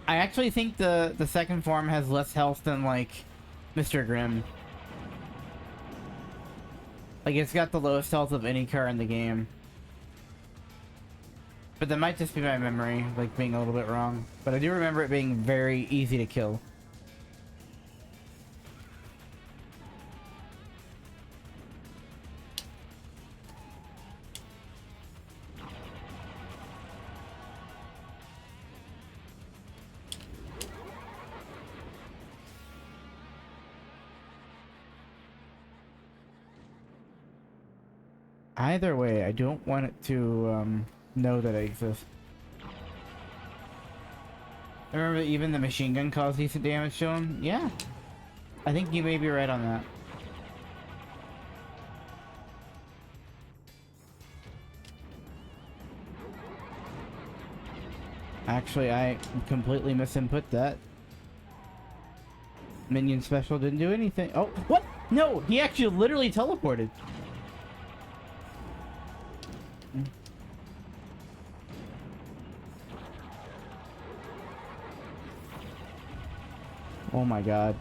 I actually think the second form has less health than, like, Mr. Grimm. Like, it's got the lowest health of any car in the game. But that might just be my memory, like, being a little bit wrong. But I do remember it being very easy to kill. Either way, I don't want it to know that I exist. Remember, even the machine gun caused decent damage to him? Yeah. I think you may be right on that. Actually, I completely misinput that. Minion special didn't do anything. Oh, what? No, he actually literally teleported. Oh my god.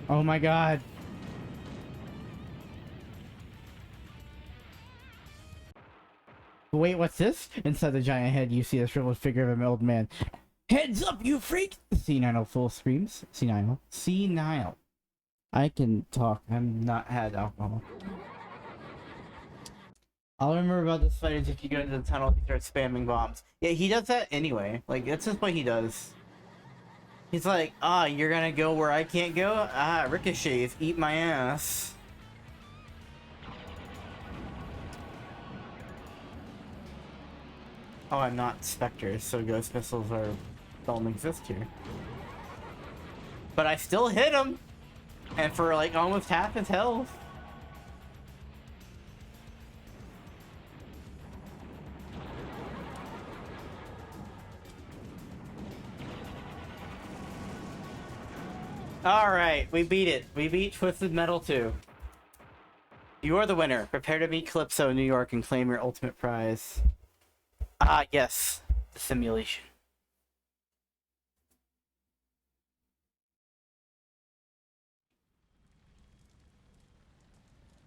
Oh my god. Wait, what's this? Inside the giant head, you see a shriveled figure of an old man. Heads up, you freak! Senile fool screams. Senile. Senile. I can talk. I'm not had alcohol. All I remember about this fight is if you go into the tunnel, you start spamming bombs. Yeah, he does that anyway. Like, that's just what he does. He's like, ah, you're gonna go where I can't go? Ah, ricochets, eat my ass. Oh, I'm not Spectres, so ghost missiles don't exist here. But I still hit him! And for like almost half his health. Alright, we beat it. We beat Twisted Metal 2. You are the winner. Prepare to meet Calypso in New York and claim your ultimate prize. Ah, yes. The simulation.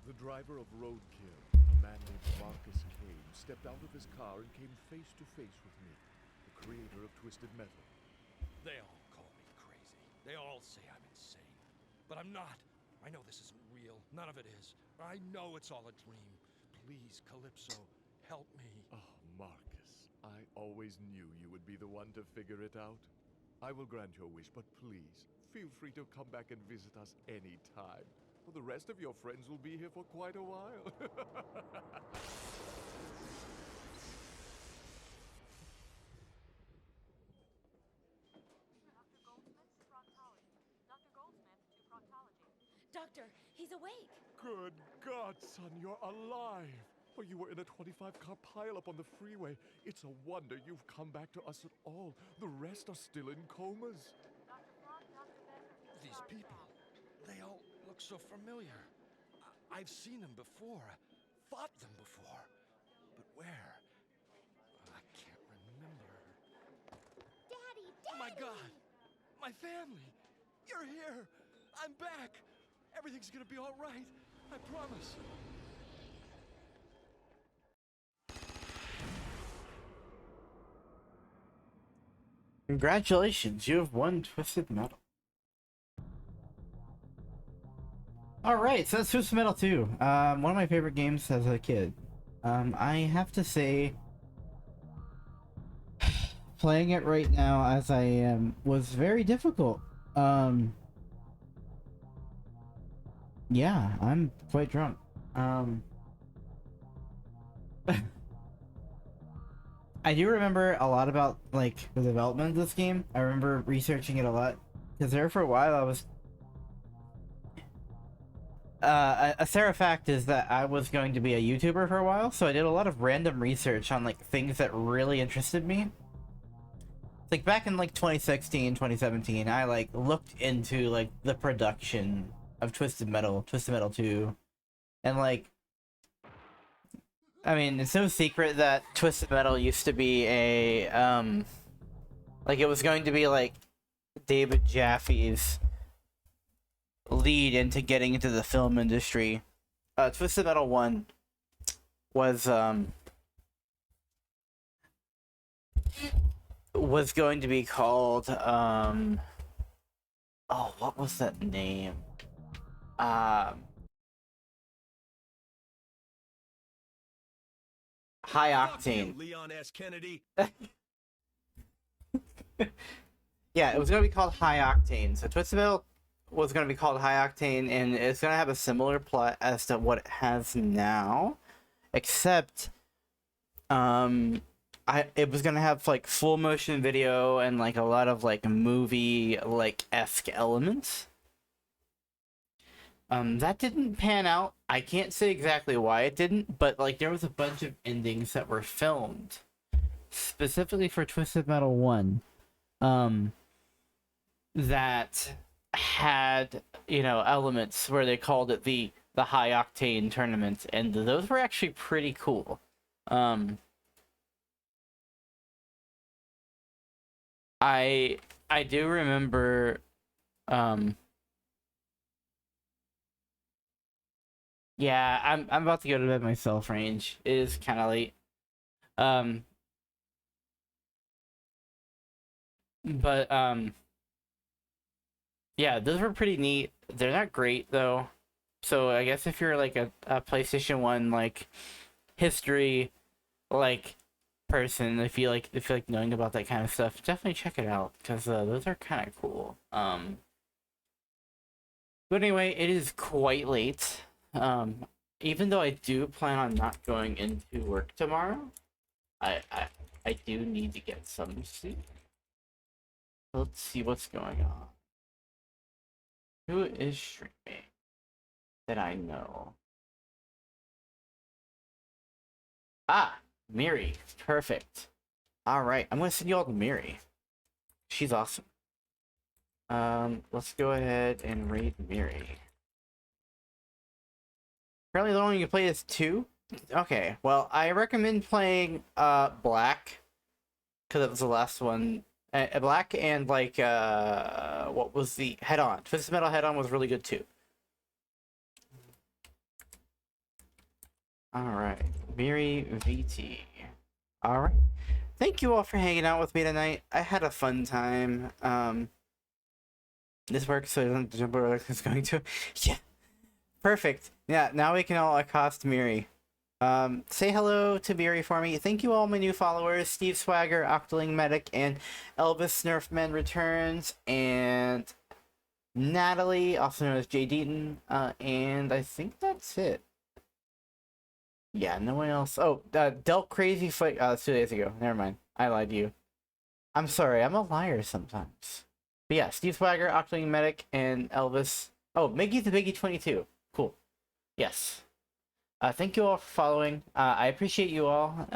The driver of Roadkill, a man named Marcus Kane, stepped out of his car and came face to face with me, the creator of Twisted Metal.
They all call me crazy. They all say I'm insane. But I'm not. I know this isn't real. None of it is. I know it's all a dream. Please, Calypso, help me.
Oh, Marcus, I always knew you would be the one to figure it out. I will grant your wish, but please, feel free to come back and visit us anytime. Well, the rest of your friends will be here for quite a while.
Doctor, he's awake.
Good God, son, you're alive! Well, you were in a 25-car pileup on the freeway. It's a wonder you've come back to us at all. The rest are still in comas.
These people, they all look so familiar. I've seen them before, fought them before. But where? I can't remember.
Daddy!
Oh my God! My family! You're here! I'm back! Everything's gonna be all right. I promise.
Congratulations, you have won Twisted Metal. Alright, so that's Twisted Metal 2. One of my favorite games as a kid. I have to say, playing it right now as I am was very difficult. Yeah, I'm quite drunk. I do remember a lot about, like, the development of this game. I remember researching it a lot. Because there for a while I was... a fair fact is that I was going to be a YouTuber for a while, so I did a lot of random research on, like, things that really interested me. Like, back in, like, 2016, 2017, I, like, looked into, like, the production of Twisted Metal 2. And, like... I mean, it's no secret that Twisted Metal used to be a, like, it was going to be, like, David Jaffe's lead into getting into the film industry. Twisted Metal 1 was going to be called, oh, what was that name? High Octane.
Leon S. Kennedy.
Yeah, it was gonna be called High Octane. So Twisted Metal was gonna be called High Octane, and it's gonna have a similar plot as to what it has now, except it was gonna have like full motion video and like a lot of like movie like esque elements. That didn't pan out. I can't say exactly why it didn't, but like there was a bunch of endings that were filmed specifically for Twisted Metal 1. That had, you know, elements where they called it the high octane tournament, and those were actually pretty cool. I do remember yeah, I'm about to go to bed myself, Range. It is kind of late. Um but yeah, those were pretty neat. They're not great though. So I guess if you're like a PlayStation 1 like history like person, if you like knowing about that kind of stuff, definitely check it out because those are kind of cool. But anyway, it is quite late. Even though I do plan on not going into work tomorrow, I do need to get some sleep. Let's see what's going on. Who is streaming that I know? Ah, Miri. Perfect. Alright, I'm gonna send you all to Miri. She's awesome. Let's go ahead and raid Miri. Apparently the only you can play is 2? Okay, well, I recommend playing, Black. Because it was the last one. Black and, like, what was the... Head On. Twisted Metal Head On was really good, too. Alright. Miri VT. Alright. Thank you all for hanging out with me tonight. I had a fun time. This works so it doesn't jump over like it's going to. Yeah. Perfect. Yeah, now we can all accost Miri. Say hello to Miri for me. Thank you all my new followers, Steve Swagger, Octoling Medic, and Elvis Nerfman Returns, and Natalie, also known as Jay Deaton, and I think that's it. Yeah, no one else. Oh, Del Crazy Fight. 2 days ago. Never mind. I lied to you. I'm sorry. I'm a liar sometimes. But yeah, Steve Swagger, Octoling Medic, and Elvis. Oh, Miggy the Biggie 22. Cool. Yes. Thank you all for following. I appreciate you all.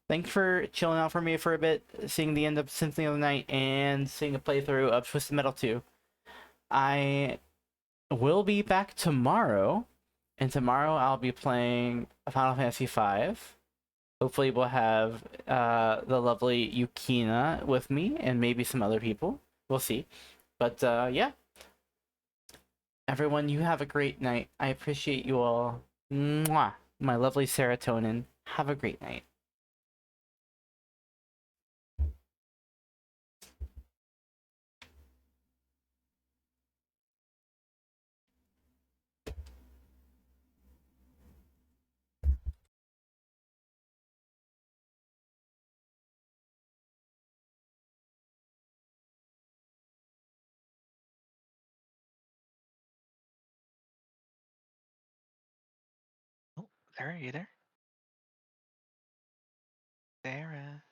Thanks for chilling out for me for a bit, seeing the end of Symphony of the Night, and seeing a playthrough of Twisted Metal 2. I will be back tomorrow, and tomorrow I'll be playing Final Fantasy V. Hopefully we'll have the lovely Yukina with me, and maybe some other people. We'll see. But yeah. Everyone, you have a great night. I appreciate you all. Mwah! My lovely serotonin. Have a great night.
Oh, Sarah, you there? Sarah.